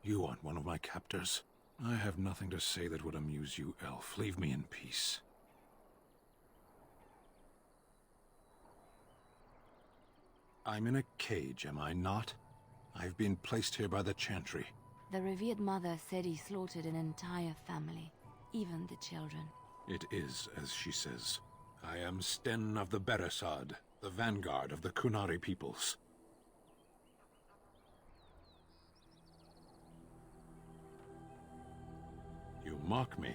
You aren't one of my captors. I have nothing to say that would amuse you, elf. Leave me in peace. I'm in a cage, am I not? I've been placed here by the Chantry. The revered mother said he slaughtered an entire family, even the children. It is as she says. I am Sten of the Beresad, the vanguard of the Kunari peoples. You mock me,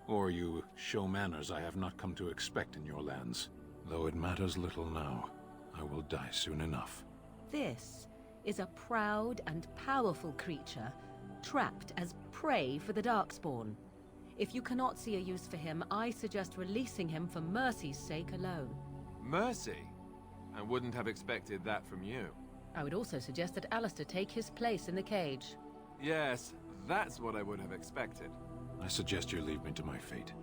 or you show manners I have not come to expect in your lands. Though it matters little now, I will die soon enough. This is a proud and powerful creature, trapped as prey for the Darkspawn. If you cannot see a use for him, I suggest releasing him for mercy's sake alone. Mercy? I wouldn't have expected that from you. I would also suggest that Alistair take his place in the cage. Yes, that's what I would have expected. I suggest you leave me to my fate.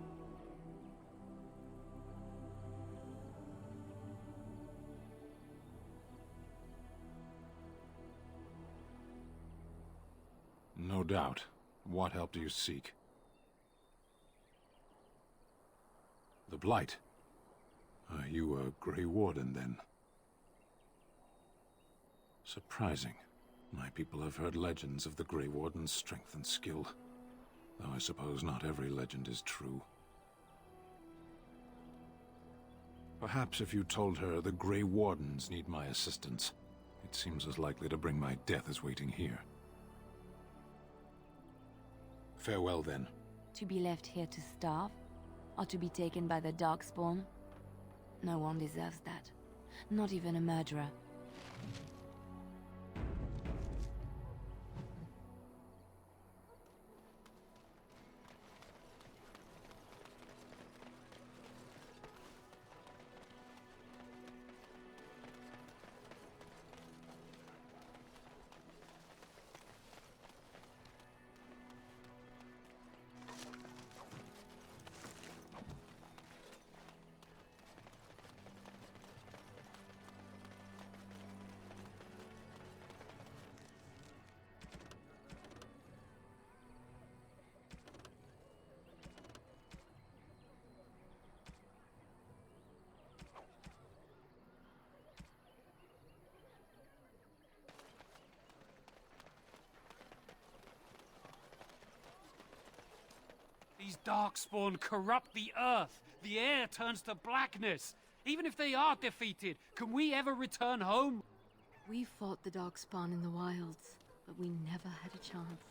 No doubt. What help do you seek? The Blight. Are you a Grey Warden, then? Surprising. My people have heard legends of the Grey Warden's strength and skill. Though I suppose not every legend is true. Perhaps if you told her the Grey Wardens need my assistance, it seems as likely to bring my death as waiting here. Farewell, then. To be left here to starve? Or to be taken by the Darkspawn? No one deserves that. Not even a murderer. These Darkspawn corrupt the earth. The air turns to blackness. Even if they are defeated, can we ever return home? We fought the Darkspawn in the wilds, but we never had a chance.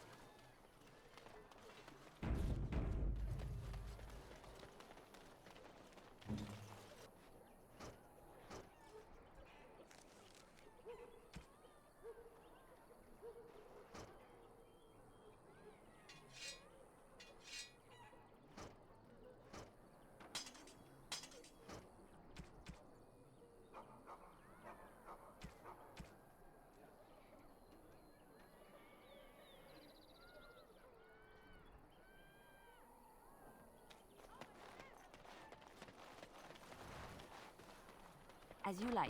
As you like.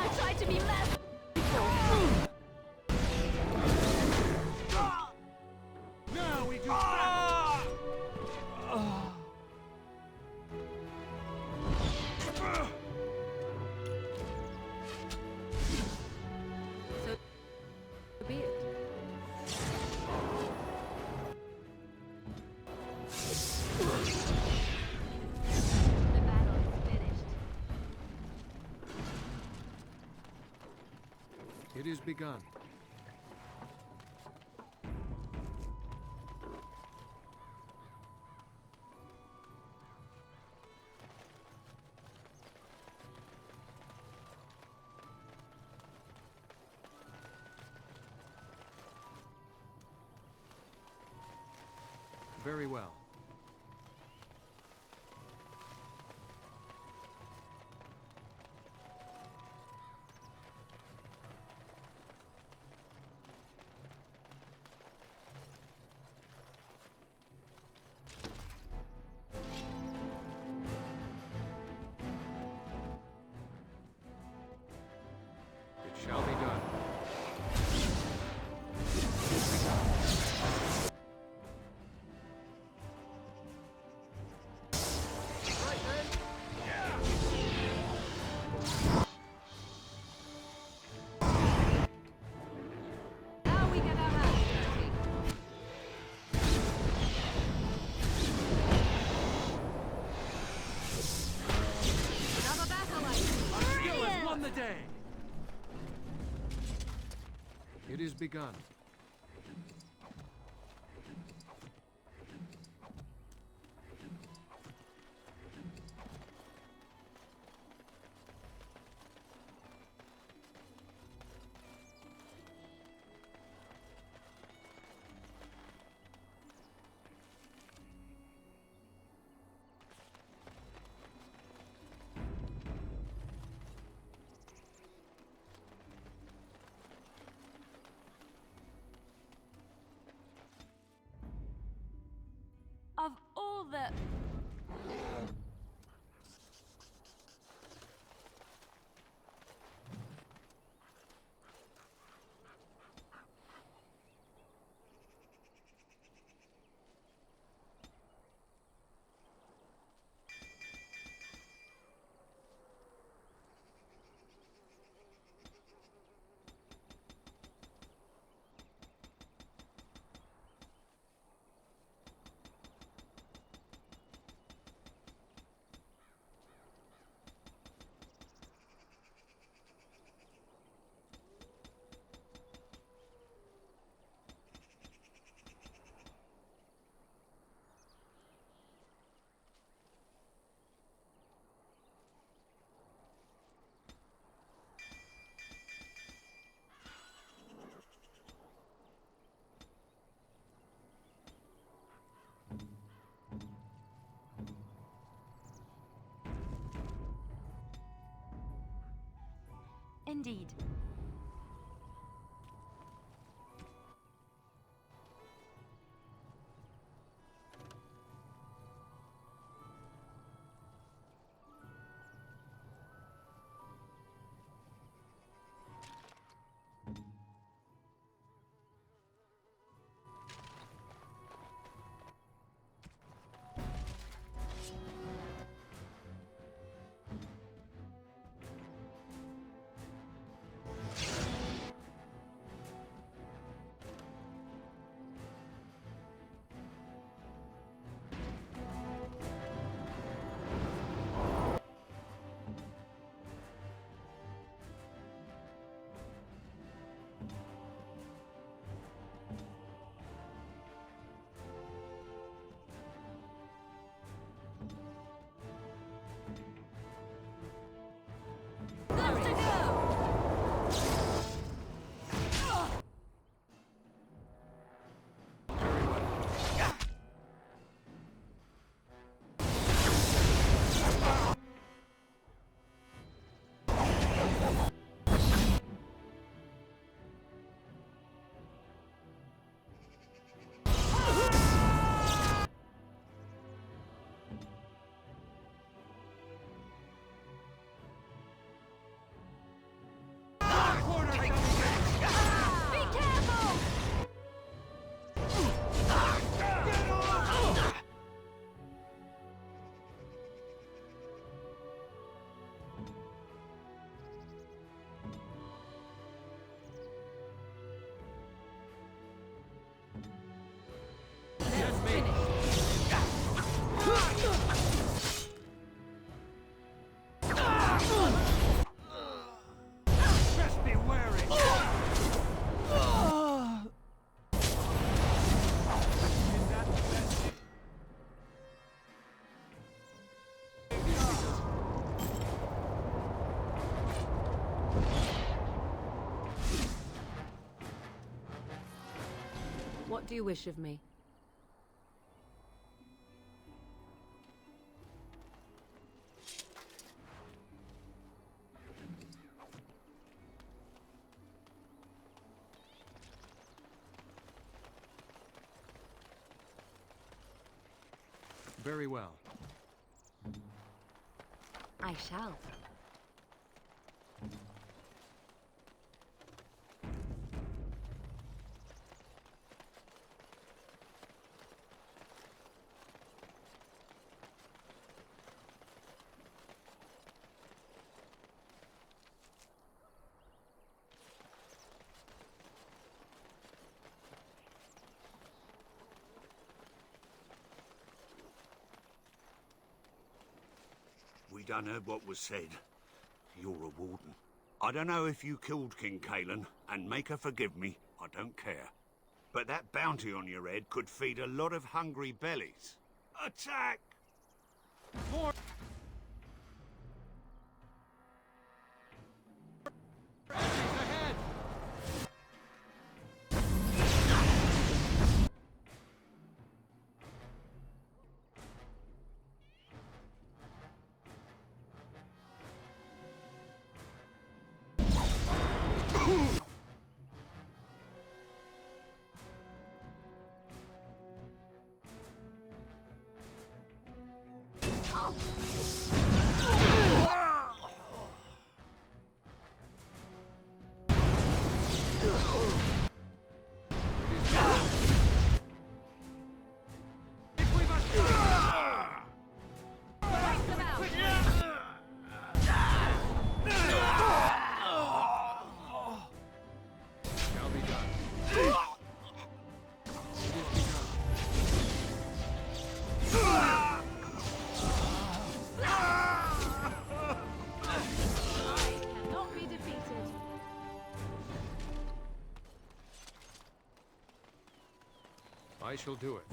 I tried to be merciful. Now we do. So be it. The battle is finished. It is begun. Very well. It shall be done. Now we get our hands dirty. Another battle, I see. Skill has won the day. It is begun. Of all the... do you wish of me? Very well. I shall. We done heard what was said. You're a warden. I don't know if you killed King Kalen, and make her forgive me, I don't care. But that bounty on your head could feed a lot of hungry bellies. Attack! More enemies ahead! Shall be done. It is begun. Cannot be defeated. I shall do it.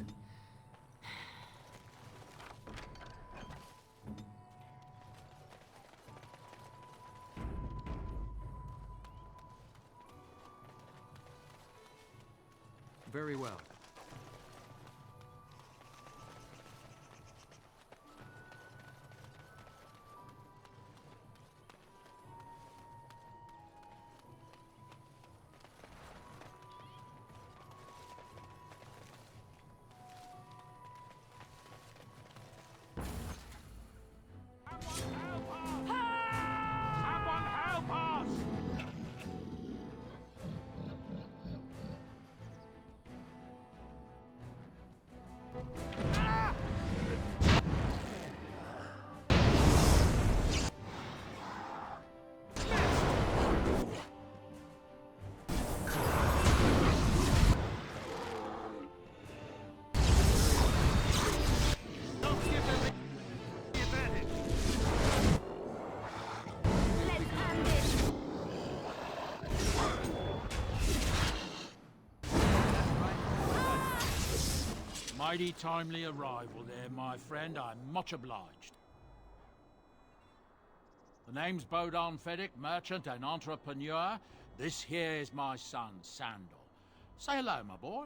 Very well. Someone help us! Don't give them the advantage! Let's end it! Mighty timely arrival there, my friend. I'm much obliged. The name's Bodon Feddick, merchant and entrepreneur. This here is my son, Sandal. Say hello, my boy.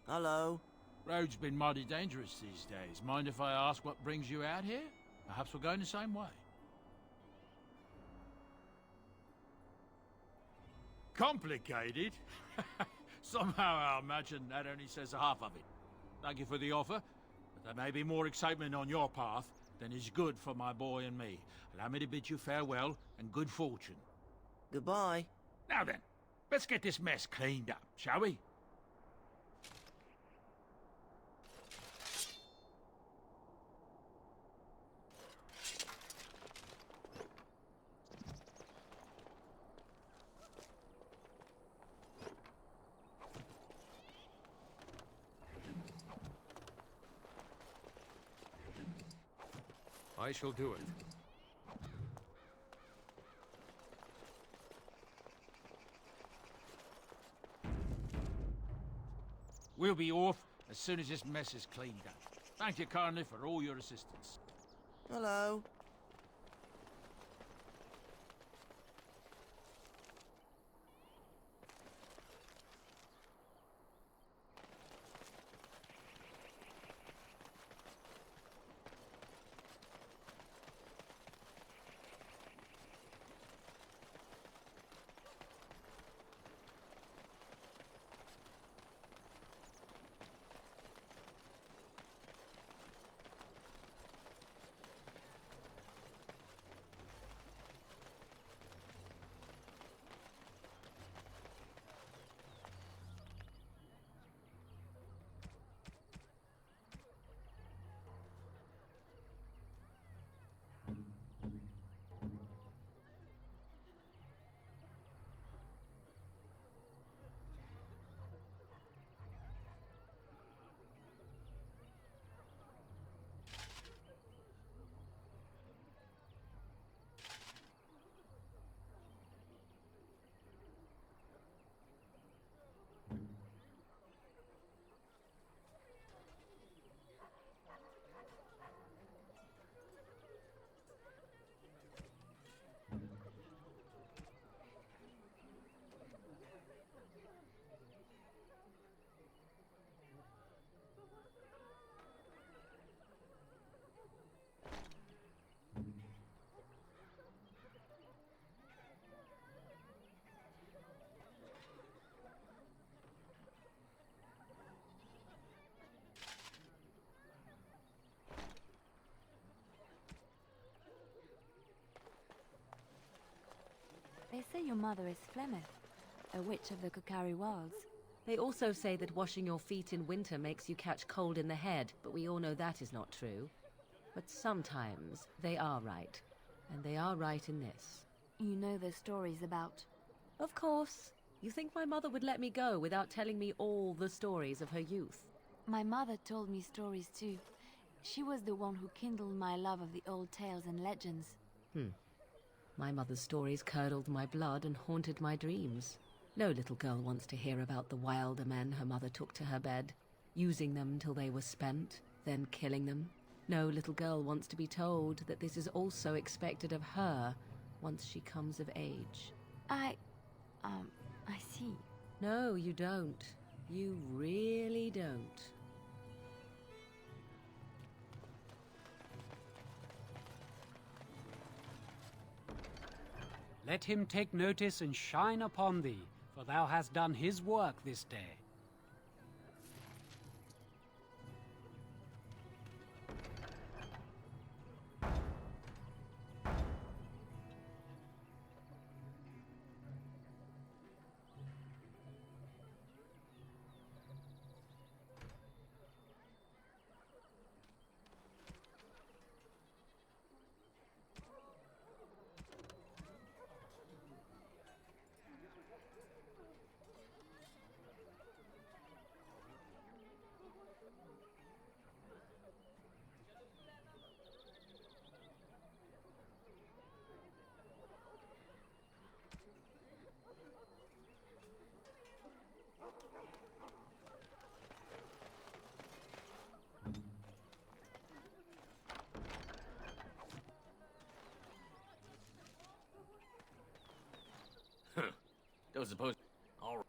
Hello. Road's been mighty dangerous these days. Mind if I ask what brings you out here? Perhaps we're going the same way. Complicated? Somehow I imagine that only says half of it. Thank you for the offer, but there may be more excitement on your path than is good for my boy and me. Allow me to bid you farewell and good fortune. Goodbye. Now then, let's get this mess cleaned up, shall we? I shall do it. We'll be off as soon as this mess is cleaned up. Thank you kindly for all your assistance. Hello. They say your mother is Flemeth, a witch of the Kokari Wilds. They also say that washing your feet in winter makes you catch cold in the head, but we all know that is not true. But sometimes they are right. And they are right in this. You know the stories about... Of course. You think my mother would let me go without telling me all the stories of her youth? My mother told me stories too. She was the one who kindled my love of the old tales and legends. My mother's stories curdled my blood and haunted my dreams. No little girl wants to hear about the wilder men her mother took to her bed, using them till they were spent, then killing them. No little girl wants to be told that this is also expected of her once she comes of age. I see. No, you don't. You really don't. Let him take notice and shine upon thee, for thou hast done his work this day. Don't suppose... All right.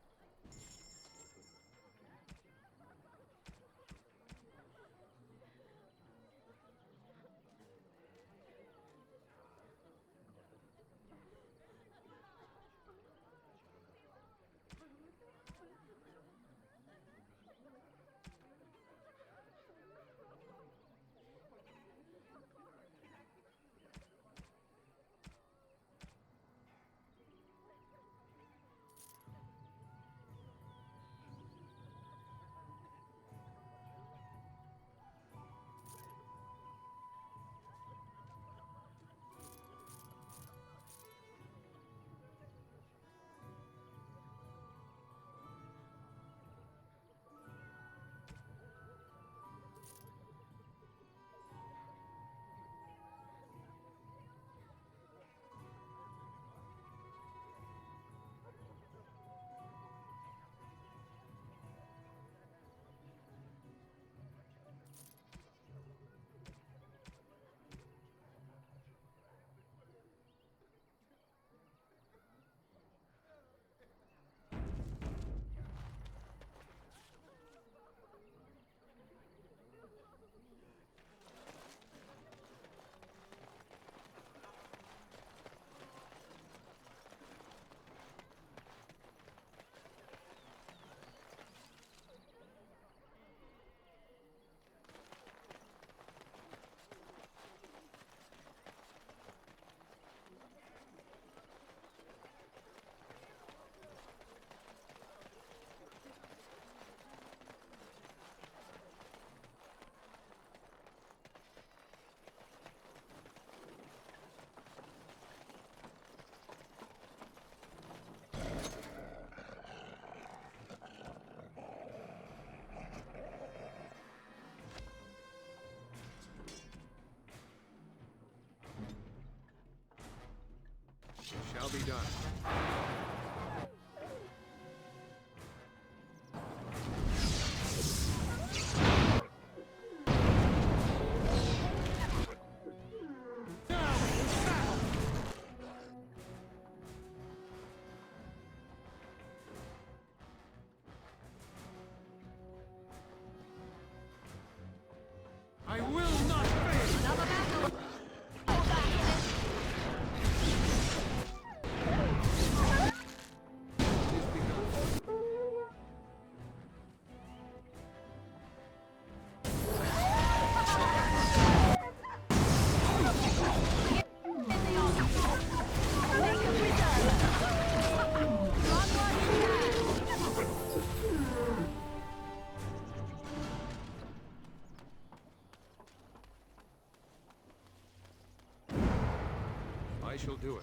I shall do it.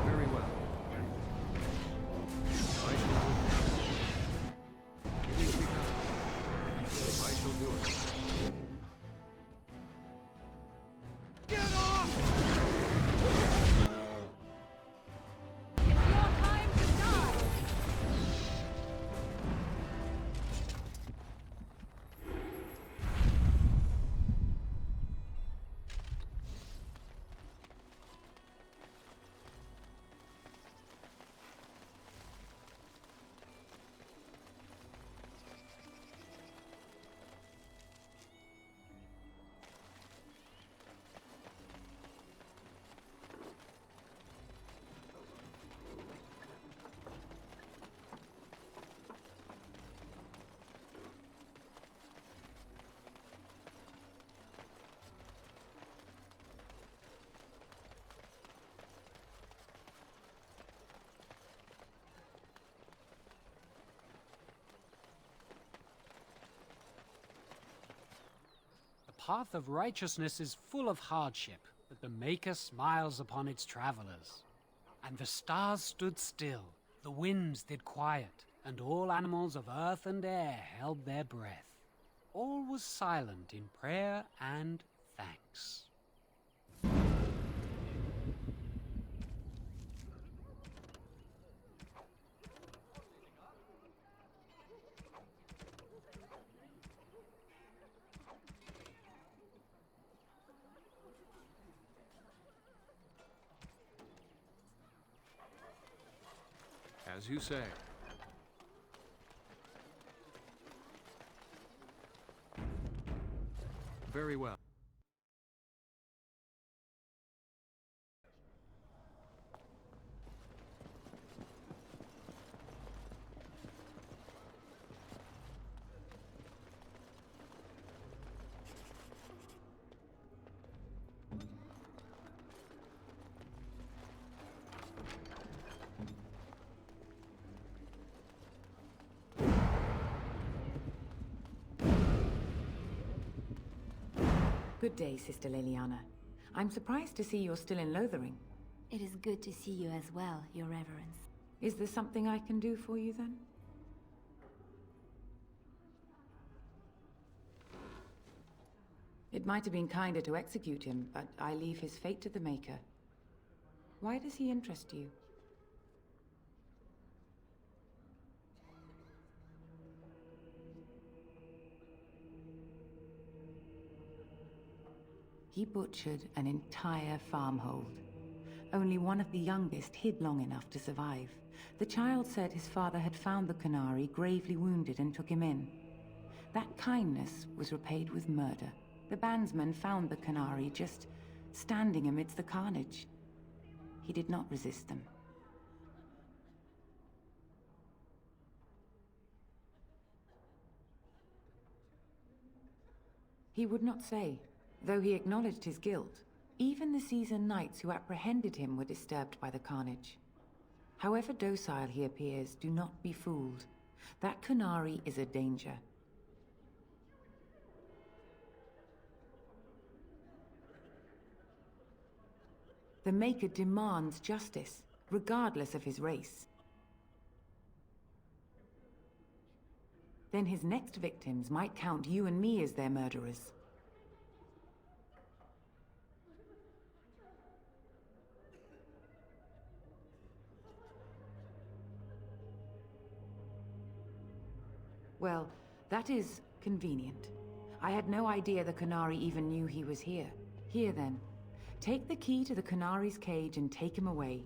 Very well. I shall do it. It is begun. I shall do it. It's your time to die! The path of righteousness is full of hardship, but the Maker smiles upon its travelers. And the stars stood still, the winds did quiet, and all animals of earth and air held their breath. All was silent in prayer and thanks. As you say. Very well. Good day, Sister Leliana. I'm surprised to see you're still in Lothering. It is good to see you as well, Your Reverence. Is there something I can do for you, then? It might have been kinder to execute him, but I leave his fate to the Maker. Why does he interest you? He butchered an entire farmhold. Only one of the youngest hid long enough to survive. The child said his father had found the Canary gravely wounded and took him in. That kindness was repaid with murder. The bandsman found the Canary just standing amidst the carnage. He did not resist them. He would not say, though he acknowledged his guilt. Even the seasoned knights who apprehended him were disturbed by the carnage. However docile he appears, do not be fooled. That Canary is a danger. The Maker demands justice, regardless of his race. Then his next victims might count you and me as their murderers. Well, that is convenient. I had no idea the Canary even knew he was here. Here then, take the key to the Canary's cage and take him away.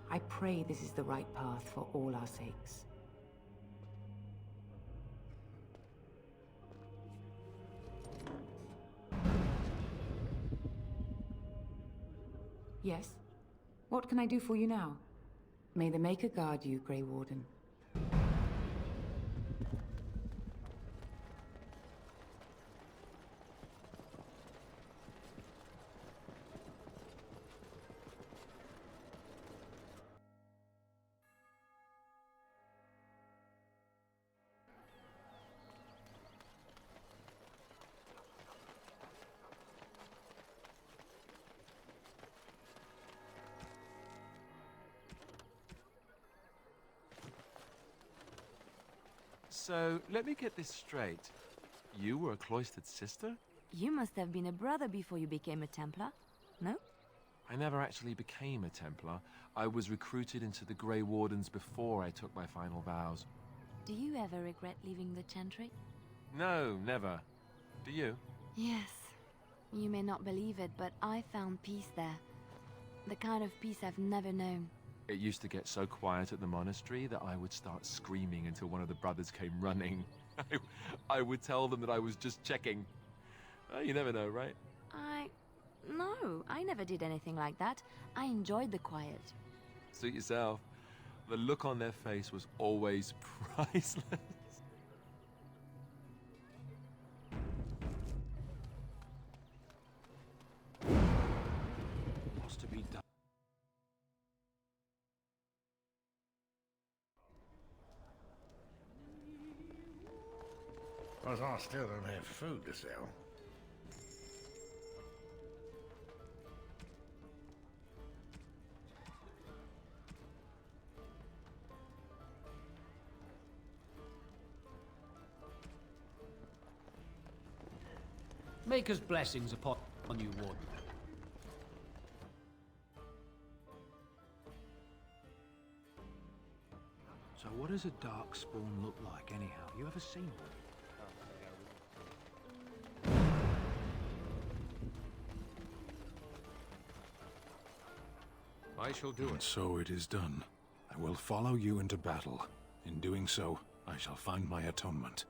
I pray this is the right path for all our sakes. Yes? What can I do for you now? May the Maker guard you, Grey Warden. So, let me get this straight. You were a cloistered sister? You must have been a brother before you became a Templar, no? I never actually became a Templar. I was recruited into the Grey Wardens before I took my final vows. Do you ever regret leaving the Chantry? No, never. Do you? Yes. You may not believe it, but I found peace there. The kind of peace I've never known. It used to get so quiet at the monastery that I would start screaming until one of the brothers came running. I would tell them that I was just checking. You never know, right? No, I never did anything like that. I enjoyed the quiet. Suit yourself. The look on their face was always priceless. What's to be done? But I still don't have food to sell. Maker's blessings upon you, Warden. So what does a darkspawn look like, anyhow? You ever seen one? I shall do And it. so it is done. I will follow you into battle. In doing so, I shall find my atonement.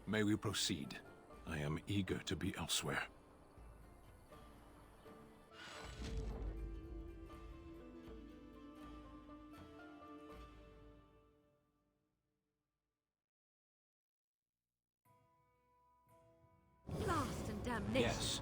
May we proceed? I am eager to be elsewhere. Blast and damnation! Yes.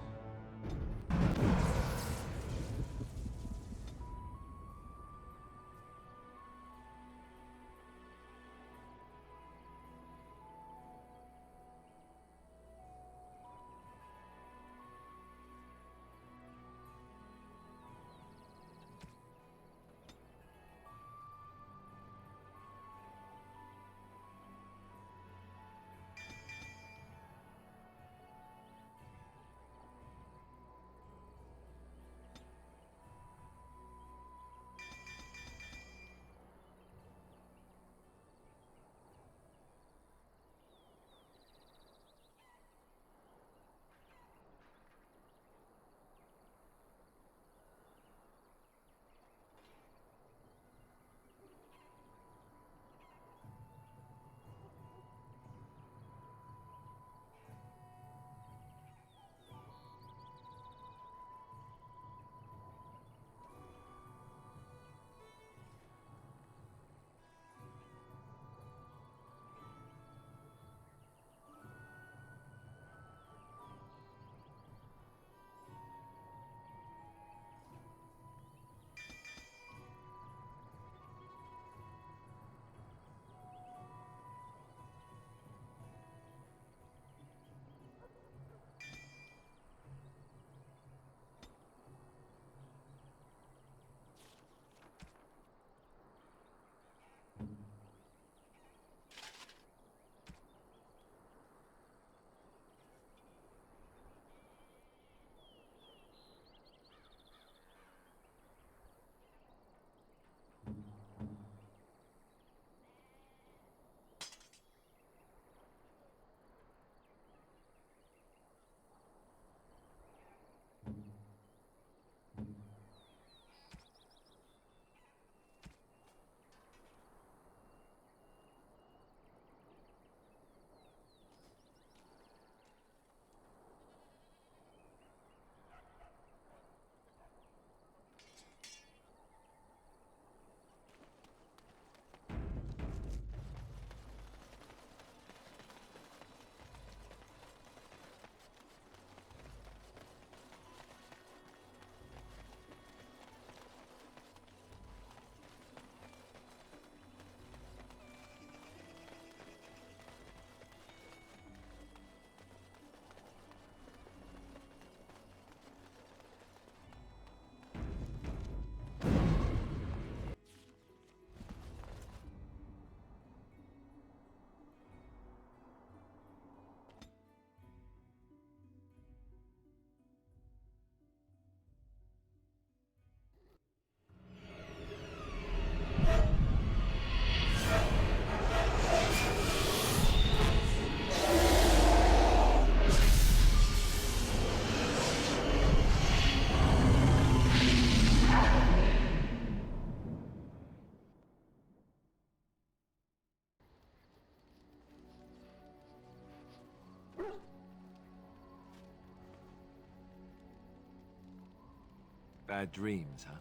Bad dreams, huh?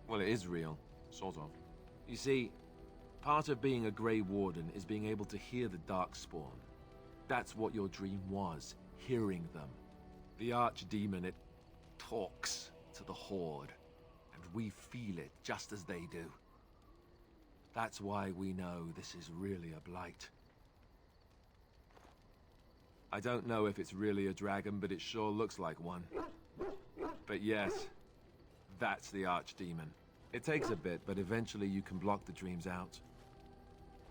Well, it is real, sort of. You see, part of being a Grey Warden is being able to hear the Darkspawn. That's what your dream was, hearing them. The Archdemon, it talks to the Horde, and we feel it just as they do. That's why we know this is really a blight. I don't know if it's really a dragon, but it sure looks like one. But yes, that's the Archdemon. It takes a bit, but eventually you can block the dreams out.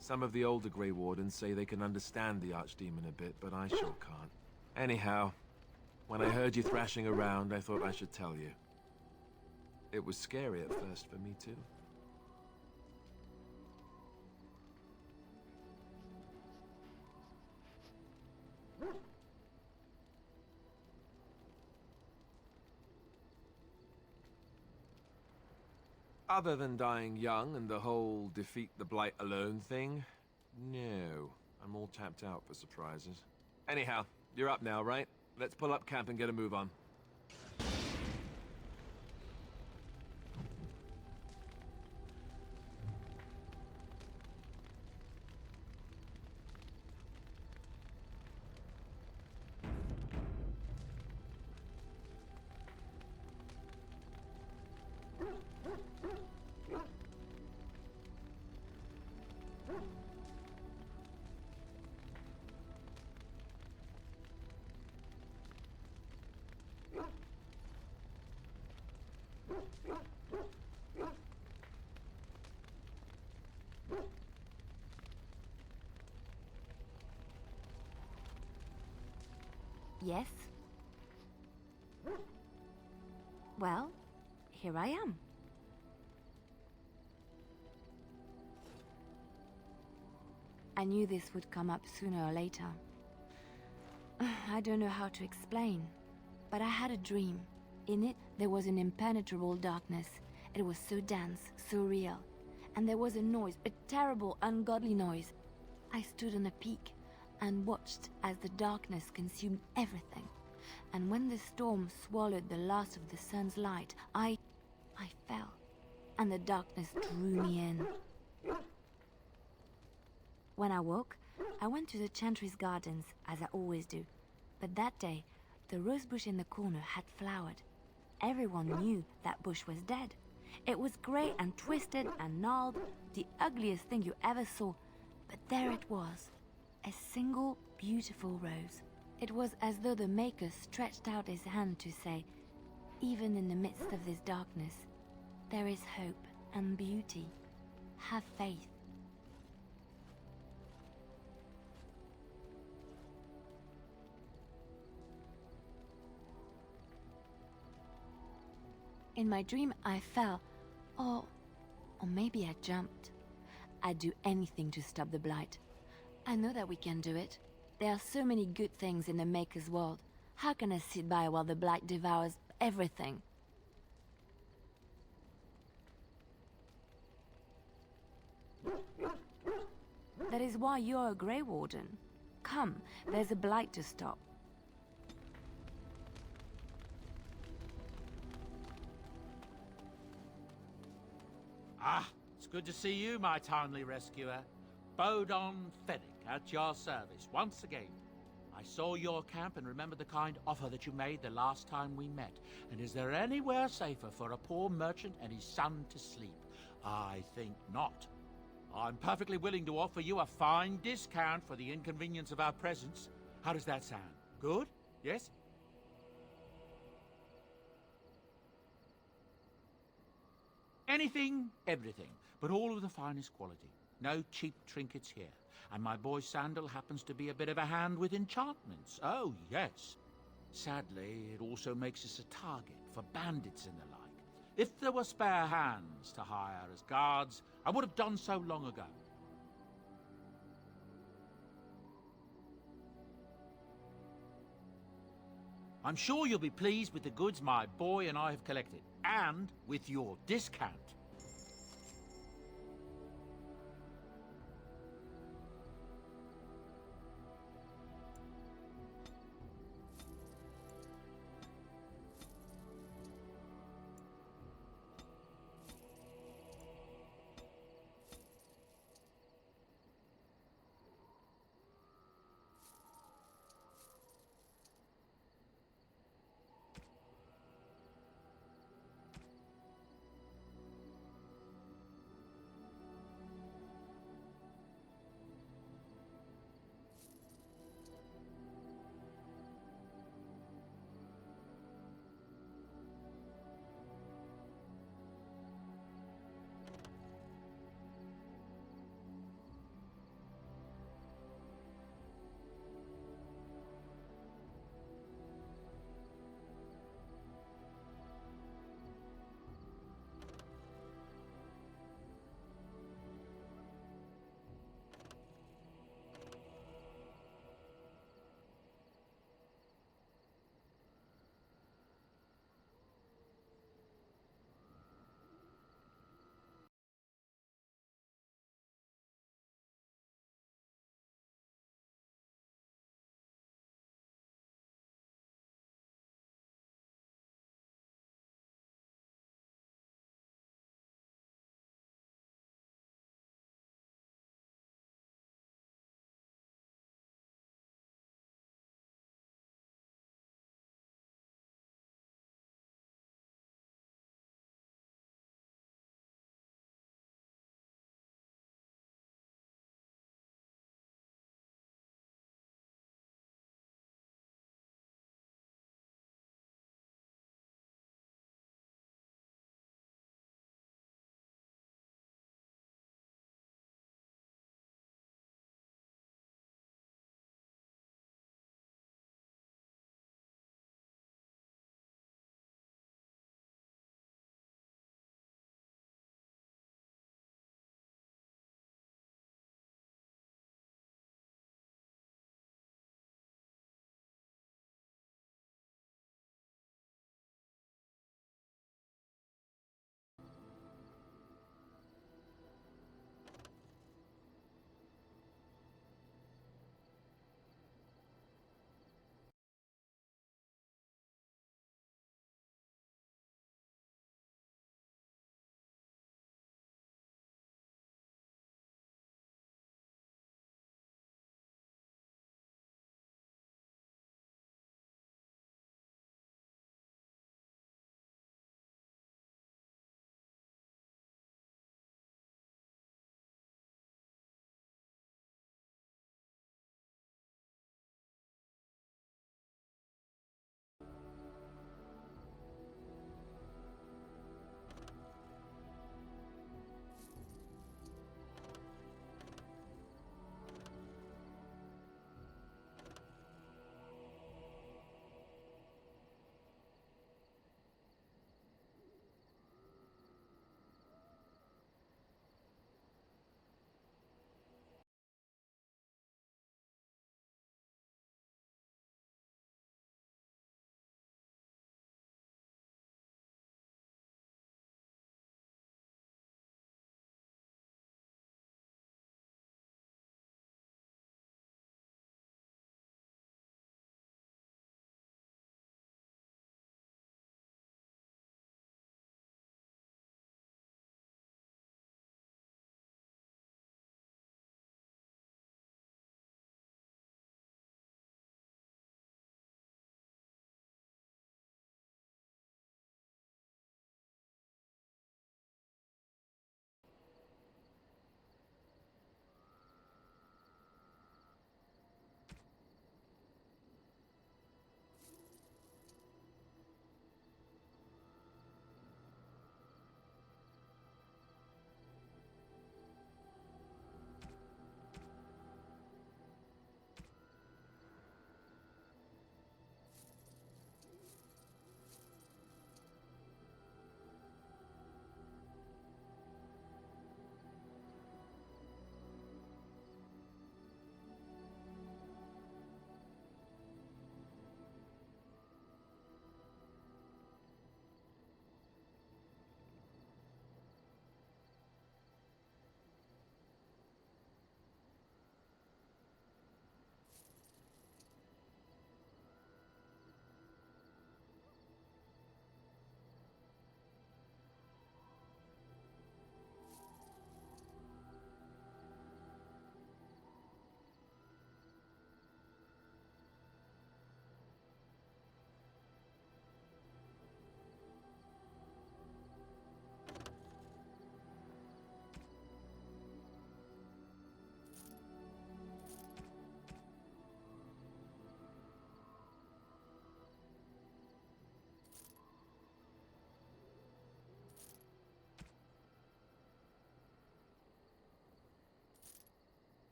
Some of the older Grey Wardens say they can understand the Archdemon a bit, but I sure can't. Anyhow, when I heard you thrashing around, I thought I should tell you. It was scary at first for me, too. Other than dying young and the whole defeat the Blight alone thing, no. I'm all tapped out for surprises. Anyhow, you're up now, right? Let's pull up camp and get a move on. Yes? Well, here I am. I knew this would come up sooner or later. I don't know how to explain, but I had a dream. In it, there was an impenetrable darkness. It was so dense, so real. And there was a noise, a terrible, ungodly noise. I stood on a peak and watched as the darkness consumed everything. And when the storm swallowed the last of the sun's light, I fell, and the darkness drew me in. When I woke, I went to the Chantry's gardens, as I always do. But that day, the rosebush in the corner had flowered. Everyone knew that bush was dead. It was grey and twisted and gnarled, the ugliest thing you ever saw. But there it was, a single beautiful rose. It was as though the Maker stretched out his hand to say, even in the midst of this darkness, there is hope and beauty. Have faith. In my dream, I fell, or maybe I jumped. I'd do anything to stop the Blight. I know that we can do it. There are so many good things in the Maker's world. How can I sit by while the Blight devours everything? That is why you're a Grey Warden. Come, there's a Blight to stop. Ah, it's good to see you, my timely rescuer. Bodon Fennec, at your service, once again. I saw your camp and remember the kind offer that you made the last time we met. And is there anywhere safer for a poor merchant and his son to sleep? I think not. I'm perfectly willing to offer you a fine discount for the inconvenience of our presence. How does that sound? Good? Yes? Anything, everything, but all of the finest quality. No cheap trinkets here. And my boy Sandal happens to be a bit of a hand with enchantments. Oh, yes. Sadly, it also makes us a target for bandits and the like. If there were spare hands to hire as guards, I would have done so long ago. I'm sure you'll be pleased with the goods my boy and I have collected, and with your discount.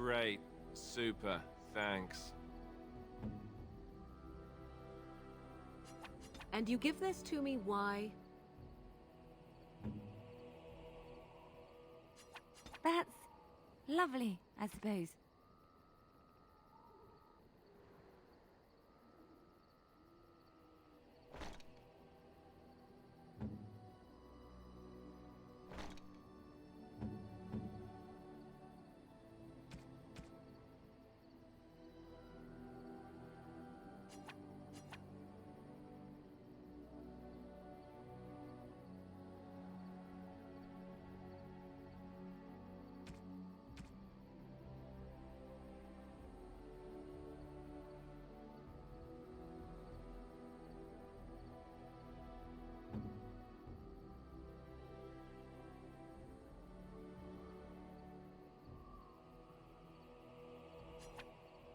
Great. Super. Thanks. And you give this to me, why? That's lovely, I suppose.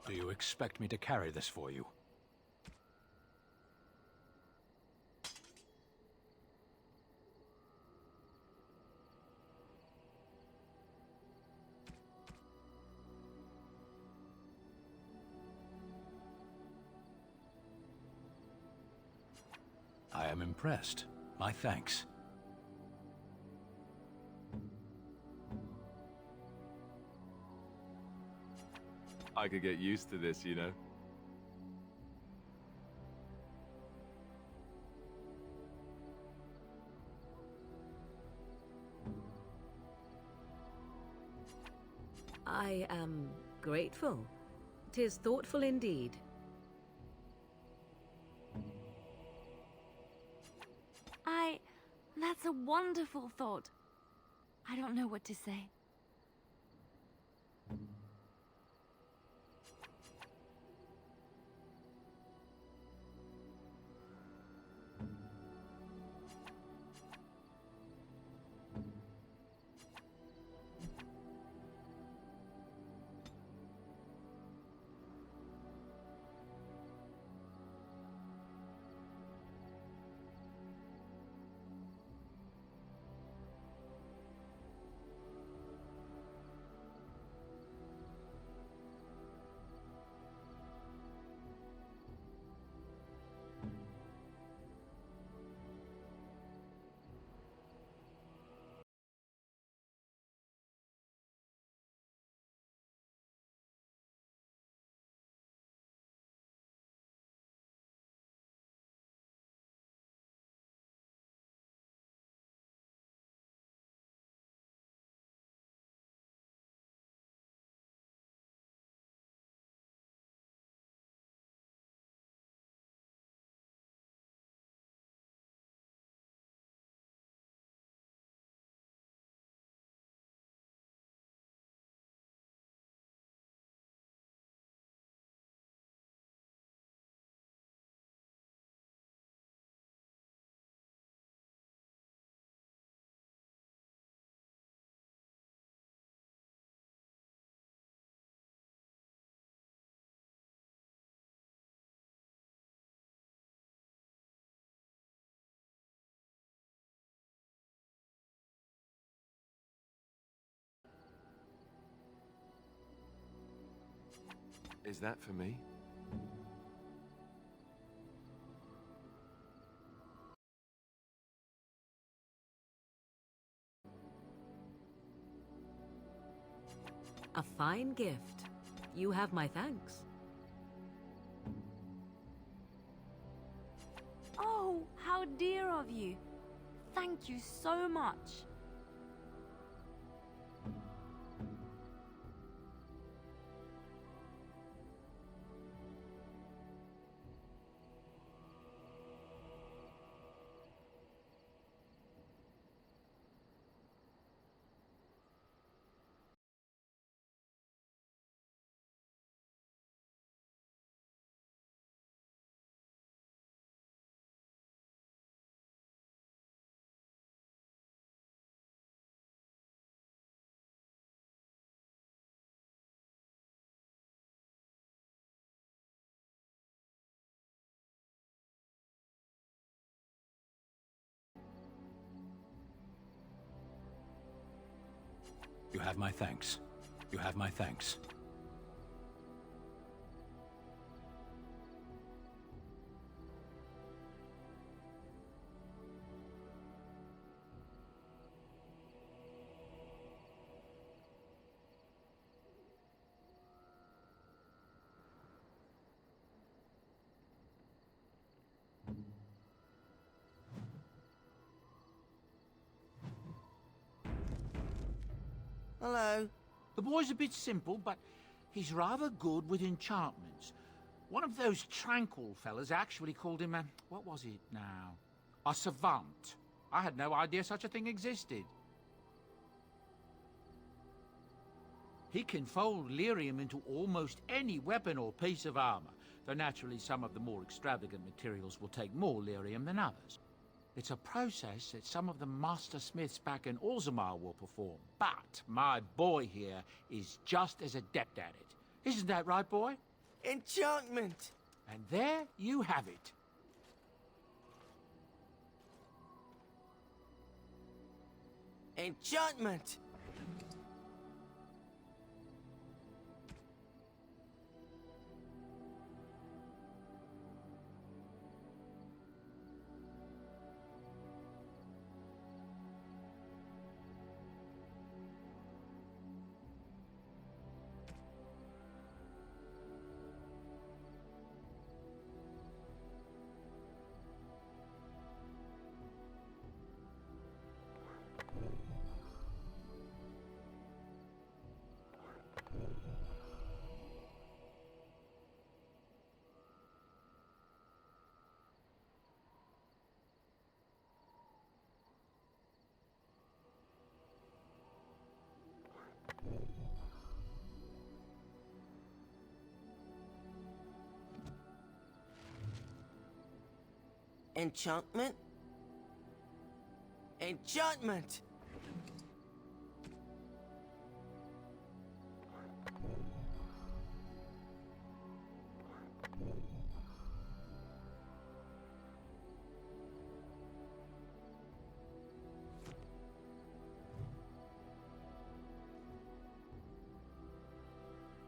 Do you expect me to carry this for you? I am impressed. My thanks. I could get used to this, you know? I am grateful. 'Tis thoughtful indeed. That's a wonderful thought. I don't know what to say. Is that for me? A fine gift. You have my thanks. Oh, how dear of you. Thank you so much. You have my thanks. You have my thanks. Hello. The boy's a bit simple, but he's rather good with enchantments. One of those tranquil fellas actually called him a... what was it now? A savant. I had no idea such a thing existed. He can fold lyrium into almost any weapon or piece of armor, though naturally some of the more extravagant materials will take more lyrium than others. It's a process that some of the master smiths back in Orzammar will perform, but my boy here is just as adept at it. Isn't that right, boy? Enchantment! And there you have it. Enchantment! Enchantment? Enchantment!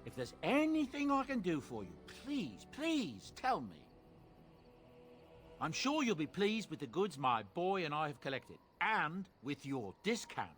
If there's anything I can do for you, please, please tell me. I'm sure you'll be pleased with the goods my boy and I have collected, and with your discount.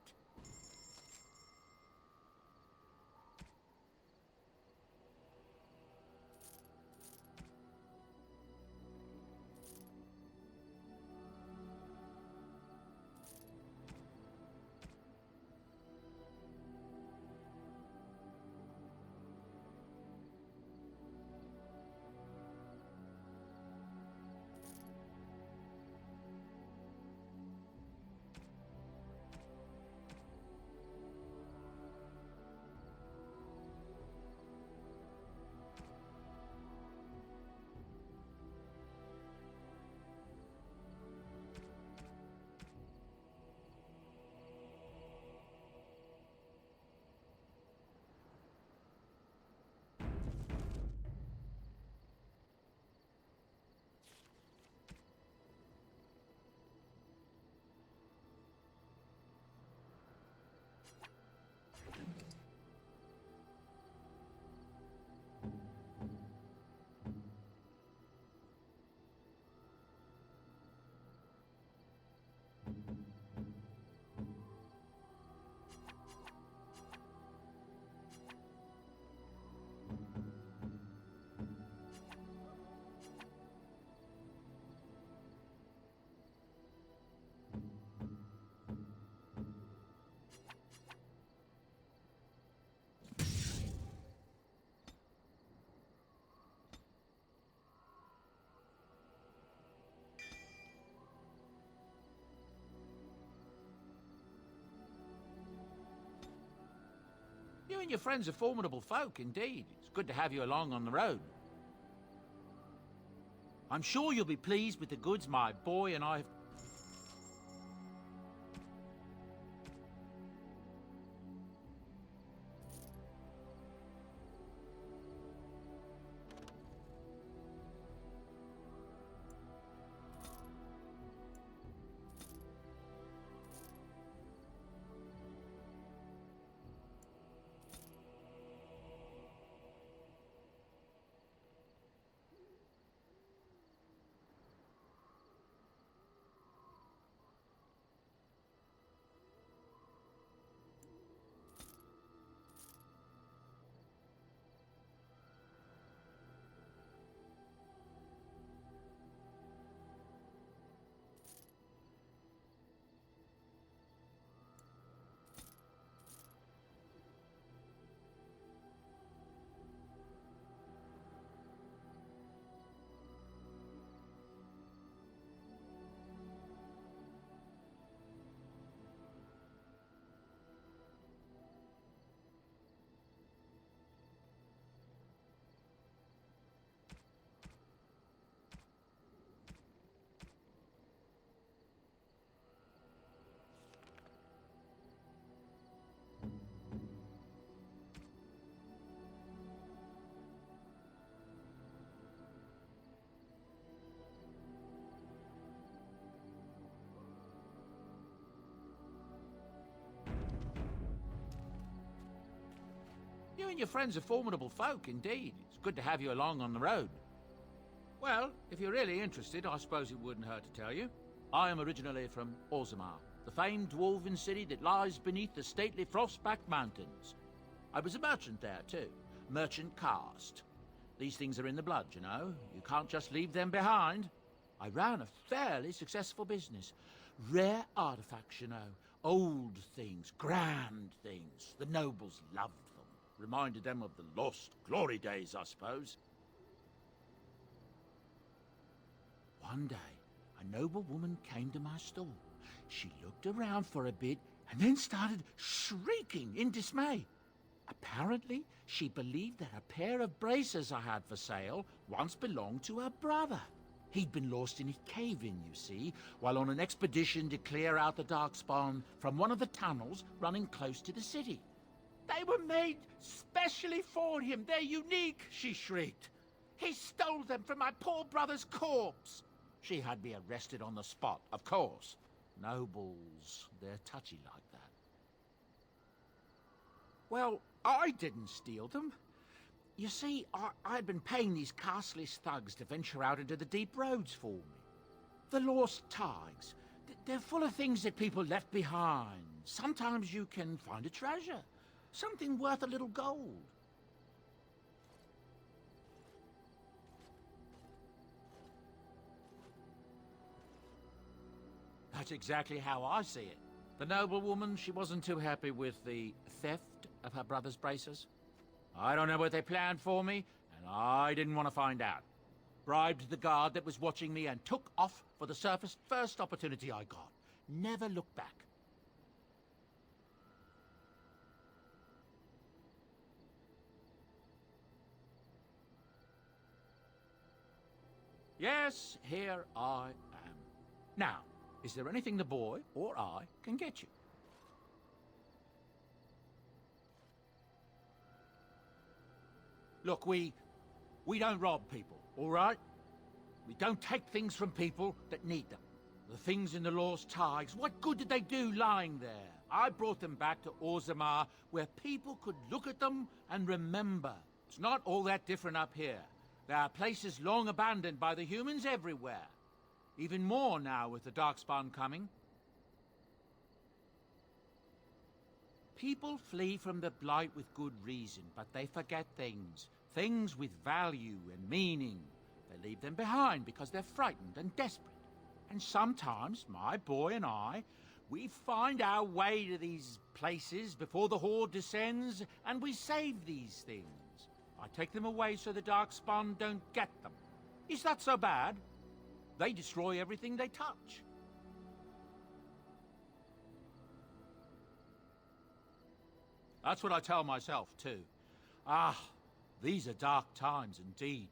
You and your friends are formidable folk, indeed. It's good to have you along on the road. I'm sure you'll be pleased with the goods my boy and I have... and your friends are formidable folk, indeed. It's good to have you along on the road. Well, if you're really interested, I suppose it wouldn't hurt to tell you. I am originally from Orzammar, the famed dwarven city that lies beneath the stately Frostback Mountains. I was a merchant there, too. Merchant caste. These things are in the blood, you know. You can't just leave them behind. I ran a fairly successful business. Rare artifacts, you know. Old things, grand things. The nobles loved them. Reminded them of the lost glory days, I suppose. One day, a noble woman came to my stall. She looked around for a bit and then started shrieking in dismay. Apparently, she believed that a pair of braces I had for sale once belonged to her brother. He'd been lost in a cave-in, you see, while on an expedition to clear out the Darkspawn from one of the tunnels running close to the city. They were made specially for him. They're unique, she shrieked. He stole them from my poor brother's corpse. She had me arrested on the spot, of course. Nobles, they're touchy like that. Well, I didn't steal them. You see, I'd been paying these castless thugs to venture out into the deep roads for me. The lost tigers. They're full of things that people left behind. Sometimes you can find a treasure. Something worth a little gold. That's exactly how I see it. The noblewoman, she wasn't too happy with the theft of her brother's braces. I don't know what they planned for me, and I didn't want to find out. Bribed the guard that was watching me and took off for the surface first opportunity I got. Never looked back. Yes, here I am. Now, is there anything the boy or I can get you? Look, we don't rob people, all right? We don't take things from people that need them. The things in the Lost Tigers, what good did they do lying there? I brought them back to Orzammar, where people could look at them and remember. It's not all that different up here. There are places long abandoned by the humans everywhere. Even more now with the Darkspawn coming. People flee from the Blight with good reason, but they forget things. Things with value and meaning. They leave them behind because they're frightened and desperate. And sometimes, my boy and I, we find our way to these places before the Horde descends, and we save these things. I take them away so the Darkspawn don't get them. Is that so bad? They destroy everything they touch. That's what I tell myself, too. Ah, these are dark times indeed.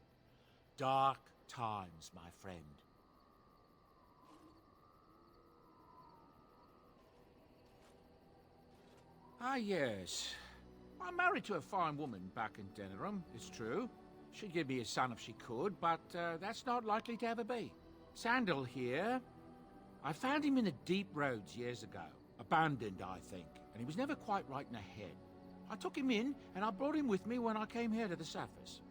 Dark times, my friend. Ah, yes. I'm married to a fine woman back in Denerim, it's true. She'd give me a son if she could, but that's not likely to ever be. Sandal here. I found him in the deep roads years ago. Abandoned, I think, and he was never quite right in the head. I took him in, and I brought him with me when I came here to the surface.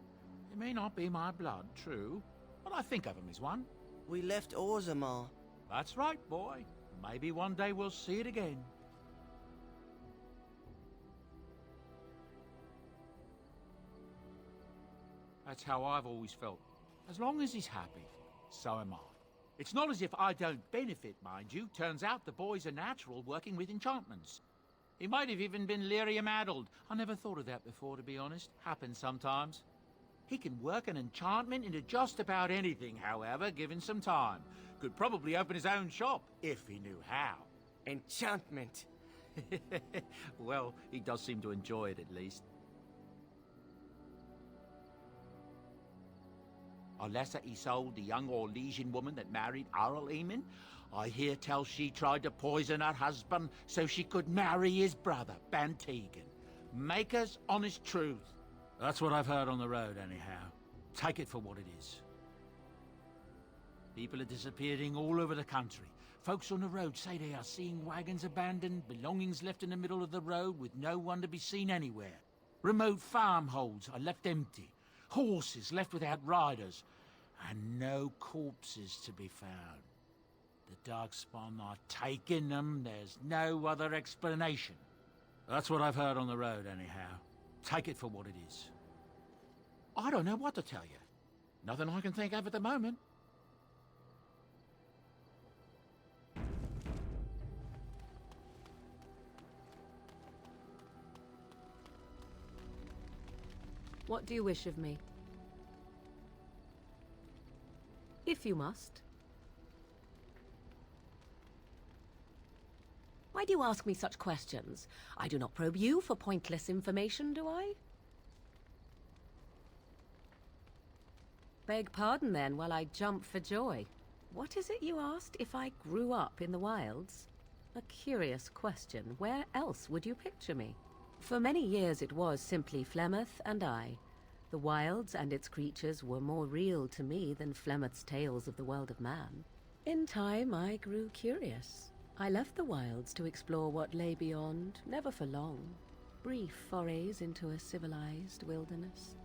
It may not be my blood, true, but I think of him as one. We left Orzammar. That's right, boy. Maybe one day we'll see it again. That's how I've always felt. As long as he's happy, so am I. It's not as if I don't benefit, mind you. Turns out the boy's a natural working with enchantments. He might have even been lyrium-addled. I never thought of that before, to be honest. Happens sometimes. He can work an enchantment into just about anything, however, given some time. Could probably open his own shop, if he knew how. Enchantment. Well, he does seem to enjoy it, at least. Alessa Isolde, the young Orlesian woman that married Arl Eamon, I hear tell she tried to poison her husband so she could marry his brother, Bantegan. Maker's honest truth. That's what I've heard on the road, anyhow. Take it for what it is. People are disappearing all over the country. Folks on the road say they are seeing wagons abandoned, belongings left in the middle of the road with no one to be seen anywhere. Remote farmholds are left empty, horses left without riders, and no corpses to be found. The Darkspawn are taking them, there's no other explanation. That's what I've heard on the road, anyhow. Take it for what it is. I don't know what to tell you. Nothing I can think of at the moment. What do you wish of me? If you must. Why do you ask me such questions? I do not probe you for pointless information, do I? Beg pardon then, while I jump for joy. What is it you asked if I grew up in the wilds? A curious question. Where else would you picture me? For many years it was simply Flemeth and I. The wilds and its creatures were more real to me than Flemeth's tales of the world of man. In time I grew curious. I left the wilds to explore what lay beyond, never for long. Brief forays into a civilized wilderness.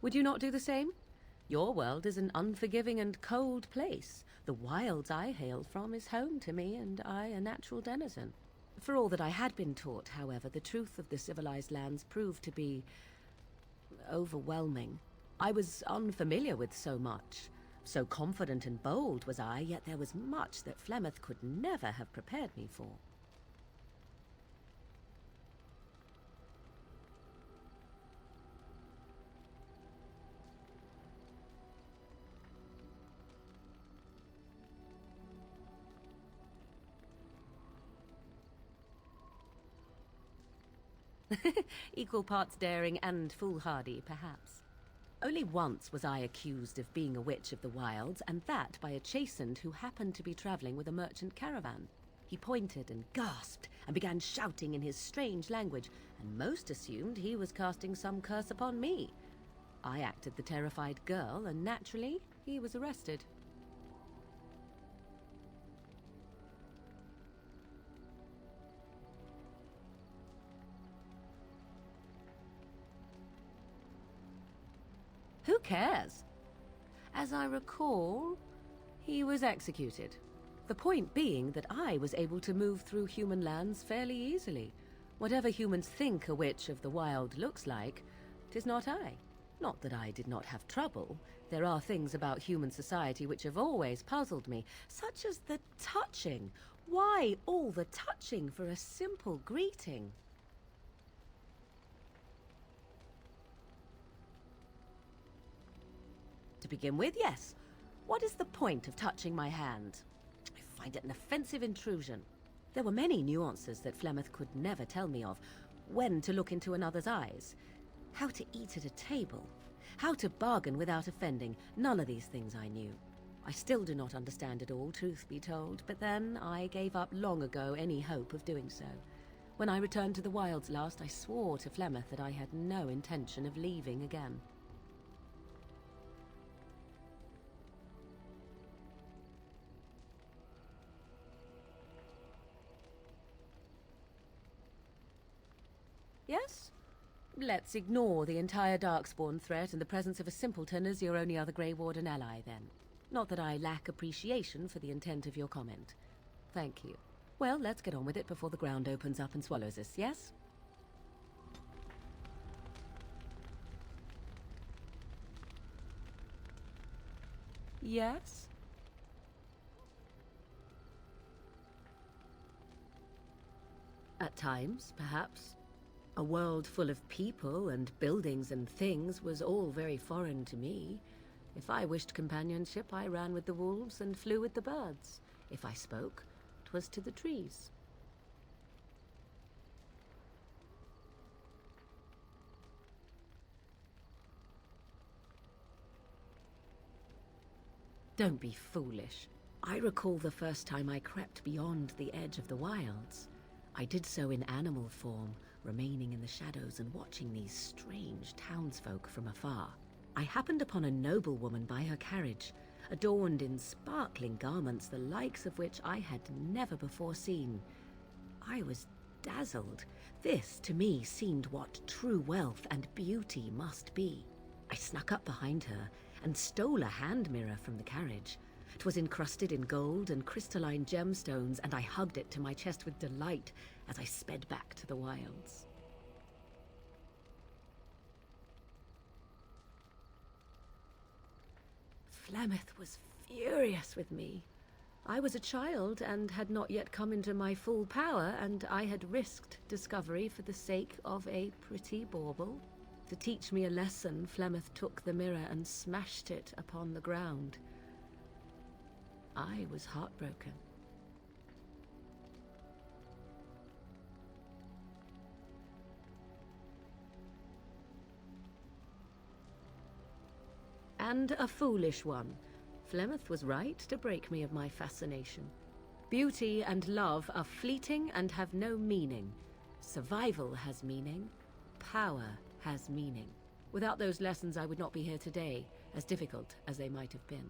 Would you not do the same? Your world is an unforgiving and cold place. The wilds I hail from is home to me, and I a natural denizen. For all that I had been taught, however, the truth of the civilized lands proved to be overwhelming. I was unfamiliar with so much. So confident and bold was I, yet there was much that Flemeth could never have prepared me for. Equal parts daring and foolhardy, perhaps. Only once was I accused of being a witch of the wilds, and that by a chastened who happened to be traveling with a merchant caravan. He pointed and gasped and began shouting in his strange language, and most assumed he was casting some curse upon me. I acted the terrified girl, and naturally, he was arrested. Who cares? As I recall, he was executed. The point being that I was able to move through human lands fairly easily. Whatever humans think a witch of the wild looks like, 'tis not I. Not that I did not have trouble. There are things about human society which have always puzzled me, such as the touching. Why all the touching for a simple greeting? To begin with, yes. What is the point of touching my hand? I find it an offensive intrusion. There were many nuances that Flemeth could never tell me of. When to look into another's eyes. How to eat at a table. How to bargain without offending. None of these things I knew. I still do not understand it all, truth be told, but then I gave up long ago any hope of doing so. When I returned to the wilds last, I swore to Flemeth that I had no intention of leaving again. Yes? Let's ignore the entire Darkspawn threat and the presence of a simpleton as your only other Grey Warden ally, then. Not that I lack appreciation for the intent of your comment. Thank you. Well, let's get on with it before the ground opens up and swallows us, yes? Yes? At times, perhaps. A world full of people and buildings and things was all very foreign to me. If I wished companionship, I ran with the wolves and flew with the birds. If I spoke, 'twas to the trees. Don't be foolish. I recall the first time I crept beyond the edge of the wilds. I did so in animal form, remaining in the shadows and watching these strange townsfolk from afar. I happened upon a noblewoman by her carriage, adorned in sparkling garments the likes of which I had never before seen. I was dazzled. This, to me, seemed what true wealth and beauty must be. I snuck up behind her and stole a hand mirror from the carriage. It was encrusted in gold and crystalline gemstones, and I hugged it to my chest with delight as I sped back to the wilds. Flemeth was furious with me. I was a child and had not yet come into my full power, and I had risked discovery for the sake of a pretty bauble. To teach me a lesson, Flemeth took the mirror and smashed it upon the ground. I was heartbroken. And a foolish one. Flemeth was right to break me of my fascination. Beauty and love are fleeting and have no meaning. Survival has meaning. Power has meaning. Without those lessons, I would not be here today, as difficult as they might have been.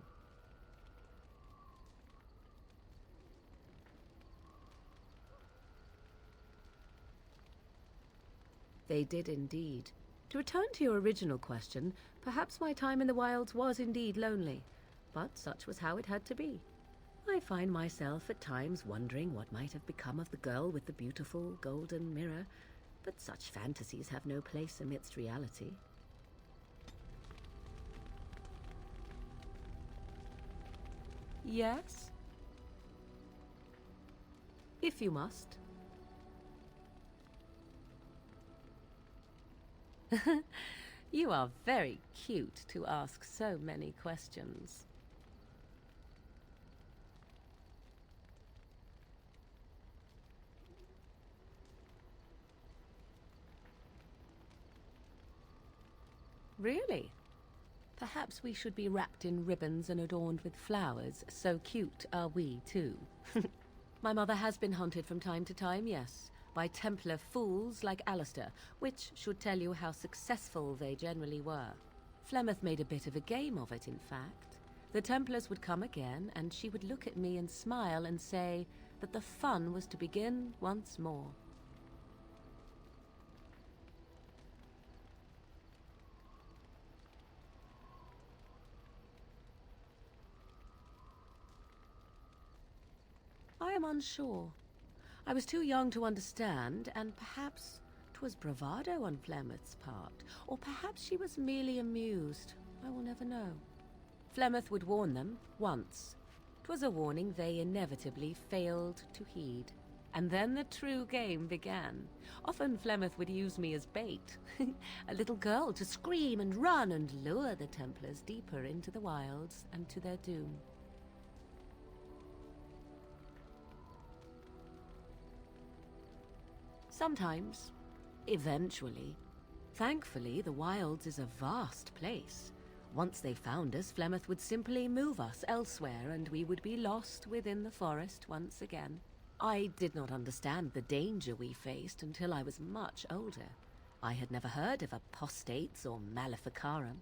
They did indeed. To return to your original question, perhaps my time in the wilds was indeed lonely, but such was how it had to be. I find myself at times wondering what might have become of the girl with the beautiful golden mirror, but such fantasies have no place amidst reality. Yes? If you must. You are very cute to ask so many questions. Really? Perhaps we should be wrapped in ribbons and adorned with flowers. So cute are we, too. My mother has been hunted from time to time, yes, by Templar fools like Alistair, which should tell you how successful they generally were. Flemeth made a bit of a game of it, in fact. The Templars would come again, and she would look at me and smile and say that the fun was to begin once more. I am unsure. I was too young to understand, and perhaps 'twas bravado on Flemeth's part, or perhaps she was merely amused. I will never know. Flemeth would warn them, once. 'Twas a warning they inevitably failed to heed. And then the true game began. Often Flemeth would use me as bait, a little girl to scream and run and lure the Templars deeper into the wilds and to their doom. Sometimes. Eventually. Thankfully, the wilds is a vast place. Once they found us, Flemeth would simply move us elsewhere, and we would be lost within the forest once again. I did not understand the danger we faced until I was much older. I had never heard of apostates or maleficarum.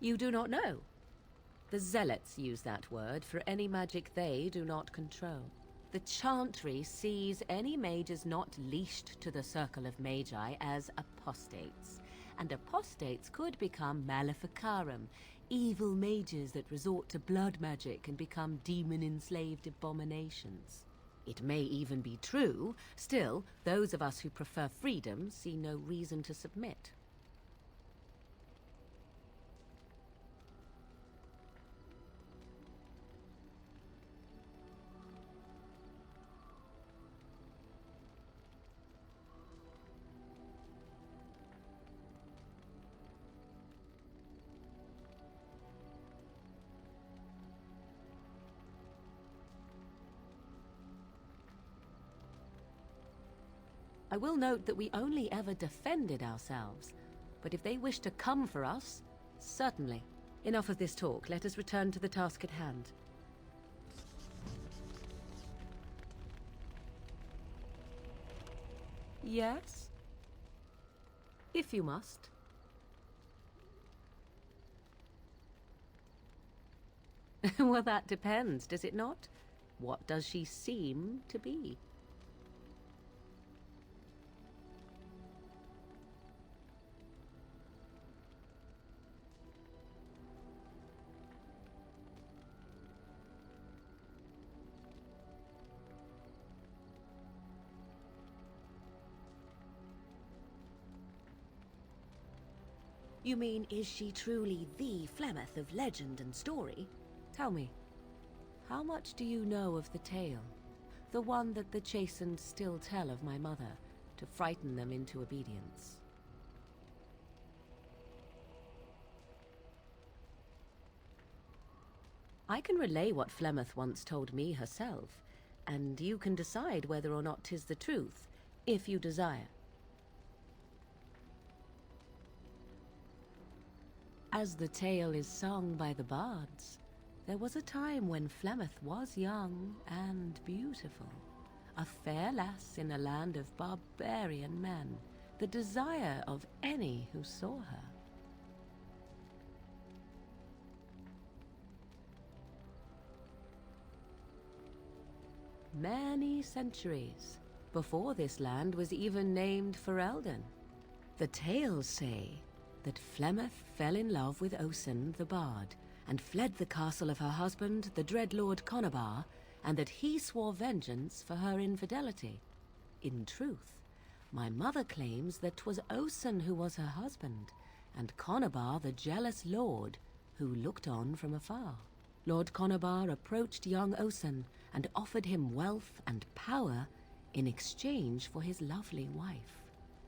You do not know? The Zealots use that word for any magic they do not control. The Chantry sees any mages not leashed to the circle of Magi as apostates. And apostates could become maleficarum, evil mages that resort to blood magic and become demon-enslaved abominations. It may even be true. Still, those of us who prefer freedom see no reason to submit. I will note that we only ever defended ourselves, but if they wish to come for us, certainly. Enough of this talk. Let us return to the task at hand. Yes? If you must. Well, that depends, does it not? What does she seem to be? You mean, is she truly the Flemeth of legend and story? Tell me, how much do you know of the tale? The one that the Chastened still tell of my mother, to frighten them into obedience. I can relay what Flemeth once told me herself, and you can decide whether or not 'tis the truth, if you desire. As the tale is sung by the bards, there was a time when Flemeth was young and beautiful, a fair lass in a land of barbarian men, the desire of any who saw her. Many centuries before this land was even named Ferelden. The tales say that Flemeth fell in love with Osen the Bard, and fled the castle of her husband, the dread Lord Conabar, and that he swore vengeance for her infidelity. In truth, my mother claims that 'twas Osen who was her husband, and Conabar the jealous lord who looked on from afar. Lord Conabar approached young Osen and offered him wealth and power in exchange for his lovely wife,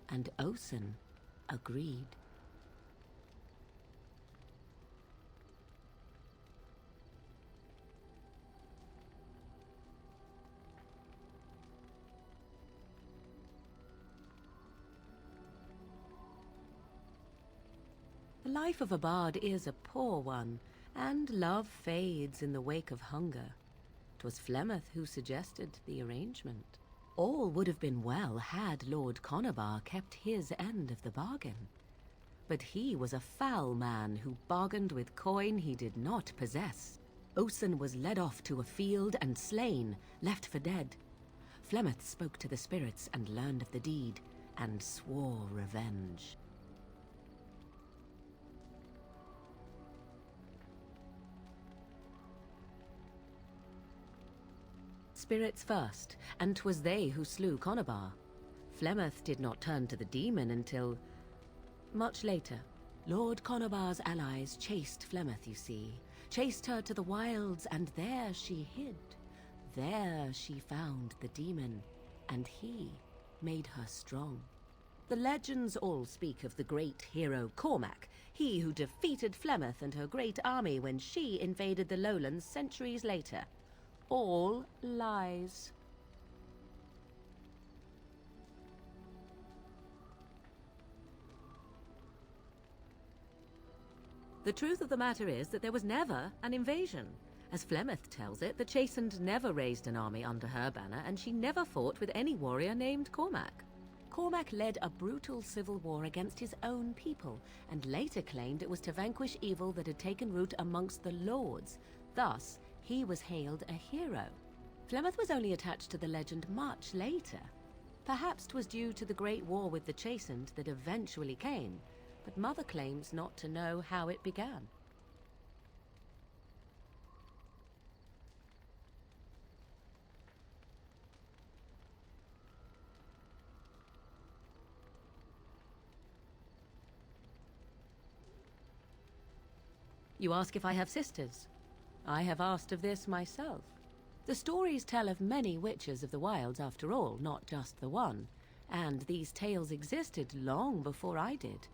and Osen agreed. The life of a bard is a poor one, and love fades in the wake of hunger. 'Twas Flemeth who suggested the arrangement. All would have been well had Lord Conabar kept his end of the bargain. But he was a foul man who bargained with coin he did not possess. Osen was led off to a field and slain, left for dead. Flemeth spoke to the spirits and learned of the deed, and swore revenge. Spirits first, and 'twas they who slew Conabar. Flemeth did not turn to the demon until much later. Lord Conabar's allies chased Flemeth, you see, chased her to the wilds, and there she hid. There she found the demon, and he made her strong. The legends all speak of the great hero Cormac, he who defeated Flemeth and her great army when she invaded the lowlands centuries later. All lies. The truth of the matter is that there was never an invasion. As Flemeth tells it, the Chastened never raised an army under her banner, and she never fought with any warrior named Cormac. Cormac led a brutal civil war against his own people, and later claimed it was to vanquish evil that had taken root amongst the lords. Thus, he was hailed a hero. Flemeth was only attached to the legend much later. Perhaps 'twas due to the great war with the Chastened that eventually came, but Mother claims not to know how it began. You ask if I have sisters. I have asked of this myself. The stories tell of many witches of the wilds after all, not just the one, and these tales existed long before I did.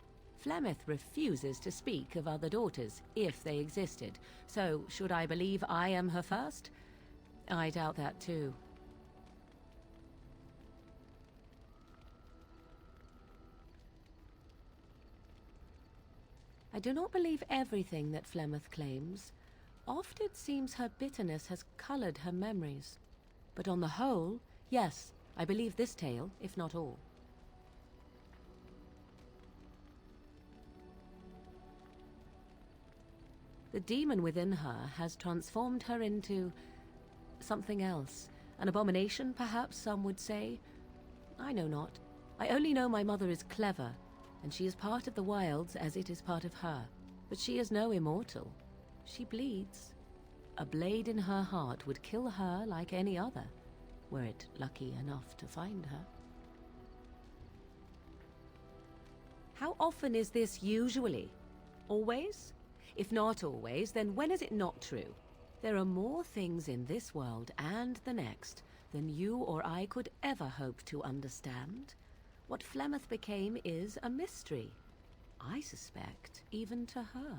Flemeth refuses to speak of other daughters, if they existed, so should I believe I am her first? I doubt that too. I do not believe everything that Flemeth claims. Oft it seems her bitterness has colored her memories. But on the whole, yes, I believe this tale, if not all. The demon within her has transformed her into something else. An abomination, perhaps some would say. I know not. I only know my mother is clever, and she is part of the wilds as it is part of her. But she is no immortal. She bleeds. A blade in her heart would kill her like any other, were it lucky enough to find her. How often is this usually? Always? If not always, then when is it not true? There are more things in this world and the next than you or I could ever hope to understand. What Flemeth became is a mystery, I suspect, even to her.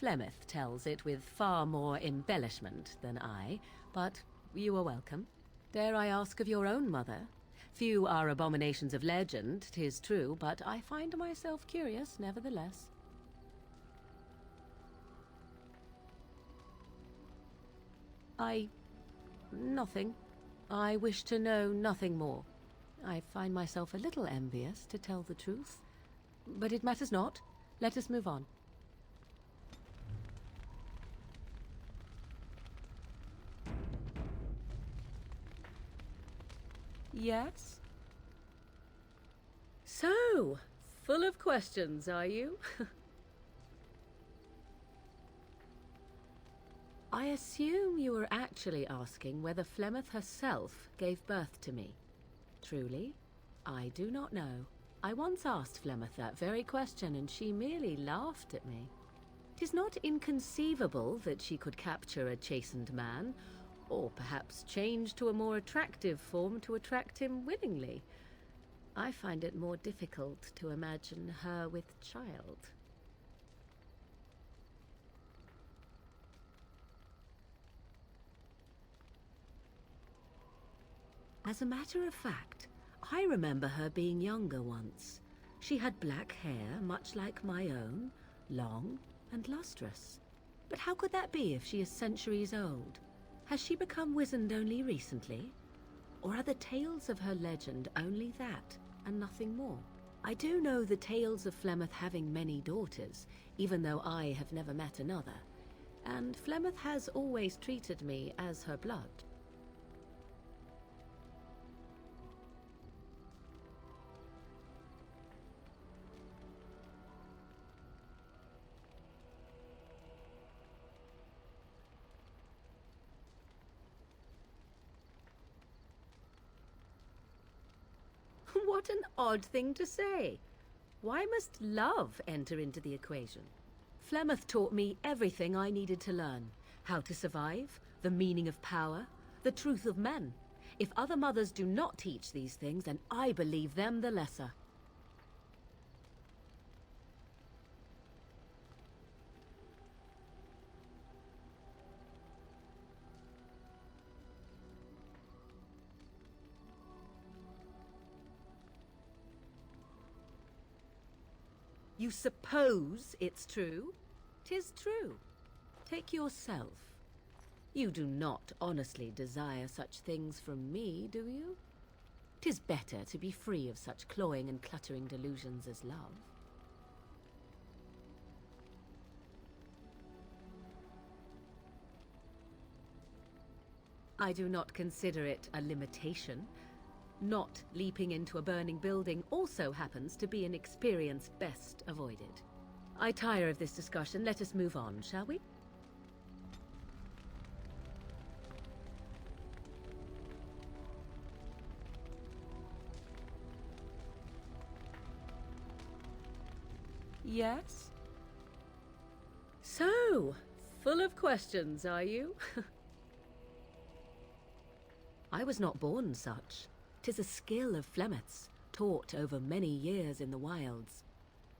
Flemeth tells it with far more embellishment than I, but you are welcome. Dare I ask of your own mother? Few are abominations of legend, 'tis true, but I find myself curious nevertheless. Nothing. I wish to know nothing more. I find myself a little envious, to tell the truth. But it matters not. Let us move on. Yes? So, full of questions, are you? I assume you were actually asking whether Flemeth herself gave birth to me. Truly, I do not know. I once asked Flemeth that very question, and she merely laughed at me. 'Tis not inconceivable that she could capture a chastened man, or perhaps change to a more attractive form to attract him willingly. I find it more difficult to imagine her with child. As a matter of fact, I remember her being younger once. She had black hair, much like my own, long and lustrous. But how could that be if she is centuries old? Has she become wizened only recently? Or are the tales of her legend only that, and nothing more? I do know the tales of Flemeth having many daughters, even though I have never met another. And Flemeth has always treated me as her blood. What an odd thing to say. Why must love enter into the equation? Flemeth taught me everything I needed to learn. How to survive, the meaning of power, the truth of men. If other mothers do not teach these things, then I believe them the lesser. You suppose it's true? 'Tis true. Take yourself. You do not honestly desire such things from me, do you? 'Tis better to be free of such cloying and cluttering delusions as love. I do not consider it a limitation. Not leaping into a burning building also happens to be an experience best avoided. I tire of this discussion. Let us move on, shall we? Yes? So, full of questions, are you? I was not born such. 'Tis a skill of Flemeth's, taught over many years in the wilds.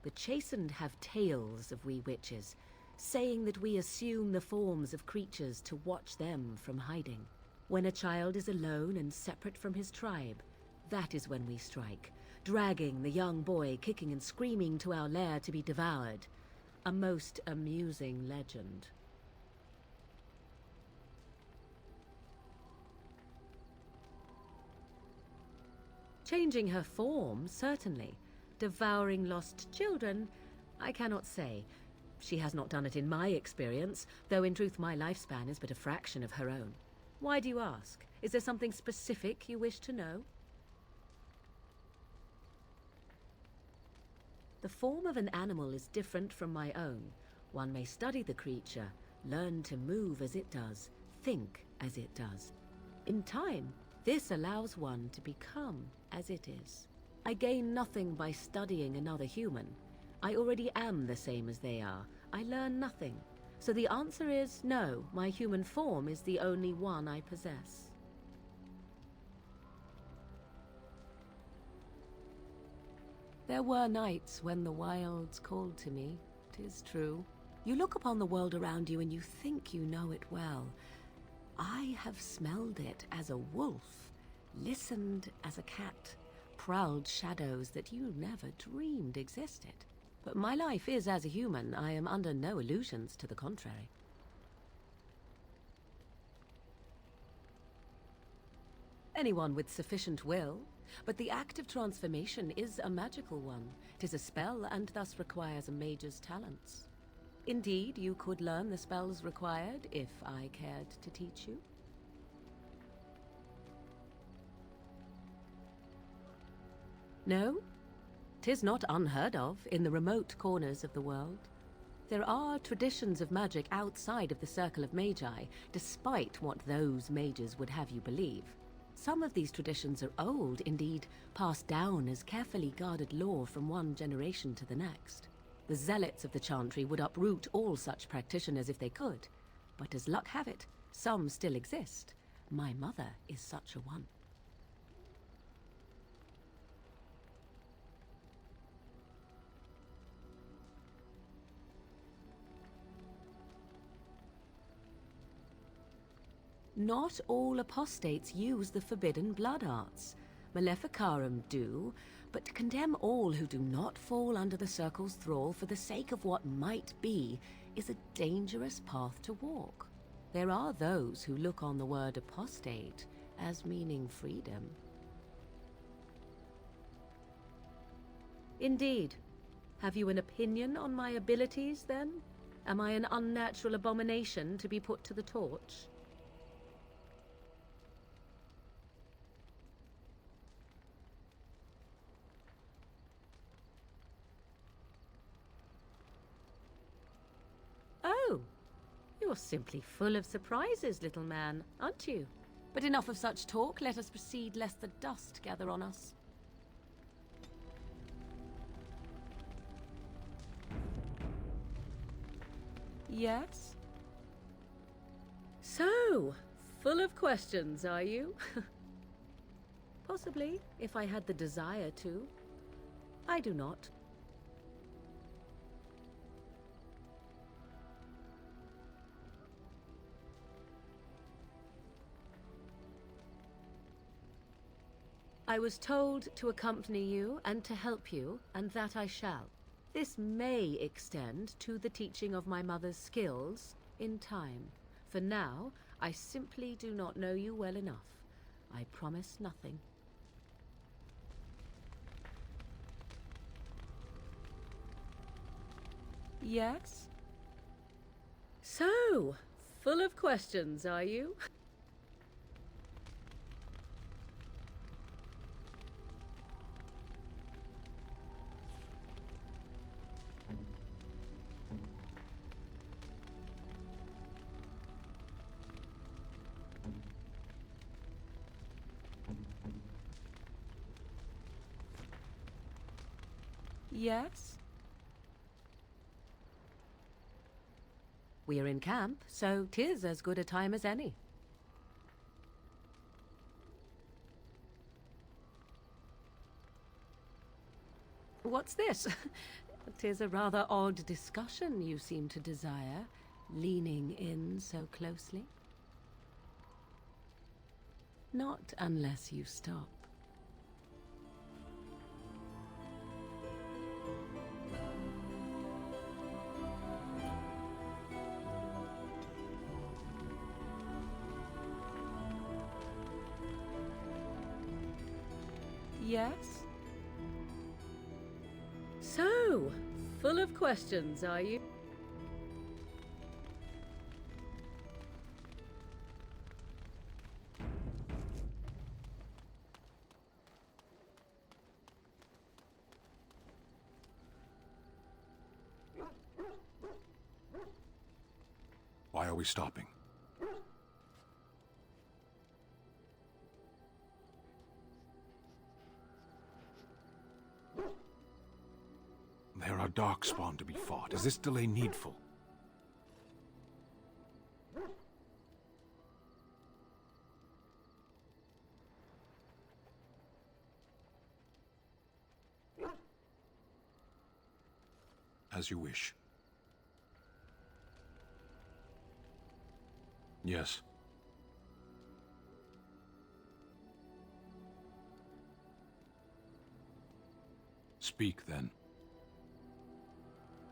The chastened have tales of we witches, saying that we assume the forms of creatures to watch them from hiding. When a child is alone and separate from his tribe, that is when we strike, dragging the young boy kicking and screaming to our lair to be devoured. A most amusing legend. Changing her form, certainly, Devouring lost children, I cannot say. She has not done it in my experience, though in truth my lifespan is but a fraction of her own. Why do you ask? Is there something specific you wish to know? The form of an animal is different from my own. One may study the creature, learn to move as it does, think as it does. In time, this allows one to become as it is. I gain nothing by studying another human. I already am the same as they are. I learn nothing. So the answer is no, my human form is the only one I possess. There were nights when the wilds called to me, 'tis true. You look upon the world around you and you think you know it well. I have smelled it as a wolf, listened as a cat, prowled shadows that you never dreamed existed. But my life is as a human. I am under no illusions to the contrary. Anyone with sufficient will, but the act of transformation is a magical one. 'Tis a spell and thus requires a mage's talents. Indeed, you could learn the spells required if I cared to teach you. No? 'Tis not unheard of in the remote corners of the world. There are traditions of magic outside of the circle of Magi, despite what those mages would have you believe. Some of these traditions are old, indeed, passed down as carefully guarded lore from one generation to the next. The zealots of the chantry would uproot all such practitioners if they could, but as luck have it, some still exist. My mother is such a one. Not all apostates use the forbidden blood arts. Maleficarum do, but to condemn all who do not fall under the circle's thrall for the sake of what might be is a dangerous path to walk. There are those who look on the word apostate as meaning freedom. Indeed. Have you an opinion on my abilities, then? Am I an unnatural abomination to be put to the torch? Oh, you're simply full of surprises, little man, aren't you? But enough of such talk. Let us proceed, lest the dust gather on us. Yes? So, full of questions, are you? Possibly, if I had the desire to. I do not. I was told to accompany you and to help you, and that I shall. This may extend to the teaching of my mother's skills in time. For now, I simply do not know you well enough. I promise nothing. Yes? So, full of questions, are you? Yes? We are in camp, so 'tis as good a time as any. What's this? 'Tis a rather odd discussion you seem to desire, leaning in so closely. Not unless you stop. Yes? So, full of questions, are you? Why are we stopping? There are darkspawn to be fought. Is this delay needful? As you wish. Yes. Speak, then.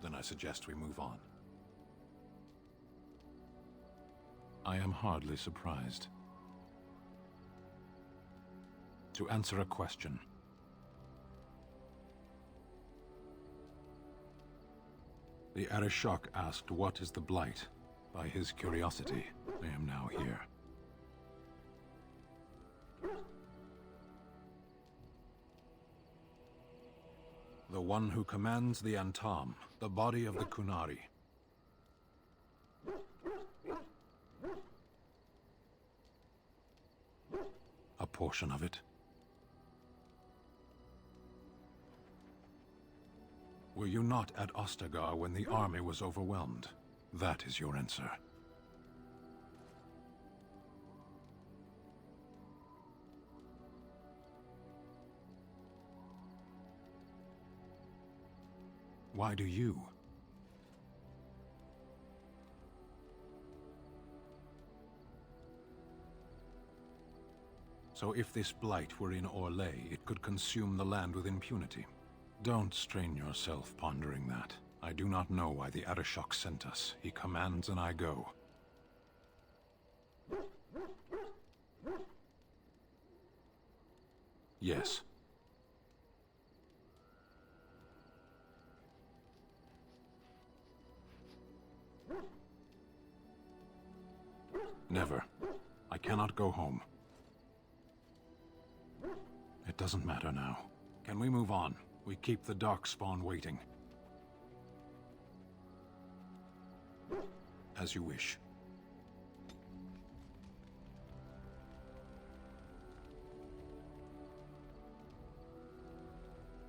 Then I suggest we move on. I am hardly surprised. To answer a question. The Arishok asked what is the Blight. By his curiosity, I am now here. The one who commands the Antam, the body of the Kunari. A portion of it. Were you not at Ostagar when the army was overwhelmed? That is your answer. Why do you? So if this blight were in Orlais, it could consume the land with impunity. Don't strain yourself pondering that. I do not know why the Arishok sent us. He commands and I go. Yes. Never. I cannot go home. It doesn't matter now. Can we move on? We keep the Darkspawn waiting. As you wish.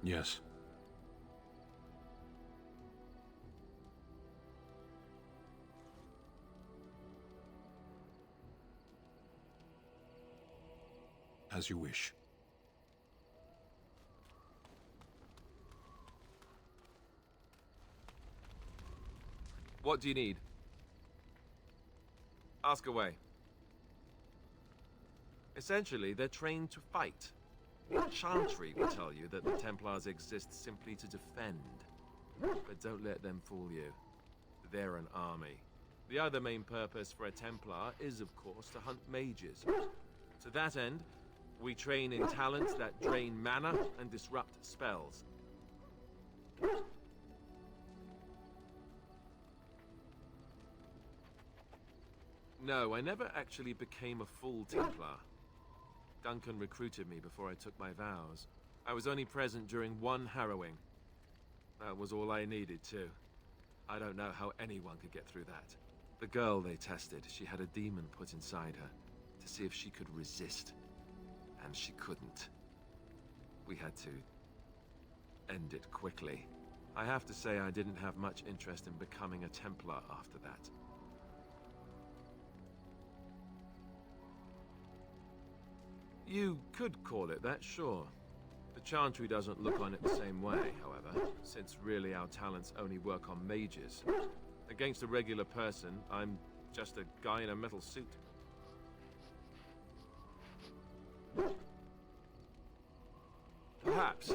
Yes. As you wish. What do you need? Ask away. Essentially, they're trained to fight. Chantry will tell you that the Templars exist simply to defend. But don't let them fool you. They're an army. The other main purpose for a Templar is, of course, to hunt mages. To that end, we train in talents that drain mana and disrupt spells. No, I never actually became a full Templar. Duncan recruited me before I took my vows. I was only present during one harrowing. That was all I needed, too. I don't know how anyone could get through that. The girl they tested, she had a demon put inside her to see if she could resist. And she couldn't. We had to end it quickly. I have to say I didn't have much interest in becoming a Templar after that. You could call it that, sure. The Chantry doesn't look on it the same way, however, since really our talents only work on mages. Against a regular person, I'm just a guy in a metal suit. Perhaps,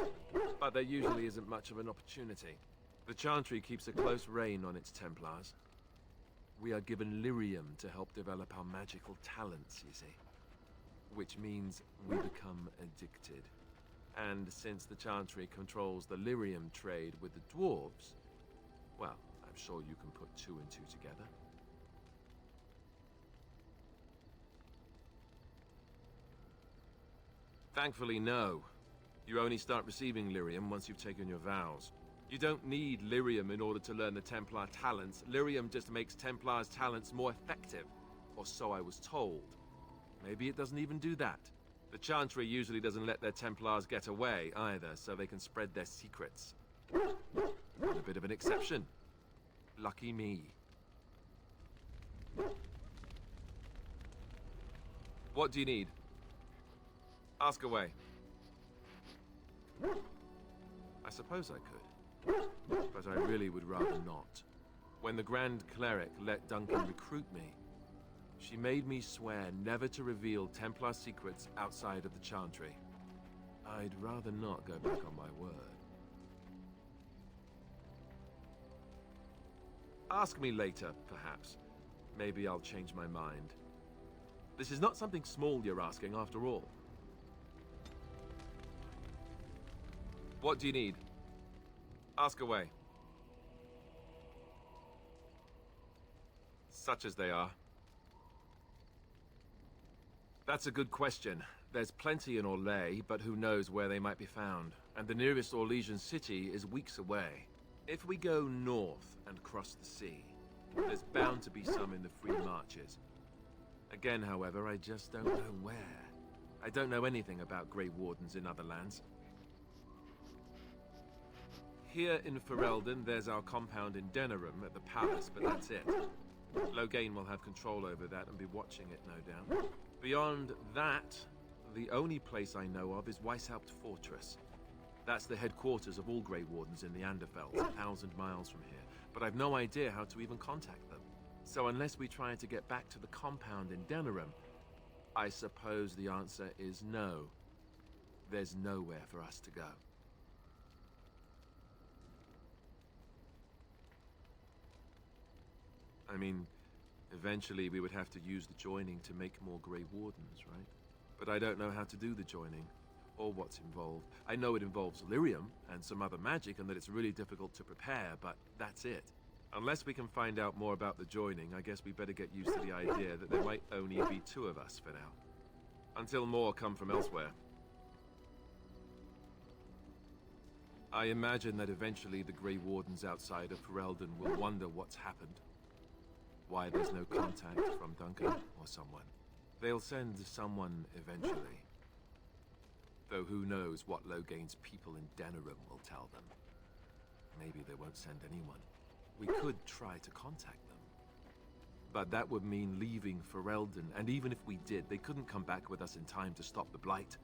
but there usually isn't much of an opportunity. The Chantry keeps a close rein on its Templars. We are given lyrium to help develop our magical talents, you see. Which means we become addicted. And since the Chantry controls the lyrium trade with the dwarves, well, I'm sure you can put two and two together. Thankfully, no. You only start receiving lyrium once you've taken your vows. You don't need lyrium in order to learn the Templar talents. Lyrium just makes Templars' talents more effective. Or so I was told. Maybe it doesn't even do that. The Chantry usually doesn't let their Templars get away either, so they can spread their secrets. I'm a bit of an exception. Lucky me. What do you need? Ask away. I suppose I could, but I really would rather not. When the Grand Cleric let Duncan recruit me, she made me swear never to reveal Templar secrets outside of the Chantry. I'd rather not go back on my word. Ask me later, perhaps. Maybe I'll change my mind. This is not something small you're asking, after all. What do you need? Ask away. Such as they are. That's a good question. There's plenty in Orlais, but who knows where they might be found. And the nearest Orlesian city is weeks away. If we go north and cross the sea, there's bound to be some in the Free Marches. Again, however, I just don't know where. I don't know anything about Grey Wardens in other lands. Here in Ferelden, there's our compound in Denerim at the palace, but that's it. Loghain will have control over that and be watching it, no doubt. Beyond that, the only place I know of is Weishaupt Fortress. That's the headquarters of all Grey Wardens in the Anderfels, 1,000 miles from here. But I've no idea how to even contact them. So unless we try to get back to the compound in Denerim, I suppose the answer is no. There's nowhere for us to go. I mean, eventually we would have to use the joining to make more Grey Wardens, right? But I don't know how to do the joining, or what's involved. I know it involves lyrium and some other magic, and that it's really difficult to prepare, but that's it. Unless we can find out more about the joining, I guess we better get used to the idea that there might only be two of us for now. Until more come from elsewhere. I imagine that eventually the Grey Wardens outside of Ferelden will wonder what's happened. Why there's no contact from Duncan or someone. They'll send someone eventually. Though who knows what Loghain's people in Denerim will tell them. Maybe they won't send anyone. We could try to contact them. But that would mean leaving Ferelden, and even if we did, they couldn't come back with us in time to stop the Blight.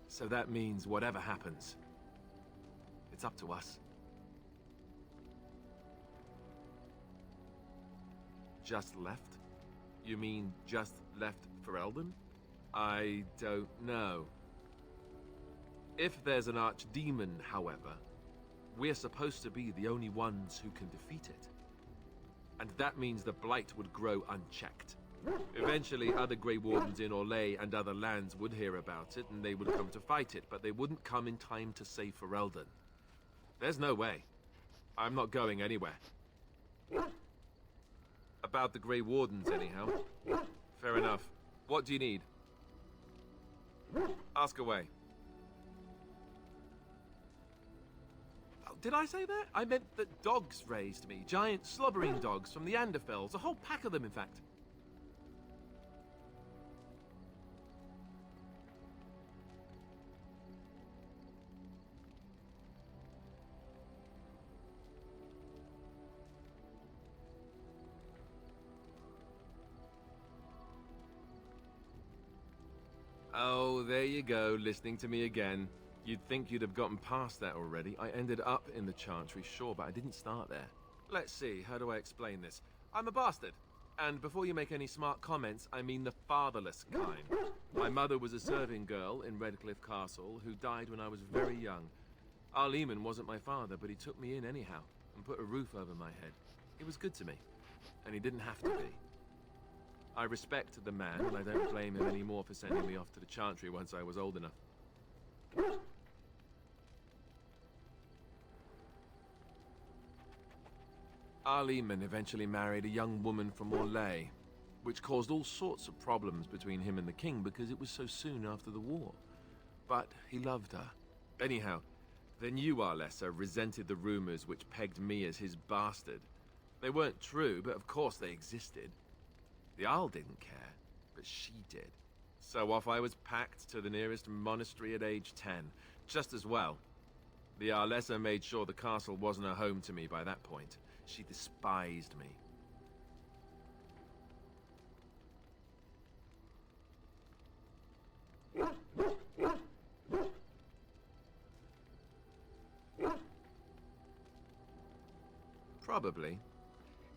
So that means whatever happens, it's up to us. Just left? You mean just left Ferelden? I don't know. If there's an archdemon, however, we're supposed to be the only ones who can defeat it. And that means the Blight would grow unchecked. Eventually, other Grey Wardens in Orlais and other lands would hear about it, and they would come to fight it, but they wouldn't come in time to save Ferelden. There's no way. I'm not going anywhere. About the Grey Wardens, anyhow. Fair enough. What do you need? Ask away. Oh, did I say that? I meant that dogs raised me. Giant slobbering dogs from the Anderfels. A whole pack of them, in fact. Oh, there you go, listening to me again. You'd think you'd have gotten past that already. I ended up in the Chantry, sure, but I didn't start there. Let's see, how do I explain this? I'm a bastard. And before you make any smart comments, I mean the fatherless kind. My mother was a serving girl in Redcliffe Castle who died when I was very young. Arleman wasn't my father, but he took me in anyhow and put a roof over my head. He was good to me, and he didn't have to be. I respect the man, and I don't blame him anymore for sending me off to the Chantry once I was old enough. Arleman eventually married a young woman from Orlais, which caused all sorts of problems between him and the king because it was so soon after the war. But he loved her. Anyhow, the new Arlessa resented the rumors which pegged me as his bastard. They weren't true, but of course they existed. The Arl didn't care, but she did. So off I was packed to the nearest monastery at age 10, just as well. The Arlessa made sure the castle wasn't a home to me by that point. She despised me. Probably.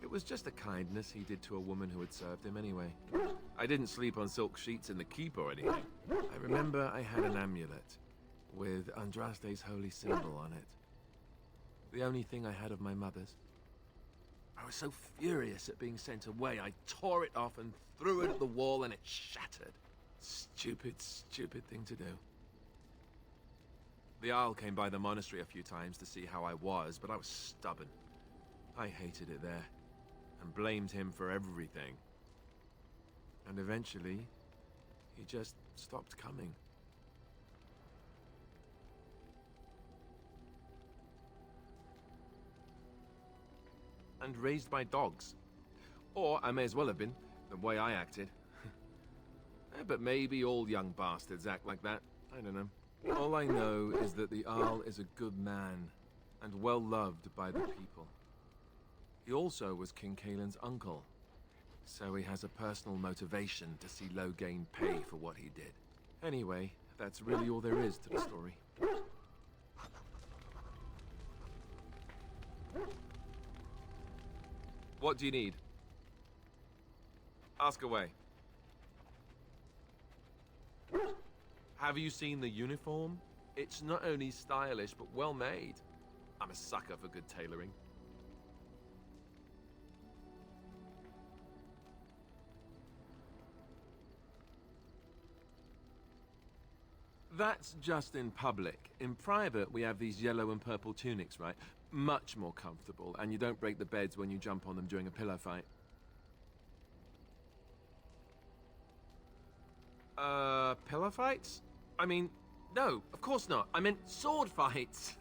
It was just a kindness he did to a woman who had served him anyway. I didn't sleep on silk sheets in the keep or anything. I remember I had an amulet with Andraste's holy symbol on it. The only thing I had of my mother's. I was so furious at being sent away, I tore it off and threw it at the wall and it shattered. Stupid, stupid thing to do. The Arl came by the monastery a few times to see how I was, but I was stubborn. I hated it there, and blamed him for everything. And eventually, he just stopped coming. And raised my dogs. Or I may as well have been, the way I acted. But maybe all young bastards act like that. I don't know. All I know is that the Arl is a good man, and well loved by the people. He also was King Kaelin's uncle, so he has a personal motivation to see Loghain pay for what he did. Anyway, that's really all there is to the story. What do you need? Ask away. Have you seen the uniform? It's not only stylish, but well made. I'm a sucker for good tailoring. That's just in public. In private, we have these yellow and purple tunics, right? Much more comfortable, and you don't break the beds when you jump on them during a pillow fight. Pillow fights? I mean, no, of course not. I meant sword fights.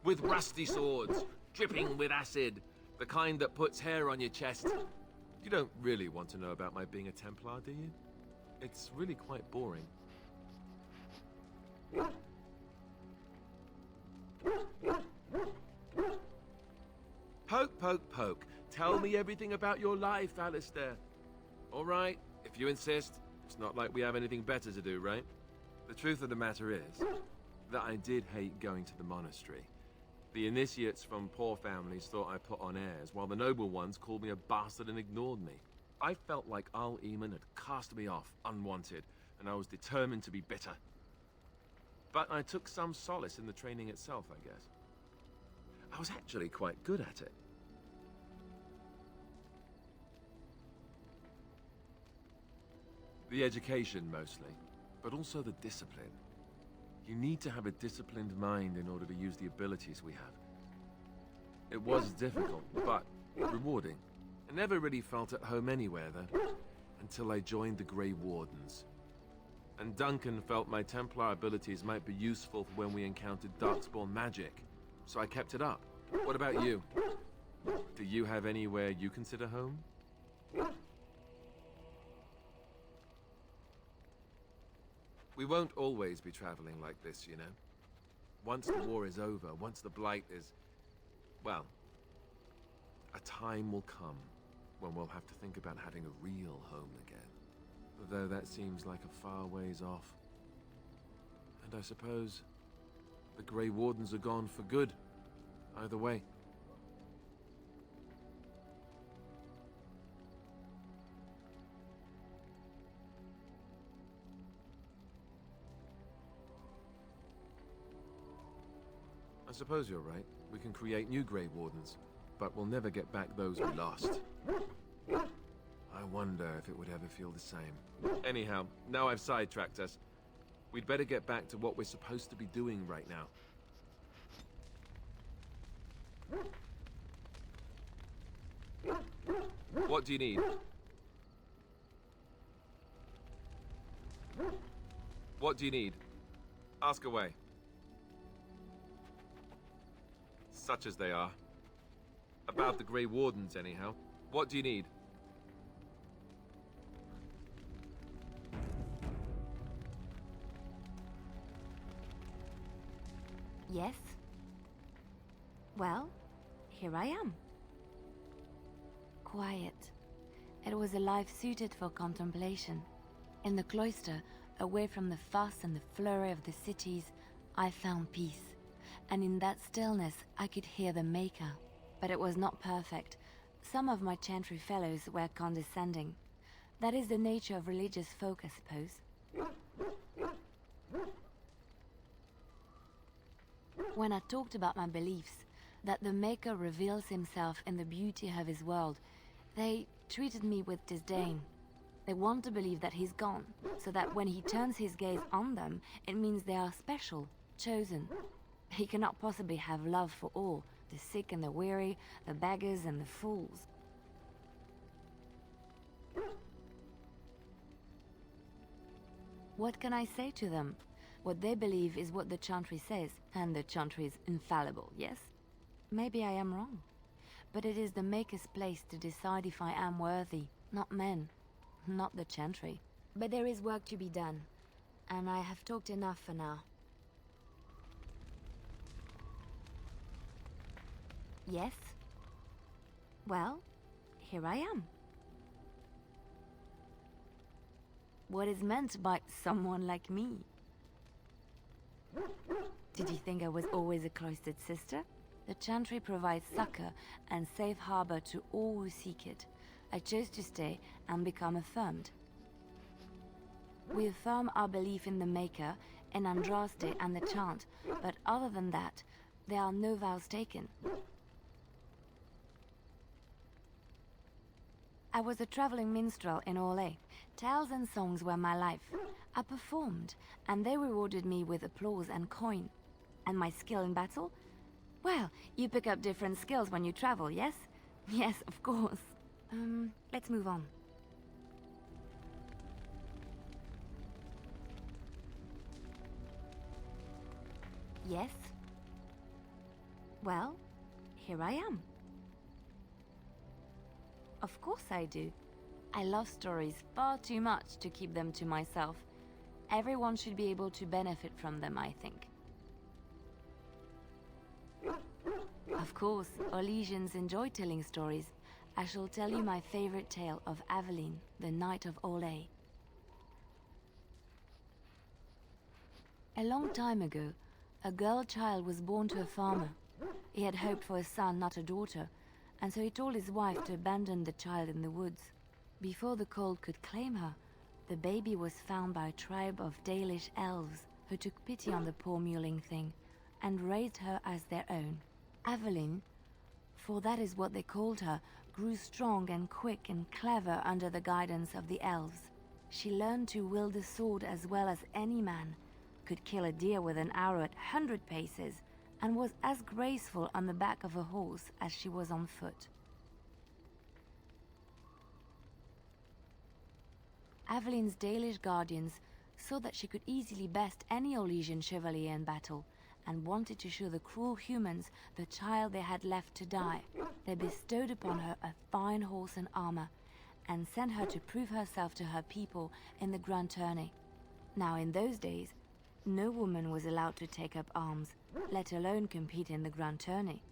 With rusty swords, dripping with acid. The kind that puts hair on your chest. You don't really want to know about my being a Templar, do you? It's really quite boring. Poke, poke, poke. Tell me everything about your life, Alistair. All right, if you insist. It's not like we have anything better to do, right? The truth of the matter is that I did hate going to the monastery. The initiates from poor families thought I put on airs, while the noble ones called me a bastard and ignored me. I felt like Arleman had cast me off, unwanted, and I was determined to be bitter. But I took some solace in the training itself, I guess. I was actually quite good at it. The education, mostly, but also the discipline. You need to have a disciplined mind in order to use the abilities we have. It was difficult, but rewarding. I never really felt at home anywhere, though, until I joined the Grey Wardens. And Duncan felt my Templar abilities might be useful for when we encountered Darkspawn magic, so I kept it up. What about you? Do you have anywhere you consider home? We won't always be traveling like this, you know. Once the war is over, once the Blight is... well, a time will come when we'll have to think about having a real home again. Though that seems like a far ways off. And I suppose the Grey Wardens are gone for good, either way. I suppose you're right. We can create new Grey Wardens, but we'll never get back those we lost. I wonder if it would ever feel the same. Anyhow, now I've sidetracked us. We'd better get back to what we're supposed to be doing right now. What do you need? What do you need? Ask away. Such as they are. About the Grey Wardens, anyhow. What do you need? Yes? Well, here I am. Quiet. It was a life suited for contemplation. In the cloister, away from the fuss and the flurry of the cities, I found peace. And in that stillness, I could hear the Maker. But it was not perfect. Some of my chantry fellows were condescending. That is the nature of religious folk, I suppose. When I talked about my beliefs, that the Maker reveals himself in the beauty of his world, they treated me with disdain. They want to believe that he's gone, so that when he turns his gaze on them, it means they are special, chosen. He cannot possibly have love for all, the sick and the weary, the beggars and the fools. What can I say to them? What they believe is what the Chantry says, and the Chantry is infallible, yes? Maybe I am wrong. But it is the Maker's place to decide if I am worthy, not men, not the Chantry. But there is work to be done, and I have talked enough for now. Yes? Well, here I am. What is meant by someone like me? Did you think I was always a cloistered sister? The Chantry provides succor and safe harbor to all who seek it. I chose to stay and become affirmed. We affirm our belief in the Maker, in Andraste and the Chant, but other than that, there are no vows taken. I was a traveling minstrel in Orlais. Tales and songs were my life. I performed, and they rewarded me with applause and coin. And my skill in battle? Well, you pick up different skills when you travel, yes? Yes, of course. Let's move on. Yes? Well, here I am. Of course I do. I love stories far too much to keep them to myself. Everyone should be able to benefit from them, I think. Of course, Orlesians enjoy telling stories. I shall tell you my favorite tale of Aveline, the Knight of Orlais. A long time ago, a girl child was born to a farmer. He had hoped for a son, not a daughter, and so he told his wife to abandon the child in the woods. Before the cold could claim her, the baby was found by a tribe of Dalish elves who took pity on the poor mewling thing and raised her as their own. Aveline, for that is what they called her, grew strong and quick and clever under the guidance of the elves. She learned to wield a sword as well as any man, could kill a deer with an arrow at 100 paces, and was as graceful on the back of a horse as she was on foot. Aveline's Dalish guardians saw that she could easily best any Orlesian chevalier in battle, and wanted to show the cruel humans the child they had left to die. They bestowed upon her a fine horse and armor, and sent her to prove herself to her people in the grand tourney. Now in those days, no woman was allowed to take up arms, let alone compete in the grand tourney,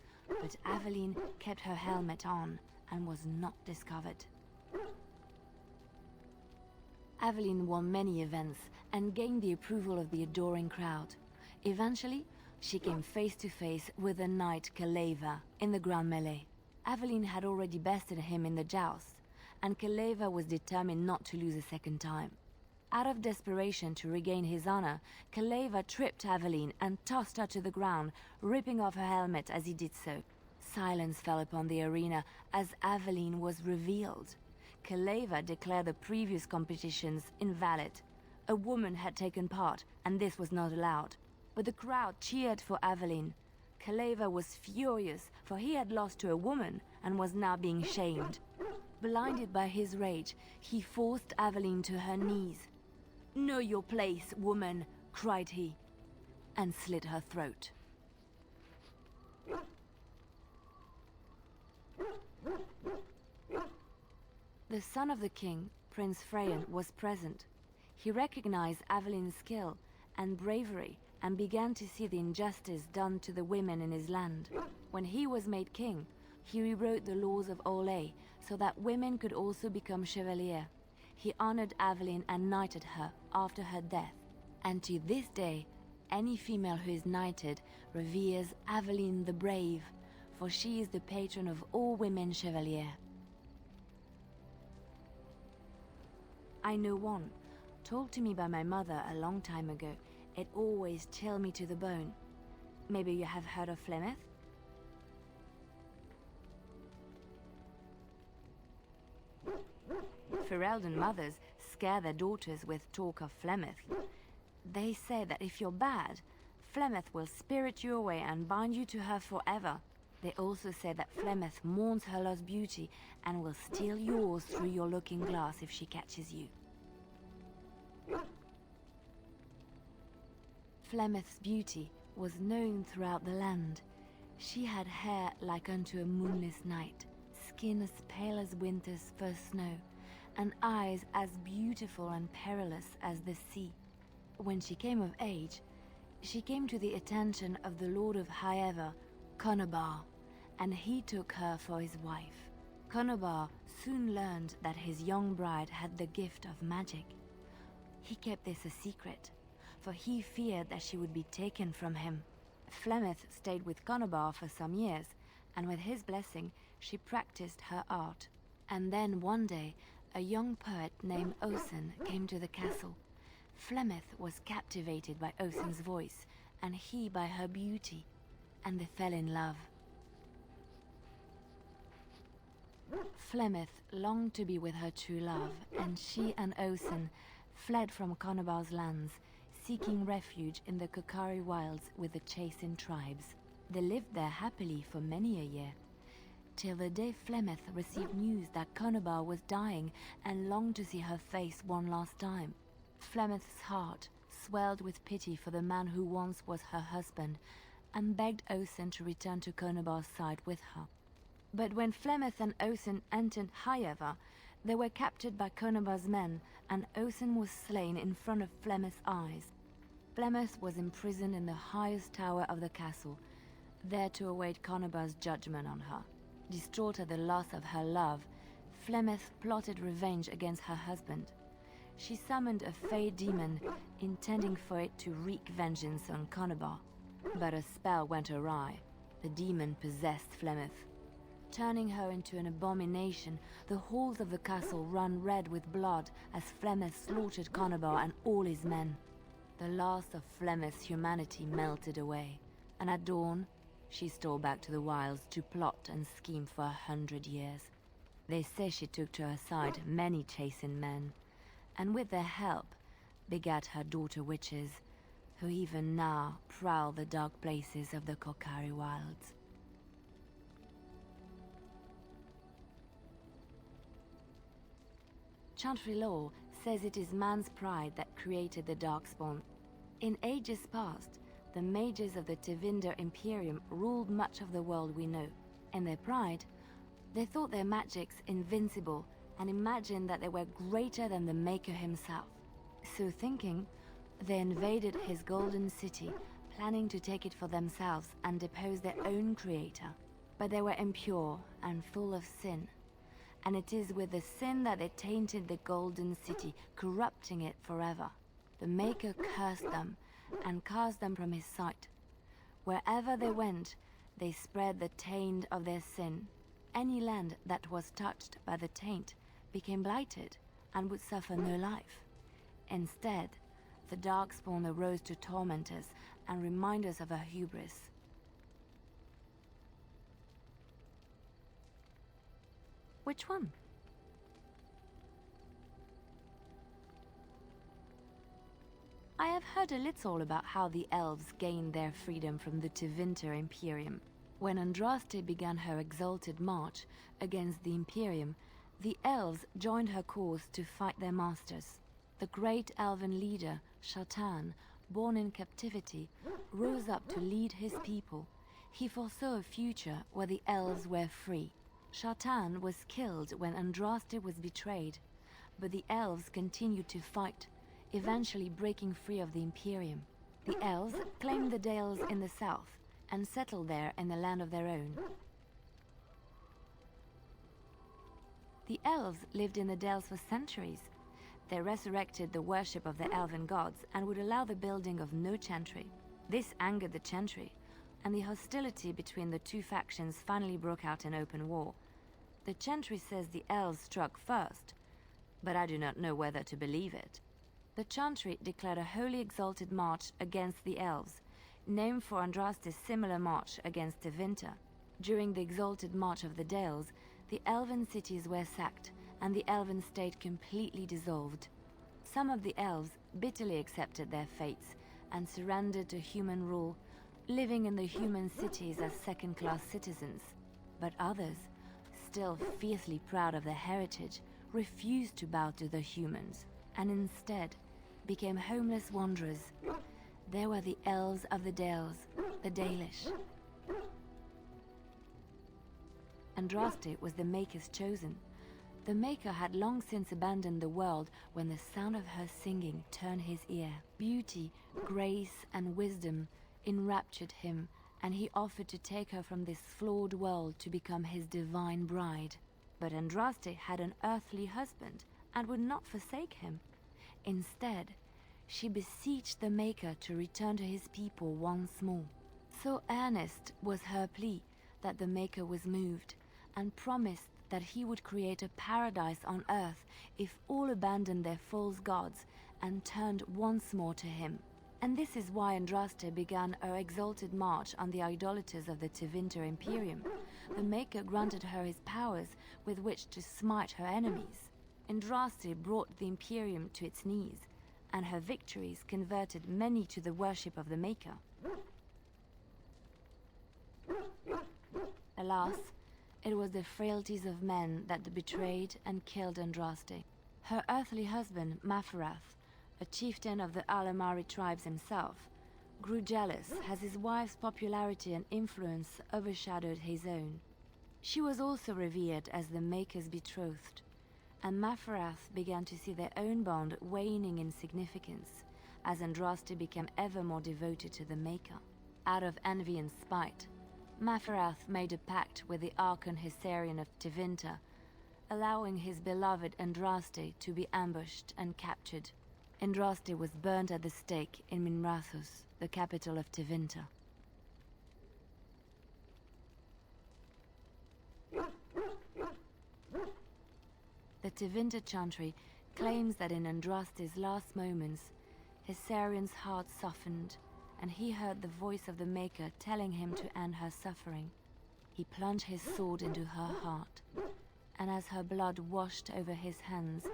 but Aveline kept her helmet on and was not discovered. Aveline won many events and gained the approval of the adoring crowd. Eventually, she came face to face with the knight Kaleva in the grand melee. Aveline had already bested him in the joust, and Kaleva was determined not to lose a second time. Out of desperation to regain his honor, Kaleva tripped Aveline and tossed her to the ground, ripping off her helmet as he did so. Silence fell upon the arena as Aveline was revealed. Kaleva declared the previous competitions invalid. A woman had taken part, and this was not allowed. But the crowd cheered for Aveline. Kaleva was furious, for he had lost to a woman and was now being shamed. Blinded by his rage, he forced Aveline to her knees. "Know your place, woman," cried he, and slit her throat. The son of the king, Prince Freyan, was present. He recognized Aveline's skill and bravery and began to see the injustice done to the women in his land. When he was made king, he rewrote the laws of Orlais so that women could also become chevalier. He honored Aveline and knighted her after her death. And to this day, any female who is knighted reveres Aveline the Brave, for she is the patron of all women chevalier. I know one, told to me by my mother a long time ago. It always chilled me to the bone. Maybe you have heard of Flemeth? Ferelden mothers scare their daughters with talk of Flemeth. They say that if you're bad, Flemeth will spirit you away and bind you to her forever. They also say that Flemeth mourns her lost beauty and will steal yours through your looking glass if she catches you. Flemeth's beauty was known throughout the land. She had hair like unto a moonless night, skin as pale as winter's first snow, and eyes as beautiful and perilous as the sea. When she came of age, she came to the attention of the Lord of Highever, Conobar, and he took her for his wife. Conobar soon learned that his young bride had the gift of magic. He kept this a secret, for he feared that she would be taken from him. Flemeth stayed with Conobar for some years, and with his blessing, she practiced her art. And then one day, a young poet named Osen came to the castle. Flemeth was captivated by Osen's voice, and he by her beauty, and they fell in love. Flemeth longed to be with her true love, and she and Osen fled from Conobar's lands, seeking refuge in the Kokari wilds with the Chasing tribes. They lived there happily for many a year, till the day Flemeth received news that Conobar was dying and longed to see her face one last time. Flemeth's heart swelled with pity for the man who once was her husband, and begged Osen to return to Conobar's side with her. But when Flemeth and Osen entered Highever, they were captured by Conobar's men, and Osen was slain in front of Flemeth's eyes. Flemeth was imprisoned in the highest tower of the castle, there to await Conobar's judgment on her. Distraught at the loss of her love, Flemeth plotted revenge against her husband. She summoned a fey demon, intending for it to wreak vengeance on Conobar. But a spell went awry. The demon possessed Flemeth. Turning her into an abomination, the halls of the castle ran red with blood as Flemeth slaughtered Conobar and all his men. The last of Flemeth's humanity melted away, and at dawn, she stole back to the wilds to plot and scheme for 100 years. They say she took to her side many Chasing men, and with their help, begat her daughter witches, who even now prowl the dark places of the Kokari wilds. Chantry law says it is man's pride that created the Darkspawn. In ages past, the mages of the Tevinder Imperium ruled much of the world we know. In their pride, they thought their magics invincible and imagined that they were greater than the Maker himself. So thinking, they invaded his golden city, planning to take it for themselves and depose their own creator. But they were impure and full of sin, and it is with the sin that they tainted the golden city, corrupting it forever. The Maker cursed them and cast them from his sight. Wherever they went, they spread the taint of their sin. Any land that was touched by the taint became blighted and would suffer no life. Instead, the Darkspawn arose to torment us and remind us of our hubris. Which one? I have heard a little about how the elves gained their freedom from the Tevinter Imperium. When Andraste began her exalted march against the Imperium, the elves joined her cause to fight their masters. The great elven leader, Shatan, born in captivity, rose up to lead his people. He foresaw a future where the elves were free. Shatan was killed when Andraste was betrayed, but the elves continued to fight, eventually breaking free of the Imperium. The elves claimed the Dales in the south and settled there in a land of their own. The elves lived in the Dales for centuries. They resurrected the worship of the elven gods and would allow the building of no chantry. This angered the chantry, and the hostility between the two factions finally broke out in open war. The chantry says the elves struck first, but I do not know whether to believe it. The chantry declared a wholly exalted march against the elves, named for Andraste's similar march against Tevinter. During the exalted march of the Dales, the elven cities were sacked, and the elven state completely dissolved. Some of the elves bitterly accepted their fates and surrendered to human rule, living in the human cities as second-class citizens. But others, still fiercely proud of their heritage, refused to bow to the humans, and instead became homeless wanderers. There were the elves of the Dales, the Dalish. Andraste was the Maker's chosen. The Maker had long since abandoned the world when the sound of her singing turned his ear. Beauty, grace, and wisdom enraptured him, and he offered to take her from this flawed world to become his divine bride. But Andraste had an earthly husband and would not forsake him. Instead, she beseeched the Maker to return to his people once more. So earnest was her plea that the Maker was moved and promised that he would create a paradise on earth if all abandoned their false gods and turned once more to him. And this is why Andraste began her exalted march on the idolaters of the Tevinter Imperium. The Maker granted her his powers with which to smite her enemies. Andraste brought the Imperium to its knees, and her victories converted many to the worship of the Maker. Alas, it was the frailties of men that betrayed and killed Andraste. Her earthly husband, Maferath, a chieftain of the Alamari tribes himself, grew jealous as his wife's popularity and influence overshadowed his own. She was also revered as the Maker's betrothed, and Maferath began to see their own bond waning in significance as Andraste became ever more devoted to the Maker. Out of envy and spite, Maferath made a pact with the Archon Hysarian of Tevinter, allowing his beloved Andraste to be ambushed and captured. Andraste was burnt at the stake in Minrathous, the capital of Tevinter. The Tevinter Chantry claims that in Andraste's last moments, Hysarian's heart softened, and he heard the voice of the Maker telling him to end her suffering. He plunged his sword into her heart, and as her blood washed over his hands,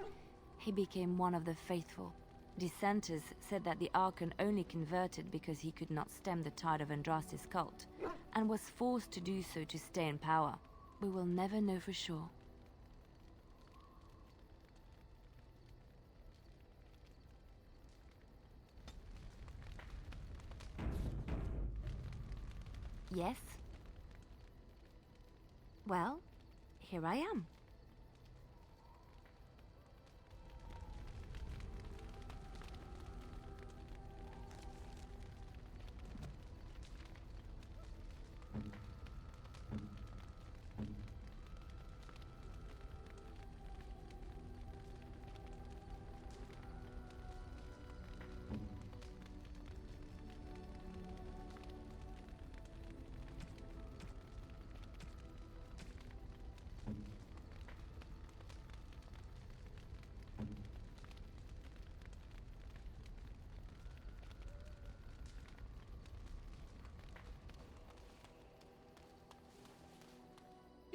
he became one of the faithful. Dissenters said that the Archon only converted because he could not stem the tide of Andraste's cult, and was forced to do so to stay in power. We will never know for sure. Yes? Well, here I am.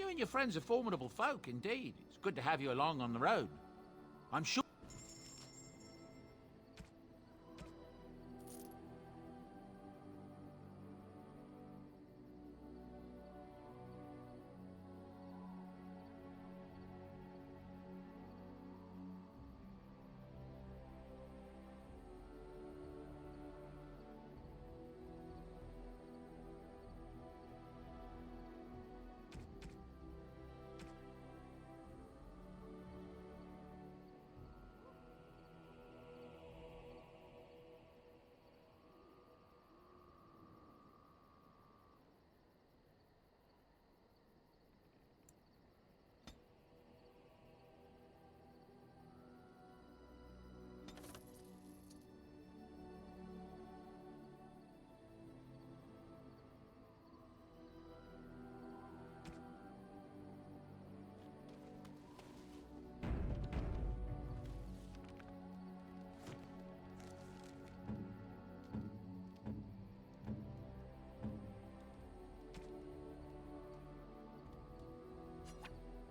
You and your friends are formidable folk, indeed. It's good to have you along on the road. I'm sure...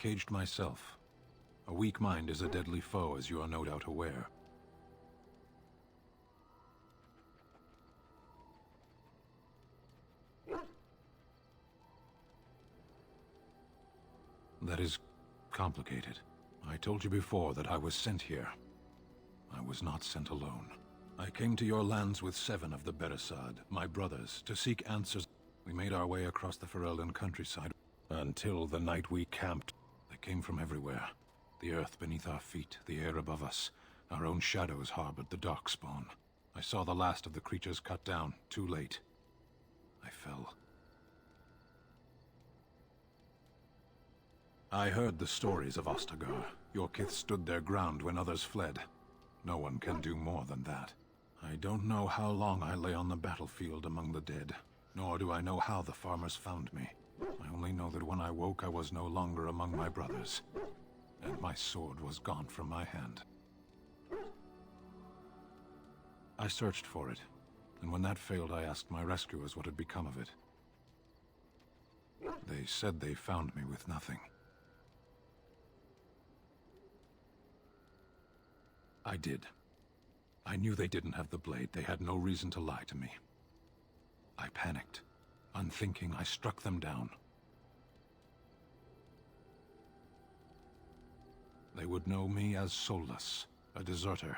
caged myself. A weak mind is a deadly foe, as you are no doubt aware. That is complicated. I told you before that I was sent here. I was not sent alone. I came to your lands with 7 of the Beresad, my brothers, to seek answers. We made our way across the Ferelden countryside until the night we camped. They came from everywhere. The earth beneath our feet, the air above us. Our own shadows harbored the darkspawn. I saw the last of the creatures cut down, too late. I fell. I heard the stories of Ostagar. Your kith stood their ground when others fled. No one can do more than that. I don't know how long I lay on the battlefield among the dead, nor do I know how the farmers found me. I only know that when I woke, I was no longer among my brothers, and my sword was gone from my hand. I searched for it, and when that failed, I asked my rescuers what had become of it. They said they found me with nothing. I did. I knew they didn't have the blade. They had no reason to lie to me. I panicked. Unthinking, I struck them down. They would know me as soulless, a deserter.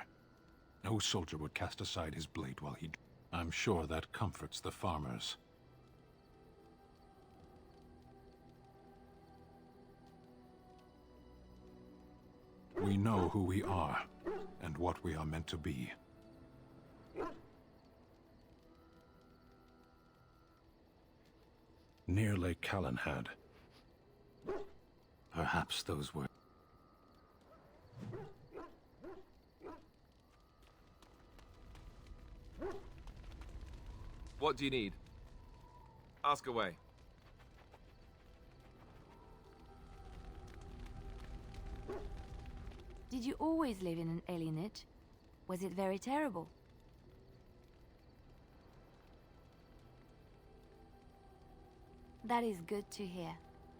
No soldier would cast aside his blade while he... I'm sure that comforts the farmers. We know who we are, and what we are meant to be. Near Lake Callanhad. Perhaps those were... What do you need? Ask away. Did you always live in an alienage? Was it very terrible? That is good to hear.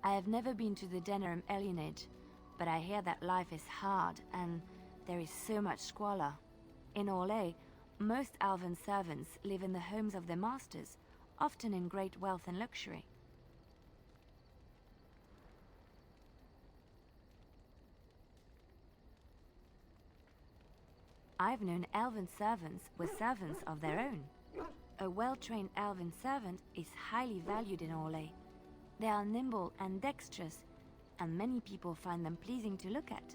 I have never been to the Denerim alienage, but I hear that life is hard and there is so much squalor. In Orlais, most Alvan servants live in the homes of their masters, often in great wealth and luxury. I've known elven servants with servants of their own. A well-trained elven servant is highly valued in Orlais. They are nimble and dexterous, and many people find them pleasing to look at.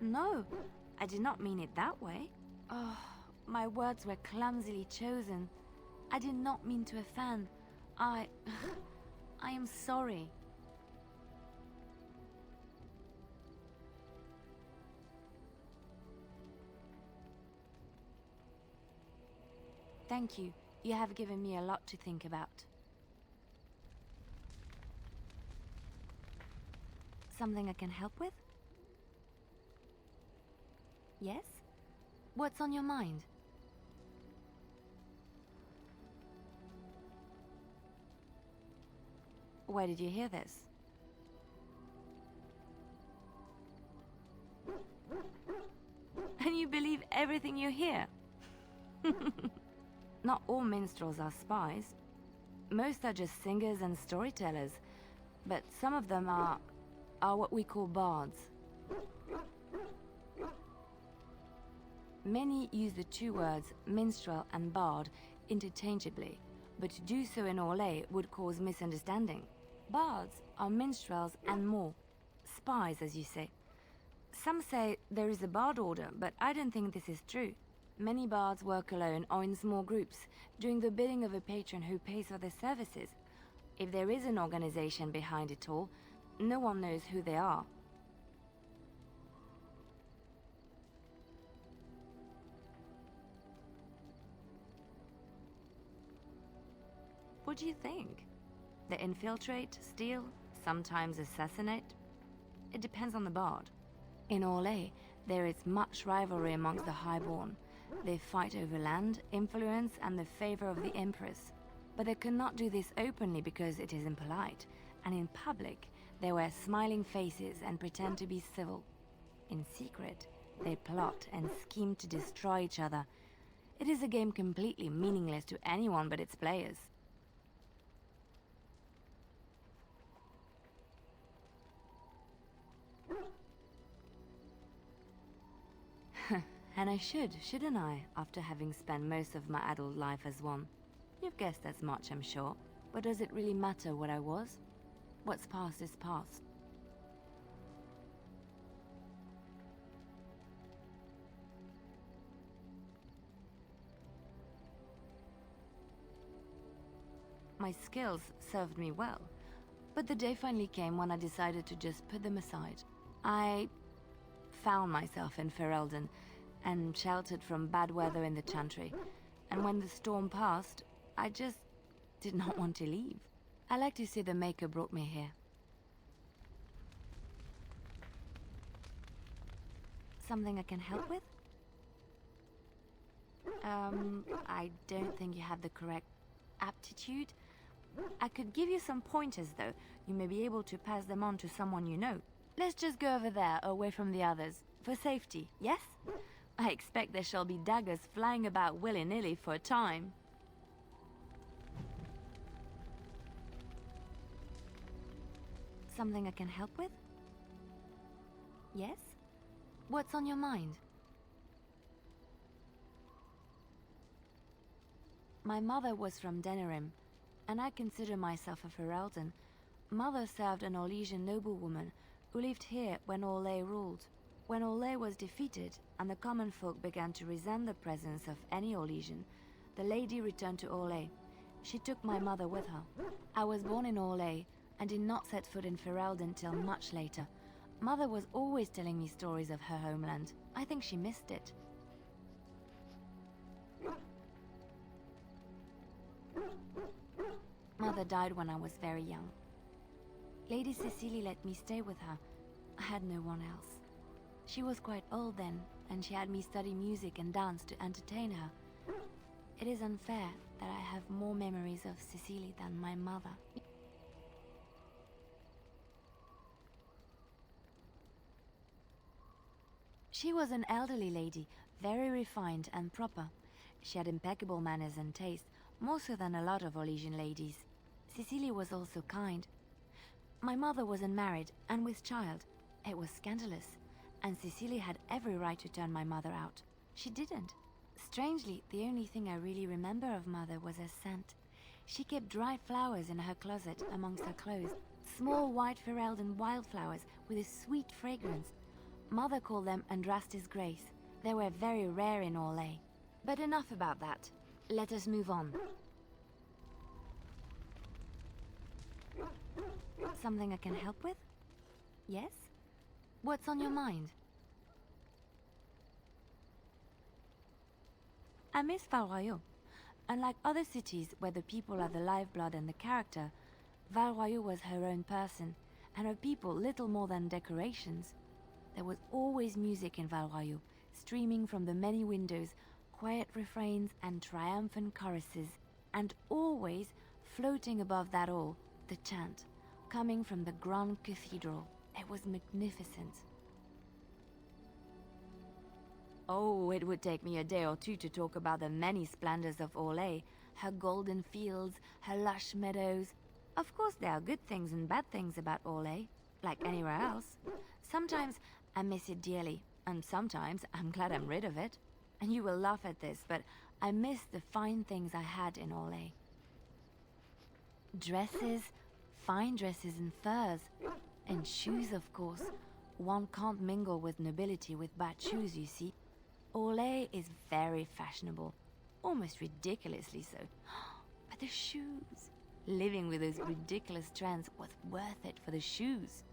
No, I did not mean it that way. Oh, my words were clumsily chosen. I did not mean to offend. I am sorry. Thank you. You have given me a lot to think about. Something I can help with? Yes? What's on your mind? Where did you hear this? And you believe everything you hear? Not all minstrels are spies. Most are just singers and storytellers, but some of them are what we call bards. Many use the two words minstrel and bard interchangeably, but to do so in Orlais would cause misunderstanding. Bards are minstrels and more. Spies, as you say. Some say there is a bard order, but I don't think this is true. Many bards work alone or in small groups, doing the bidding of a patron who pays for their services. If there is an organization behind it all, no one knows who they are. What do you think? They infiltrate, steal, sometimes assassinate? It depends on the bard. In Orlais, there is much rivalry amongst the Highborn. They fight over land, influence, and the favor of the Empress. But they could not do this openly because it is impolite, and in public, they wear smiling faces and pretend to be civil. In secret, they plot and scheme to destroy each other. It is a game completely meaningless to anyone but its players. And I should, shouldn't I, after having spent most of my adult life as one? You've guessed as much, I'm sure. But does it really matter what I was? What's past is past. My skills served me well, but the day finally came when I decided to just put them aside. I found myself in Ferelden and sheltered from bad weather in the Chantry, and when the storm passed, I just did not want to leave. I like to say the Maker brought me here. Something I can help with? I don't think you have the correct aptitude. I could give you some pointers, though. You may be able to pass them on to someone you know. Let's just go over there, away from the others. For safety, yes? I expect there shall be daggers flying about willy-nilly for a time. Something I can help with? Yes? What's on your mind? My mother was from Denerim, and I consider myself a Ferelden. Mother served an Orlesian noblewoman who lived here when Orlais ruled. When Orlais was defeated and the common folk began to resent the presence of any Orlesian, the lady returned to Orlais. She took my mother with her. I was born in Orlais and did not set foot in Ferelden till much later. Mother was always telling me stories of her homeland. I think she missed it. Mother died when I was very young. Lady Cecily let me stay with her. I had no one else. She was quite old then, and she had me study music and dance to entertain her. It is unfair that I have more memories of Cecily than my mother. She was an elderly lady, very refined and proper. She had impeccable manners and taste, more so than a lot of Orlesian ladies. Cecily was also kind. My mother was unmarried and with child. It was scandalous, and Cecily had every right to turn my mother out. She didn't. Strangely, the only thing I really remember of Mother was her scent. She kept dry flowers in her closet amongst her clothes, small white Ferelden wildflowers with a sweet fragrance. Mother called them Andrastis Grace. They were very rare in Orlais. But enough about that. Let us move on. Something I can help with? Yes? What's on your mind? I miss Val-Royeaux. Unlike other cities where the people are the lifeblood and the character, Val-Royeaux was her own person, and her people little more than decorations. There was always music in Val-Royeaux, streaming from the many windows, quiet refrains and triumphant choruses, and always, floating above that all, the chant, coming from the Grand Cathedral. It was magnificent. Oh, it would take me a day or two to talk about the many splendors of Orlais, her golden fields, her lush meadows. Of course, there are good things and bad things about Orlais, like anywhere else. Sometimes I miss it dearly, and sometimes I'm glad I'm rid of it. And you will laugh at this, but I miss the fine things I had in Orlais. Dresses, fine dresses and furs, and shoes, of course. One can't mingle with nobility with bad shoes, you see. Orlais is very fashionable, almost ridiculously so. But the shoes! Living with those ridiculous trends was worth it for the shoes.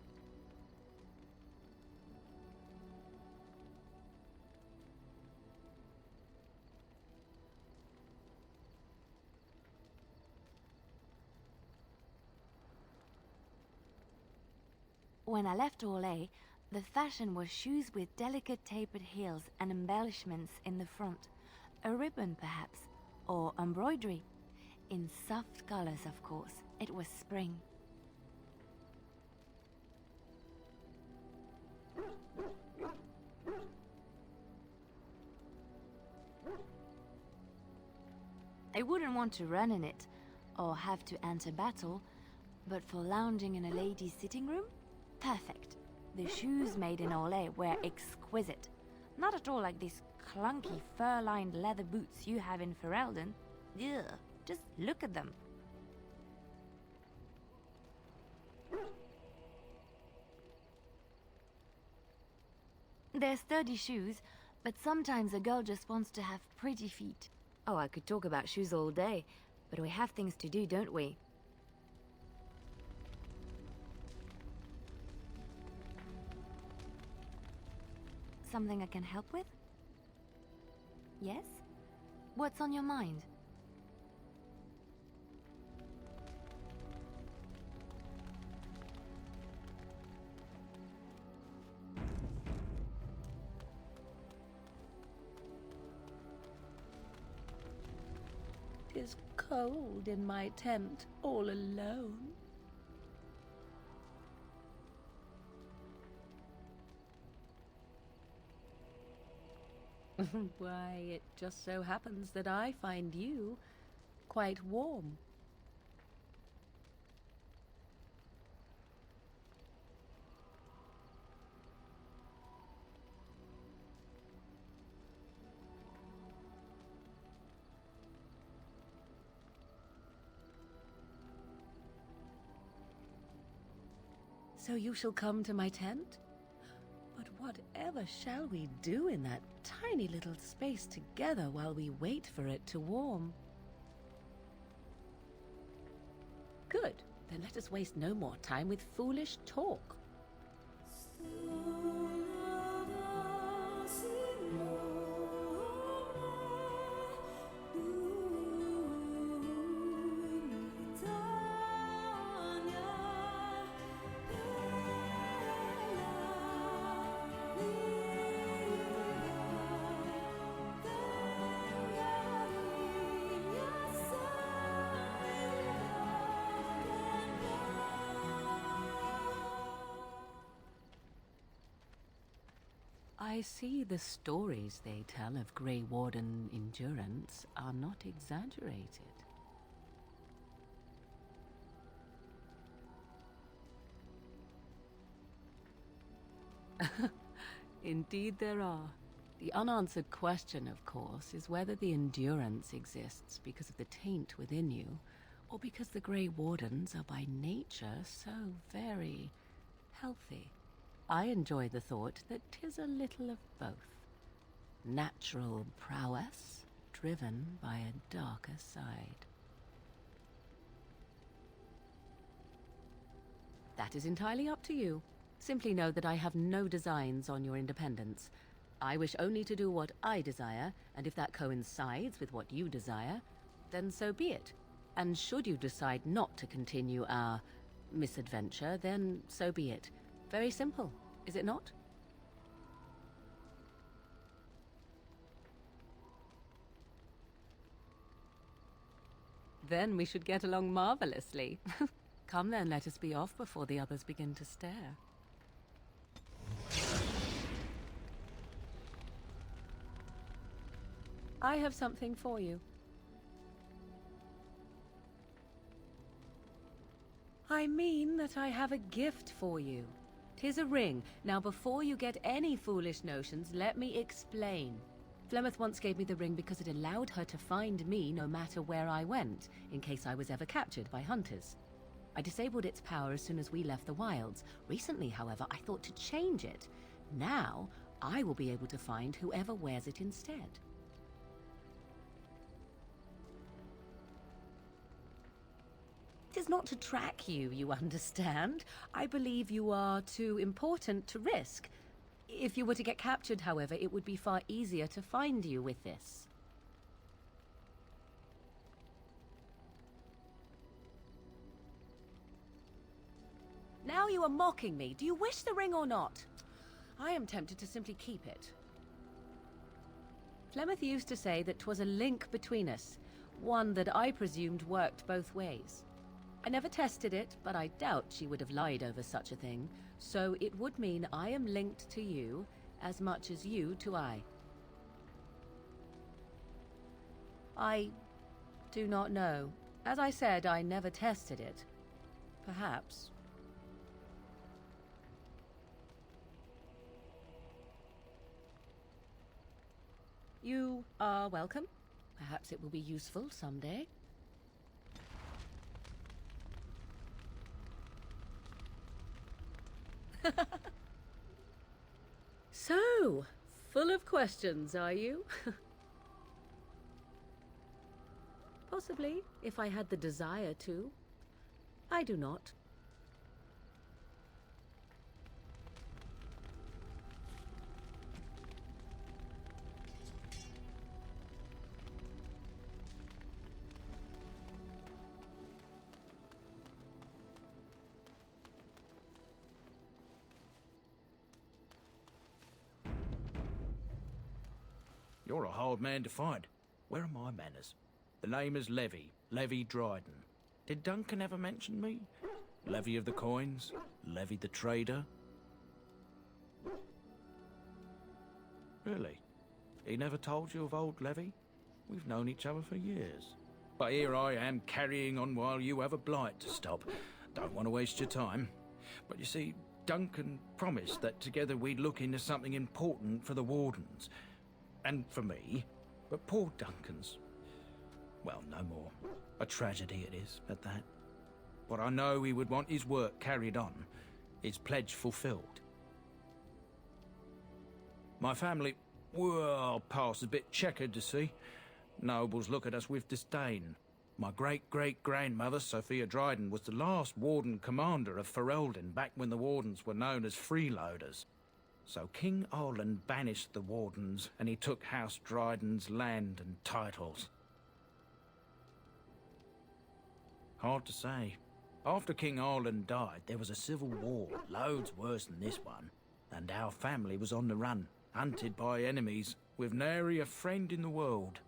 When I left Orlais, the fashion was shoes with delicate tapered heels and embellishments in the front, A ribbon, perhaps? Or embroidery? In soft colors, of course. It was spring. I wouldn't want to run in it, or have to enter battle, but for lounging in a lady's sitting room? Perfect. The shoes made in Orlais were exquisite. Not at all like these clunky fur-lined leather boots you have in Ferelden. Ugh, just look at them. They're sturdy shoes, but sometimes a girl just wants to have pretty feet. Oh, I could talk about shoes all day, but we have things to do, don't we? Something I can help with? Yes? What's on your mind? "'Tis cold in my tent, all alone." Why, it just so happens that I find you quite warm. So you shall come to my tent? But whatever shall we do in that tiny little space together while we wait for it to warm? Good. Then let us waste no more time with foolish talk. I see the stories they tell of Grey Warden endurance are not exaggerated. Indeed there are. The unanswered question, of course, is whether the endurance exists because of the taint within you, or because the Grey Wardens are by nature so very healthy. I enjoy the thought that 'tis a little of both. Natural prowess, driven by a darker side. That is entirely up to you. Simply know that I have no designs on your independence. I wish only to do what I desire, and if that coincides with what you desire, then so be it. And should you decide not to continue our misadventure, then so be it. Very simple, is it not? Then we should get along marvelously. Come then, let us be off before the others begin to stare. I have something for you. I mean that I have a gift for you. 'Tis a ring. Now before you get any foolish notions, let me explain. Flemeth once gave me the ring because it allowed her to find me no matter where I went, in case I was ever captured by hunters. I disabled its power as soon as we left the wilds. Recently, however, I thought to change it. Now, I will be able to find whoever wears it instead. It is not to track you, you understand. I believe you are too important to risk. If you were to get captured, however, it would be far easier to find you with this. Now you are mocking me. Do you wish the ring or not? I am tempted to simply keep it. Flemeth used to say that 'twas a link between us, one that I presumed worked both ways. I never tested it, but I doubt she would have lied over such a thing, so it would mean I am linked to you as much as you to I. I do not know. As I said, I never tested it. Perhaps. You are welcome. Perhaps it will be useful someday. So, full of questions, are you? Possibly, if I had the desire to. I do not. You're a hard man to find. Where are my manners? The name is Levy Dryden. Did Duncan ever mention me? Levy of the coins? Levy the trader? Really? He never told you of old Levy? We've known each other for years. But here I am carrying on while you have a blight to stop. Don't want to waste your time. But you see, Duncan promised that together we'd look into something important for the Wardens. And for me. But poor Duncan's... well, no more. A tragedy it is, at that. But I know he would want his work carried on. His pledge fulfilled. My family, well, past a bit checkered to see. Nobles look at us with disdain. My great-great-grandmother, Sophia Dryden, was the last Warden commander of Ferelden back when the Wardens were known as freeloaders. So King Arlan banished the Wardens, and he took House Dryden's land and titles. Hard to say. After King Arlan died, there was a civil war, loads worse than this one, and our family was on the run, hunted by enemies, with nary a friend in the world.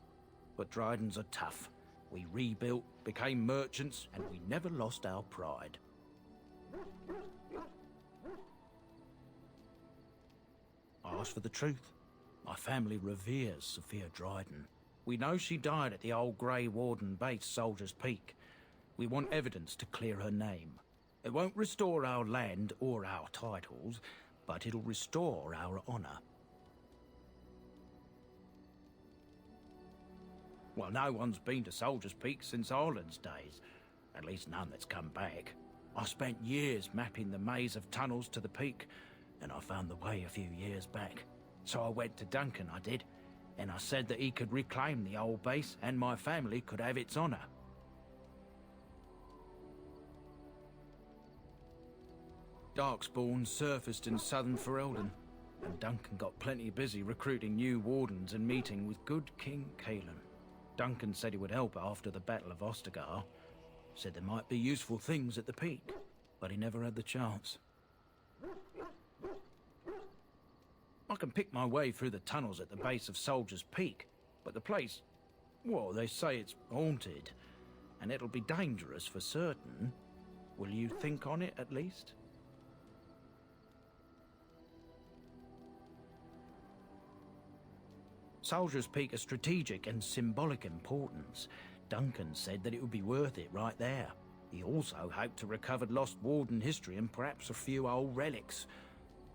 But Drydens are tough. We rebuilt, became merchants, and we never lost our pride. Ask for the truth. My family reveres Sophia Dryden. We know she died at the old Grey Warden base, Soldier's Peak. We want evidence to clear her name. It won't restore our land or our titles, but it'll restore our honor. Well, no one's been to Soldier's Peak since Arlen's days. At least none that's come back. I spent years mapping the maze of tunnels to the peak, and I found the way a few years back. So I went to Duncan, I did, and I said that he could reclaim the old base and my family could have its honor. Darkspawn surfaced in southern Ferelden, and Duncan got plenty busy recruiting new Wardens and meeting with good King Kaelin. Duncan said he would help after the Battle of Ostagar. Said there might be useful things at the peak, but he never had the chance. I can pick my way through the tunnels at the base of Soldier's Peak, but the place, well, they say it's haunted, and it'll be dangerous for certain. Will you think on it at least? Soldier's Peak is strategic and symbolic importance. Duncan said that it would be worth it right there. He also hoped to recover lost Warden history and perhaps a few old relics.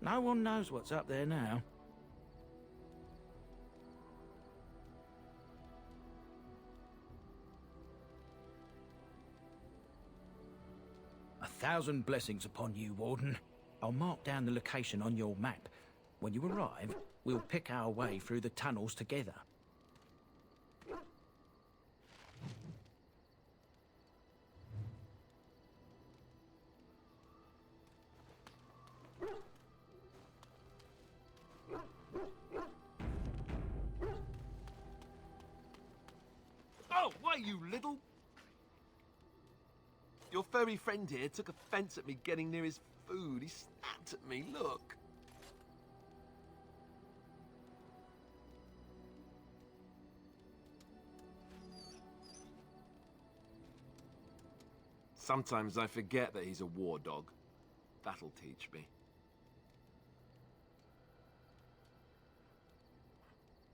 No one knows what's up there now. A thousand blessings upon you, Warden. I'll mark down the location on your map. When you arrive, we'll pick our way through the tunnels together. Oh, wait, you little... Your furry friend here took offense at me getting near his food. He snapped at me, look. Sometimes I forget that he's a war dog. That'll teach me.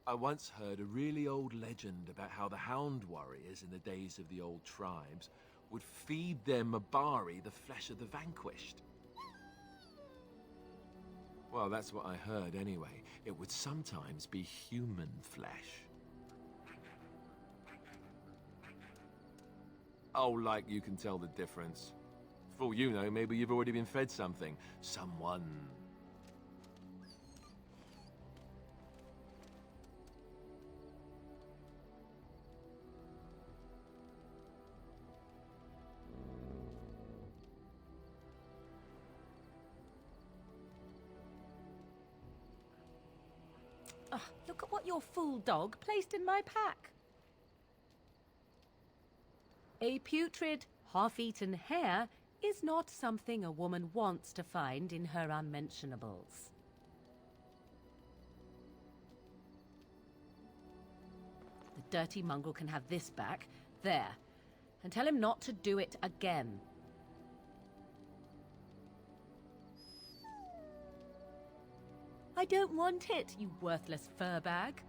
I once heard a really old legend about how the Hound warriors in the days of the old tribes would feed their Mabari the flesh of the vanquished. Well, that's what I heard anyway. It would sometimes be human flesh. Oh, like you can tell the difference. For all you know, maybe you've already been fed something. Someone. Ugh, look at what your fool dog placed in my pack. A putrid, half-eaten hare is not something a woman wants to find in her unmentionables. The dirty mongrel can have this back. There. And tell him not to do it again. I don't want it, you worthless fur bag.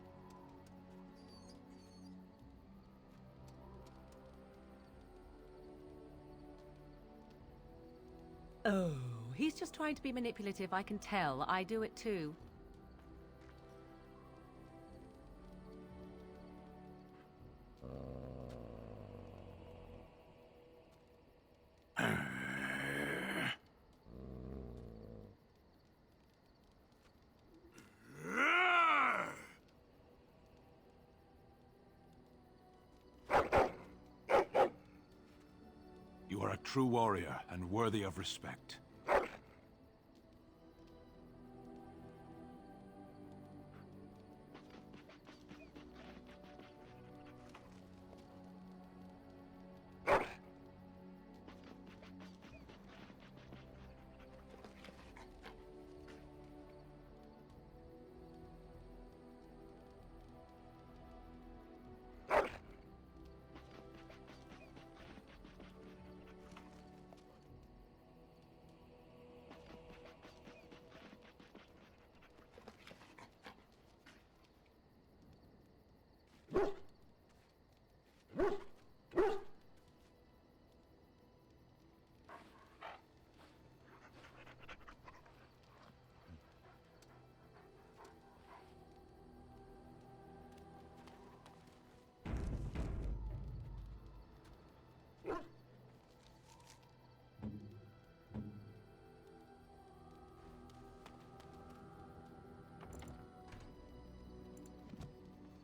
Oh, he's just trying to be manipulative, I can tell. I do it too. You are a true warrior and worthy of respect.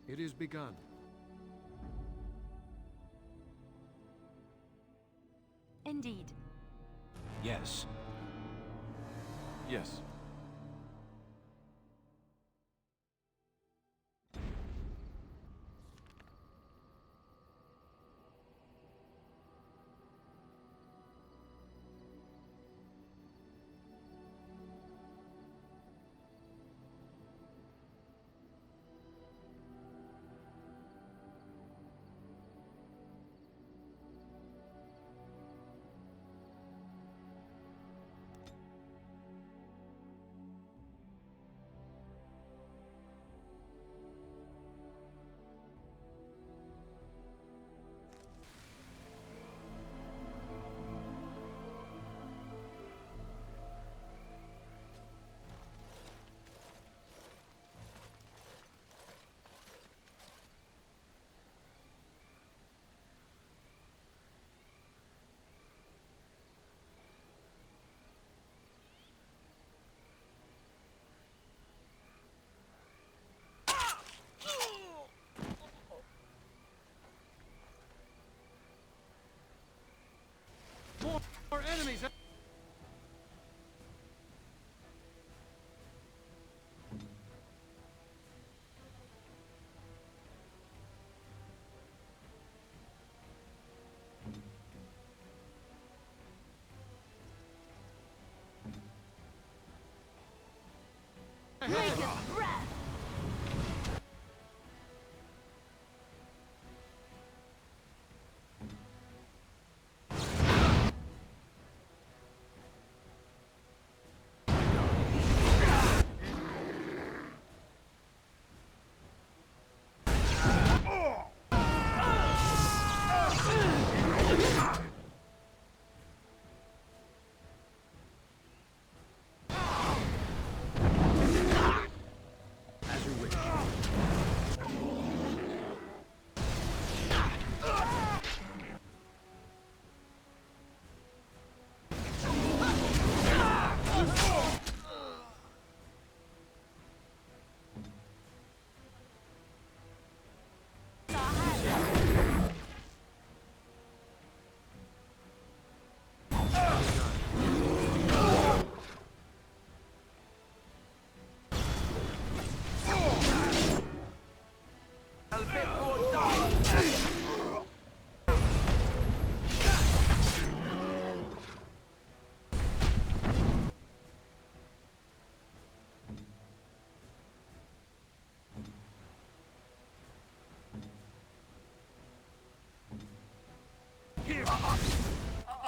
It is begun. Indeed. Yes. Yes.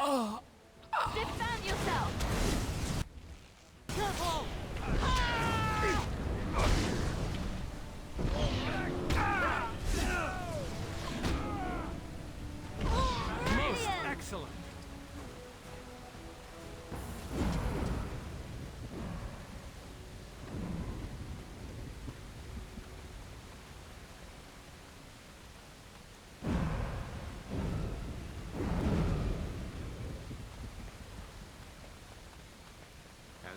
Defend yourself! Most excellent.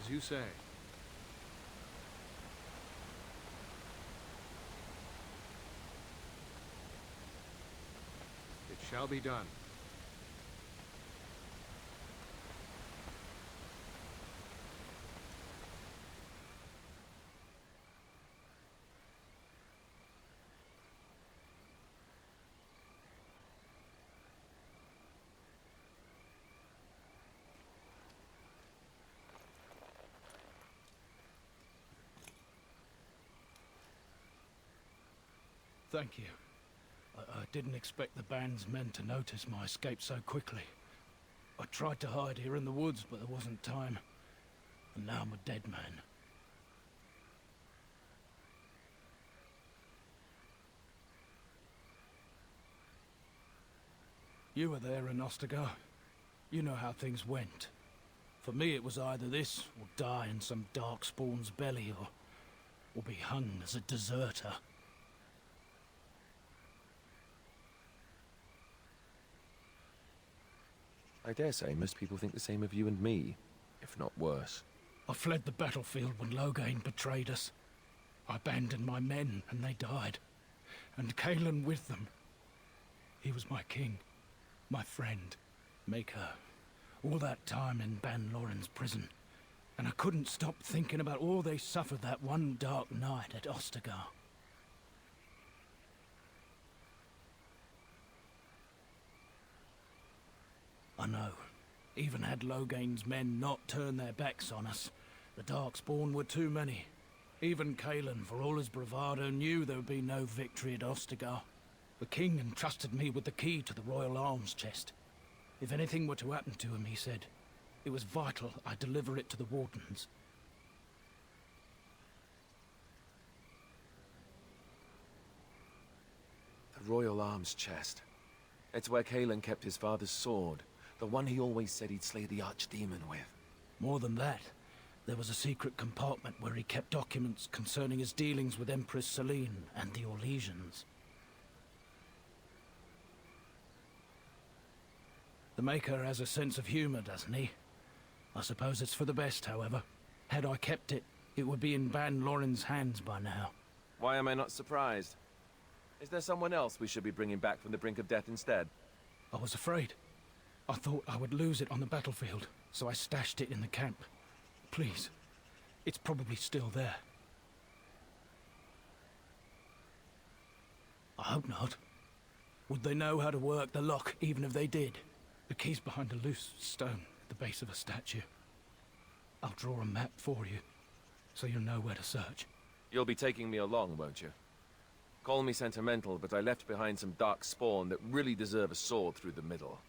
As you say. It shall be done. Thank you. I didn't expect the band's men to notice my escape so quickly. I tried to hide here in the woods, but there wasn't time. And now I'm a dead man. You were there in Ostagar. You know how things went. For me, it was either this, or die in some darkspawn's belly, or be hung as a deserter. I dare say most people think the same of you and me, if not worse. I fled the battlefield when Loghain betrayed us. I abandoned my men, and they died. And Cailan with them. He was my king, my friend, maker. All that time in Ban Loren's prison. And I couldn't stop thinking about all they suffered that one dark night at Ostagar. I know. Even had Loghain's men not turned their backs on us, the Darkspawn were too many. Even Cailan, for all his bravado, knew there would be no victory at Ostagar. The king entrusted me with the key to the royal arms chest. If anything were to happen to him, he said, it was vital I deliver it to the Wardens. The royal arms chest. It's where Cailan kept his father's sword. The one he always said he'd slay the archdemon with. More than that, there was a secret compartment where he kept documents concerning his dealings with Empress Selene and the Orlesians. The Maker has a sense of humor, doesn't he? I suppose it's for the best, however. Had I kept it, it would be in Ban Loren's hands by now. Why am I not surprised? Is there someone else we should be bringing back from the brink of death instead? I was afraid. I thought I would lose it on the battlefield, so I stashed it in the camp. Please, it's probably still there. I hope not. Would they know how to work the lock, even if they did? The key's behind a loose stone at the base of a statue. I'll draw a map for you, so you'll know where to search. You'll be taking me along, won't you? Call me sentimental, but I left behind some dark spawn that really deserve a sword through the middle.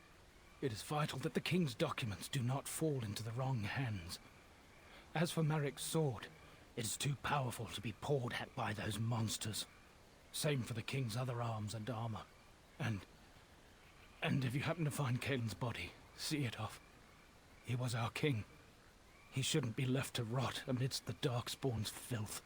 It is vital that the king's documents do not fall into the wrong hands. As for Marik's sword, it is too powerful to be pawed at by those monsters. Same for the king's other arms and armor. And if you happen to find Cailan's body, see it off. He was our king. He shouldn't be left to rot amidst the Darkspawn's filth.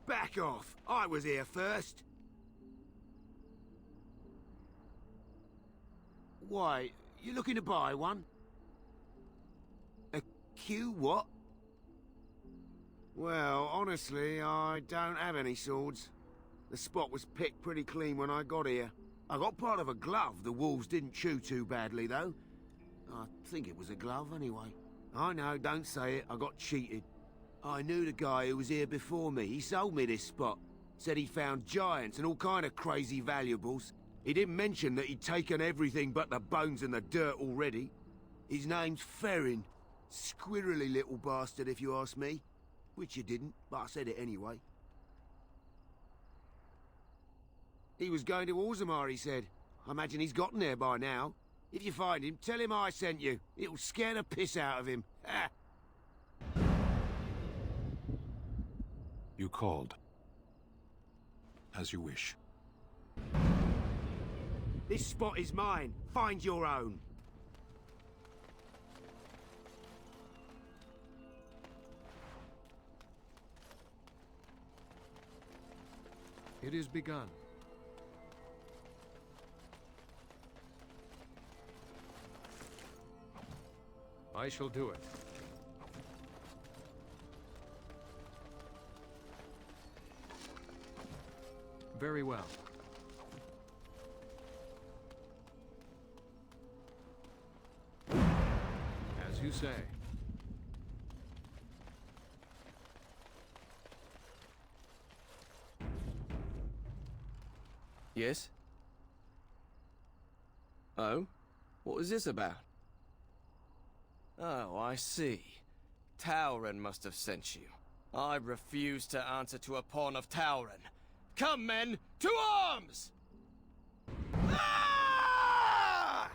Back off! I was here first. Why, you looking to buy one? A Q what? Well, honestly, I don't have any swords. The spot was picked pretty clean when I got here. I got part of a glove the wolves didn't chew too badly, though. I think it was a glove, anyway. I know, don't say it, I got cheated. I knew the guy who was here before me. He sold me this spot. Said he'd found giants and all kind of crazy valuables. He didn't mention that he'd taken everything but the bones and the dirt already. His name's Ferrin. Squirrely little bastard, if you ask me. Which you didn't, but I said it anyway. He was going to Orzammar, he said. I imagine he's gotten there by now. If you find him, tell him I sent you. It'll scare the piss out of him. Ha! You called. As you wish. This spot is mine. Find your own. It is begun. I shall do it. Very well. As you say. Yes? Oh? What was this about? Oh, I see. Tauren must have sent you. I refuse to answer to a pawn of Tauren. Come, men, to arms! Ah!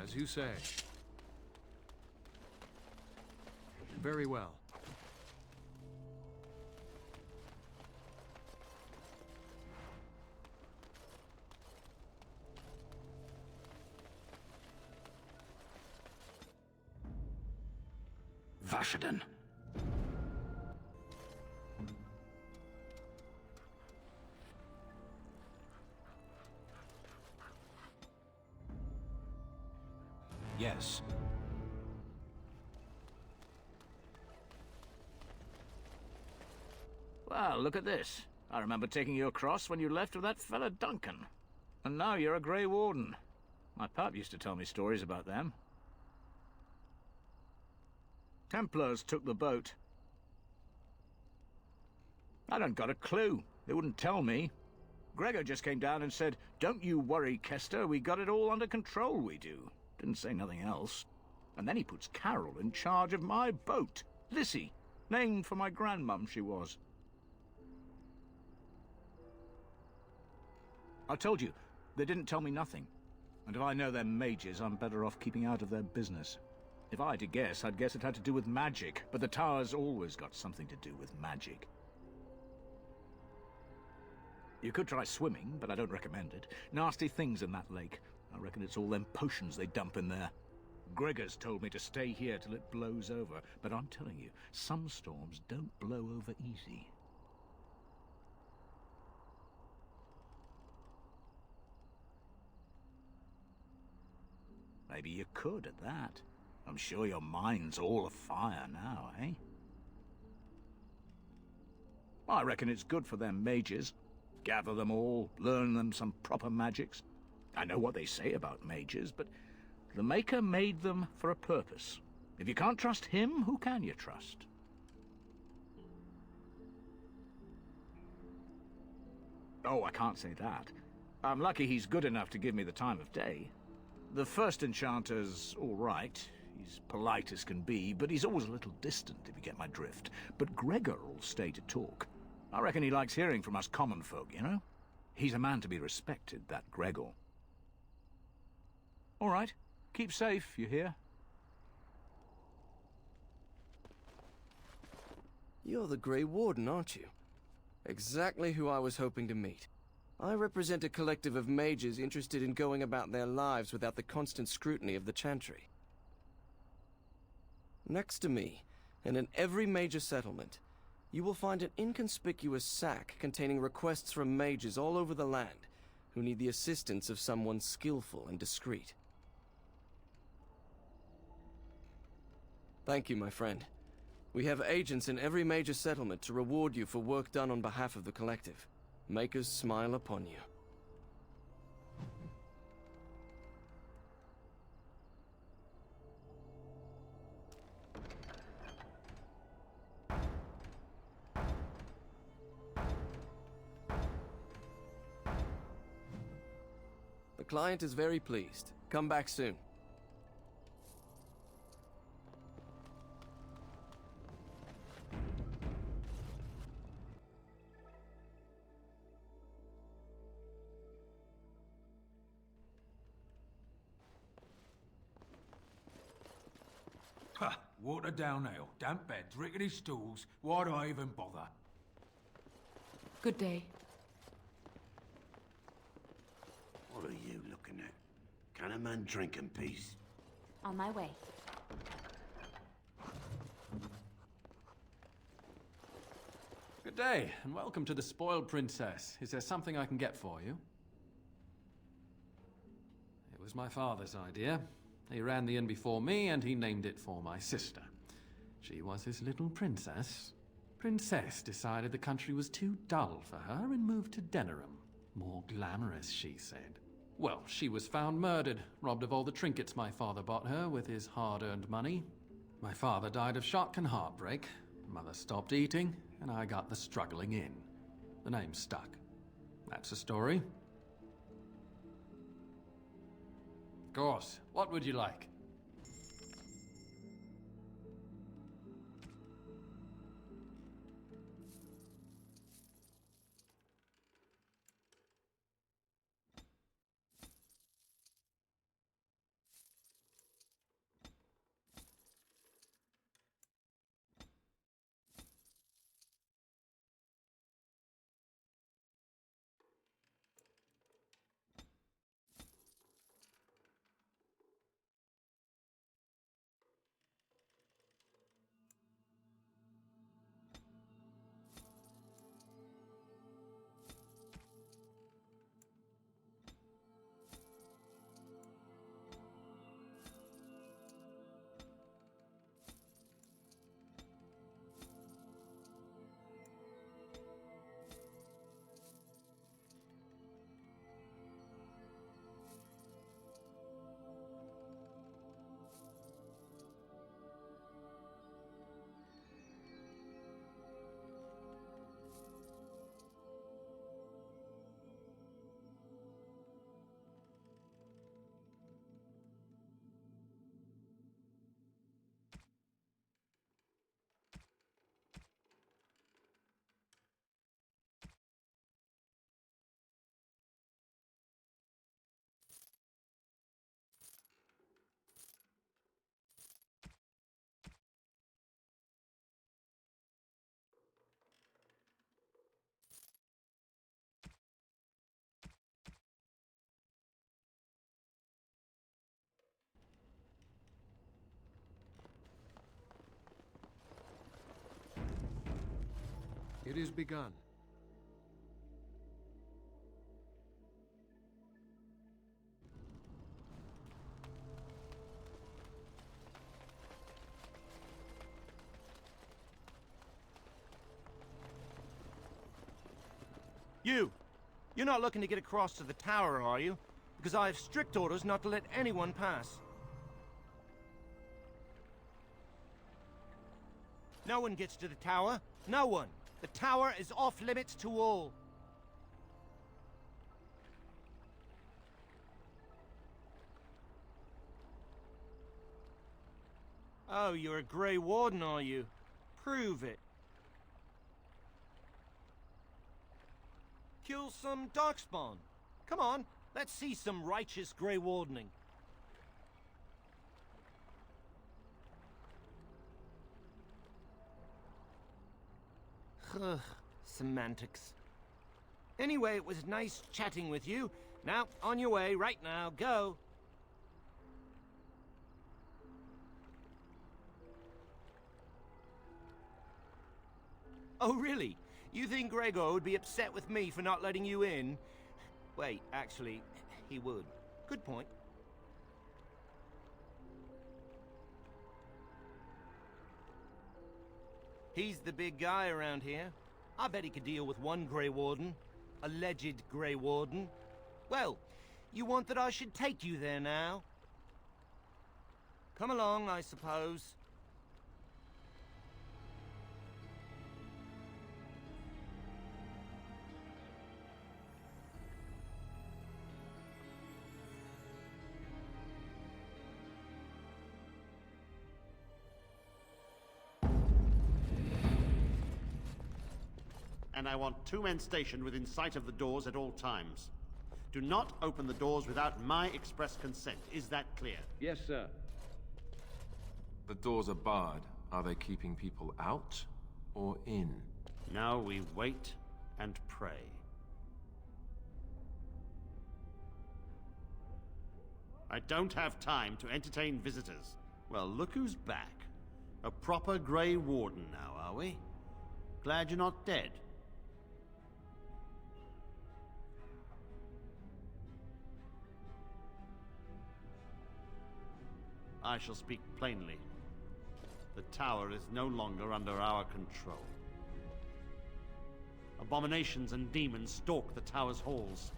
As you say. Very well. Vashaden. Yes. Well, look at this. I remember taking you across when you left with that fella Duncan. And now you're a Grey Warden. My pap used to tell me stories about them. Templars took the boat. I don't got a clue. They wouldn't tell me. Gregor just came down and said, "Don't you worry, Kester, we got it all under control, we do." Didn't say nothing else. And then he puts Carol in charge of my boat. Lissy, named for my grandmum she was. I told you, they didn't tell me nothing. And if I know they're mages, I'm better off keeping out of their business. If I had to guess, I'd guess it had to do with magic, but the tower's always got something to do with magic. You could try swimming, but I don't recommend it. Nasty things in that lake. I reckon it's all them potions they dump in there. Gregor's told me to stay here till it blows over, but I'm telling you, some storms don't blow over easy. Maybe you could at that. I'm sure your mind's all afire now, eh? I reckon it's good for them mages. Gather them all, learn them some proper magics. I know what they say about mages, but the Maker made them for a purpose. If you can't trust him, who can you trust? Oh, I can't say that. I'm lucky he's good enough to give me the time of day. The first enchanter's all right. He's polite as can be, but he's always a little distant, if you get my drift. But Gregor'll stay to talk. I reckon he likes hearing from us common folk, you know? He's a man to be respected, that Gregor. All right. Keep safe, you hear? You're the Grey Warden, aren't you? Exactly who I was hoping to meet. I represent a collective of mages interested in going about their lives without the constant scrutiny of the Chantry. Next to me, and in every major settlement, you will find an inconspicuous sack containing requests from mages all over the land who need the assistance of someone skillful and discreet. Thank you, my friend. We have agents in every major settlement to reward you for work done on behalf of the collective. Make us smile upon you. The client is very pleased. Come back soon. Ha! Watered down ale, damp beds, rickety stools. Why do I even bother? Good day. What are you looking at? Can a man drink in peace? On my way. Good day, and welcome to the Spoiled Princess. Is there something I can get for you? It was my father's idea. He ran the inn before me, and he named it for my sister. She was his little princess. Princess decided the country was too dull for her and moved to Denerim. More glamorous, she said. Well, she was found murdered, robbed of all the trinkets my father bought her with his hard-earned money. My father died of shock and heartbreak. Mother stopped eating, and I got the struggling inn. The name stuck. That's the story. Of course. What would you like? It is begun. You're not looking to get across to the tower, are you? Because I have strict orders not to let anyone pass. No one gets to the tower. No one. The tower is off limits to all. Oh, you're a Grey Warden, are you? Prove it. Kill some Darkspawn. Come on, let's see some righteous Grey Wardening. Ugh, semantics. Anyway, it was nice chatting with you. Now, on your way, right now, go. Oh, really? You think Gregor would be upset with me for not letting you in? Wait, actually, he would. Good point. He's the big guy around here. I bet he could deal with one Grey Warden. Alleged Grey Warden. Well, you want that I should take you there now? Come along, I suppose. And I want 2 men stationed within sight of the doors at all times. Do not open the doors without my express consent. Is that clear? Yes, sir. The doors are barred. Are they keeping people out or in? Now we wait and pray. I don't have time to entertain visitors. Well, look who's back. A proper Grey Warden now, are we? Glad you're not dead. I shall speak plainly. The tower is no longer under our control. Abominations and demons stalk the tower's halls.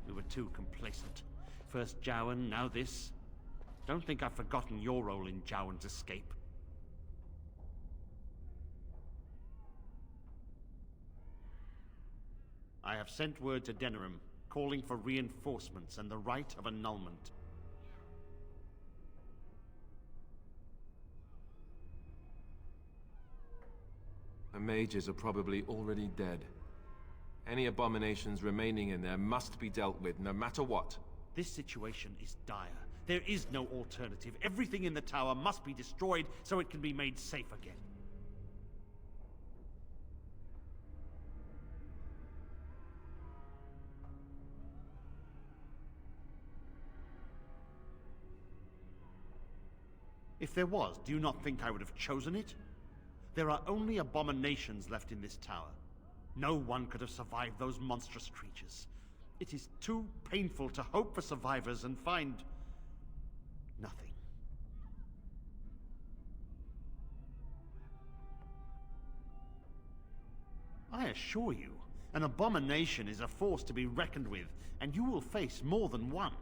We were too complacent. First Jowan, now this. Don't think I've forgotten your role in Jowan's escape. I have sent word to Denerim, calling for reinforcements and the right of annulment. The mages are probably already dead. Any abominations remaining in there must be dealt with, no matter what. This situation is dire. There is no alternative. Everything in the tower must be destroyed so it can be made safe again. If there was, do you not think I would have chosen it? There are only abominations left in this tower. No one could have survived those monstrous creatures. It is too painful to hope for survivors and find nothing. I assure you, an abomination is a force to be reckoned with, and you will face more than one.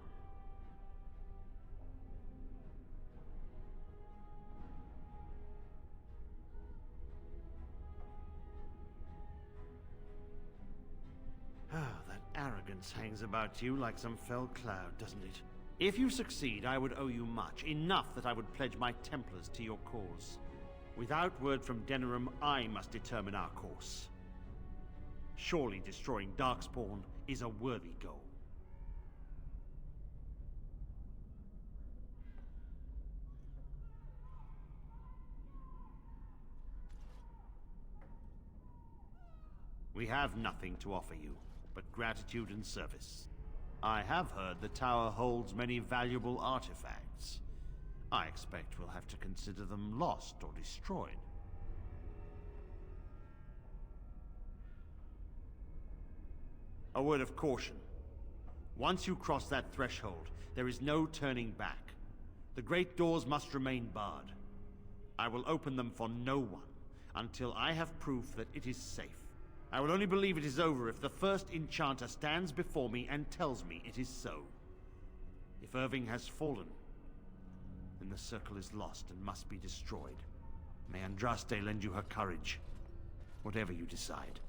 Arrogance hangs about you like some fell cloud, doesn't it? If you succeed, I would owe you much. Enough that I would pledge my Templars to your cause. Without word from Denerim, I must determine our course. Surely destroying Darkspawn is a worthy goal. We have nothing to offer you but gratitude and service. I have heard the tower holds many valuable artifacts. I expect we'll have to consider them lost or destroyed. A word of caution. Once you cross that threshold, there is no turning back. The great doors must remain barred. I will open them for no one until I have proof that it is safe. I will only believe it is over if the first enchanter stands before me and tells me it is so. If Irving has fallen, then the circle is lost and must be destroyed. May Andraste lend you her courage, whatever you decide.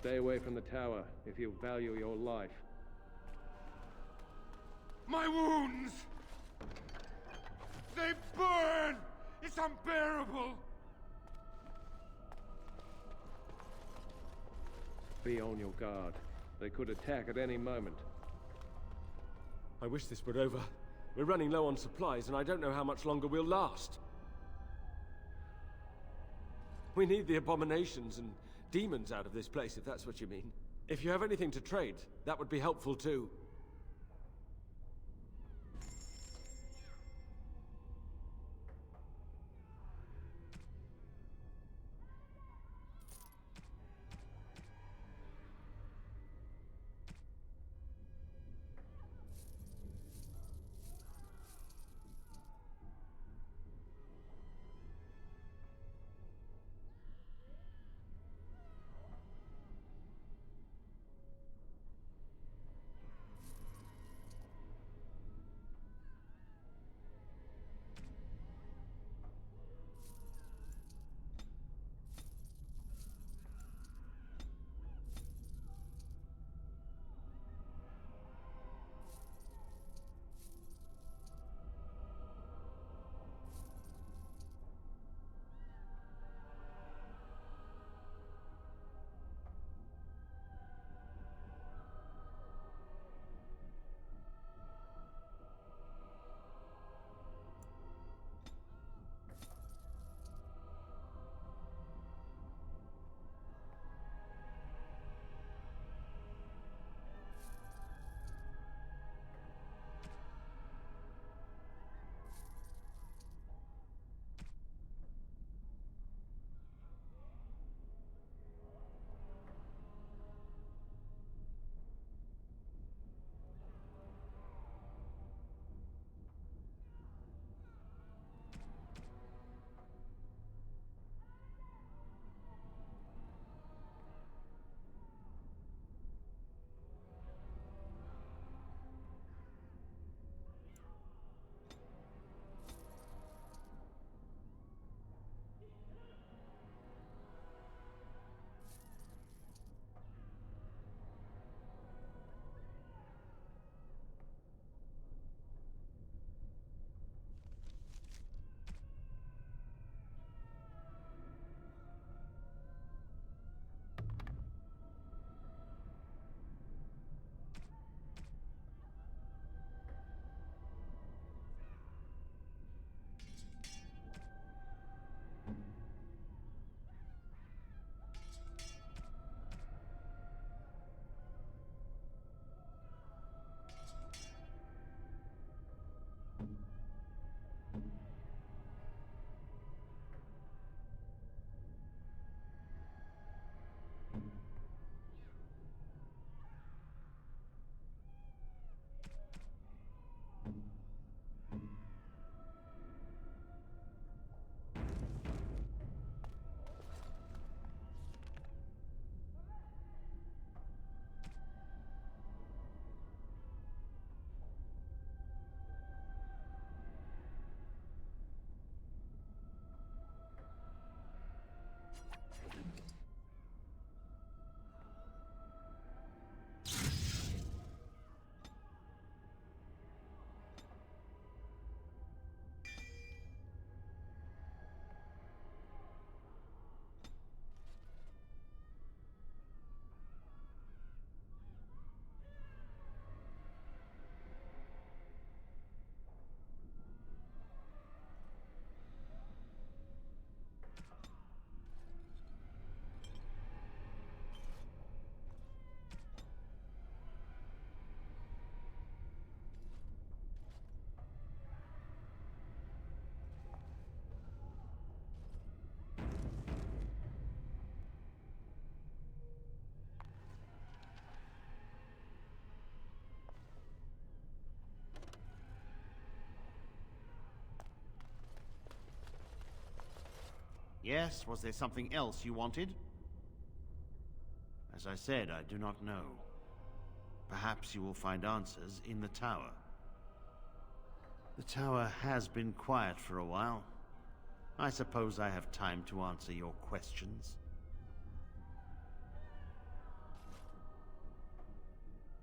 Stay away from the tower if you value your life. My wounds! They burn! It's unbearable! Be on your guard. They could attack at any moment. I wish this were over. We're running low on supplies, and I don't know how much longer we'll last. We need the abominations and demons out of this place, if that's what you mean. If you have anything to trade, that would be helpful too. Yes, was there something else you wanted? As I said, I do not know. Perhaps you will find answers in the tower. The tower has been quiet for a while. I suppose I have time to answer your questions.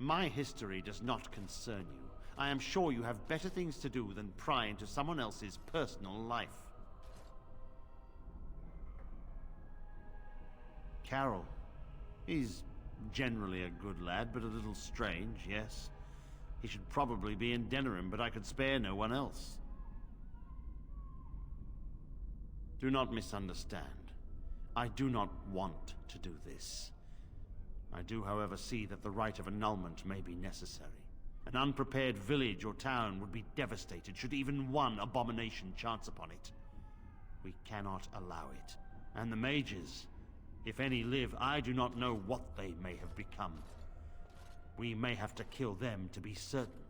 My history does not concern you. I am sure you have better things to do than pry into someone else's personal life. Carroll. He's generally a good lad, but a little strange, yes. He should probably be in Denerim, but I could spare no one else. Do not misunderstand. I do not want to do this. I do, however, see that the rite of annulment may be necessary. An unprepared village or town would be devastated should even one abomination chance upon it. We cannot allow it. And the mages, if any live, I do not know what they may have become. We may have to kill them to be certain.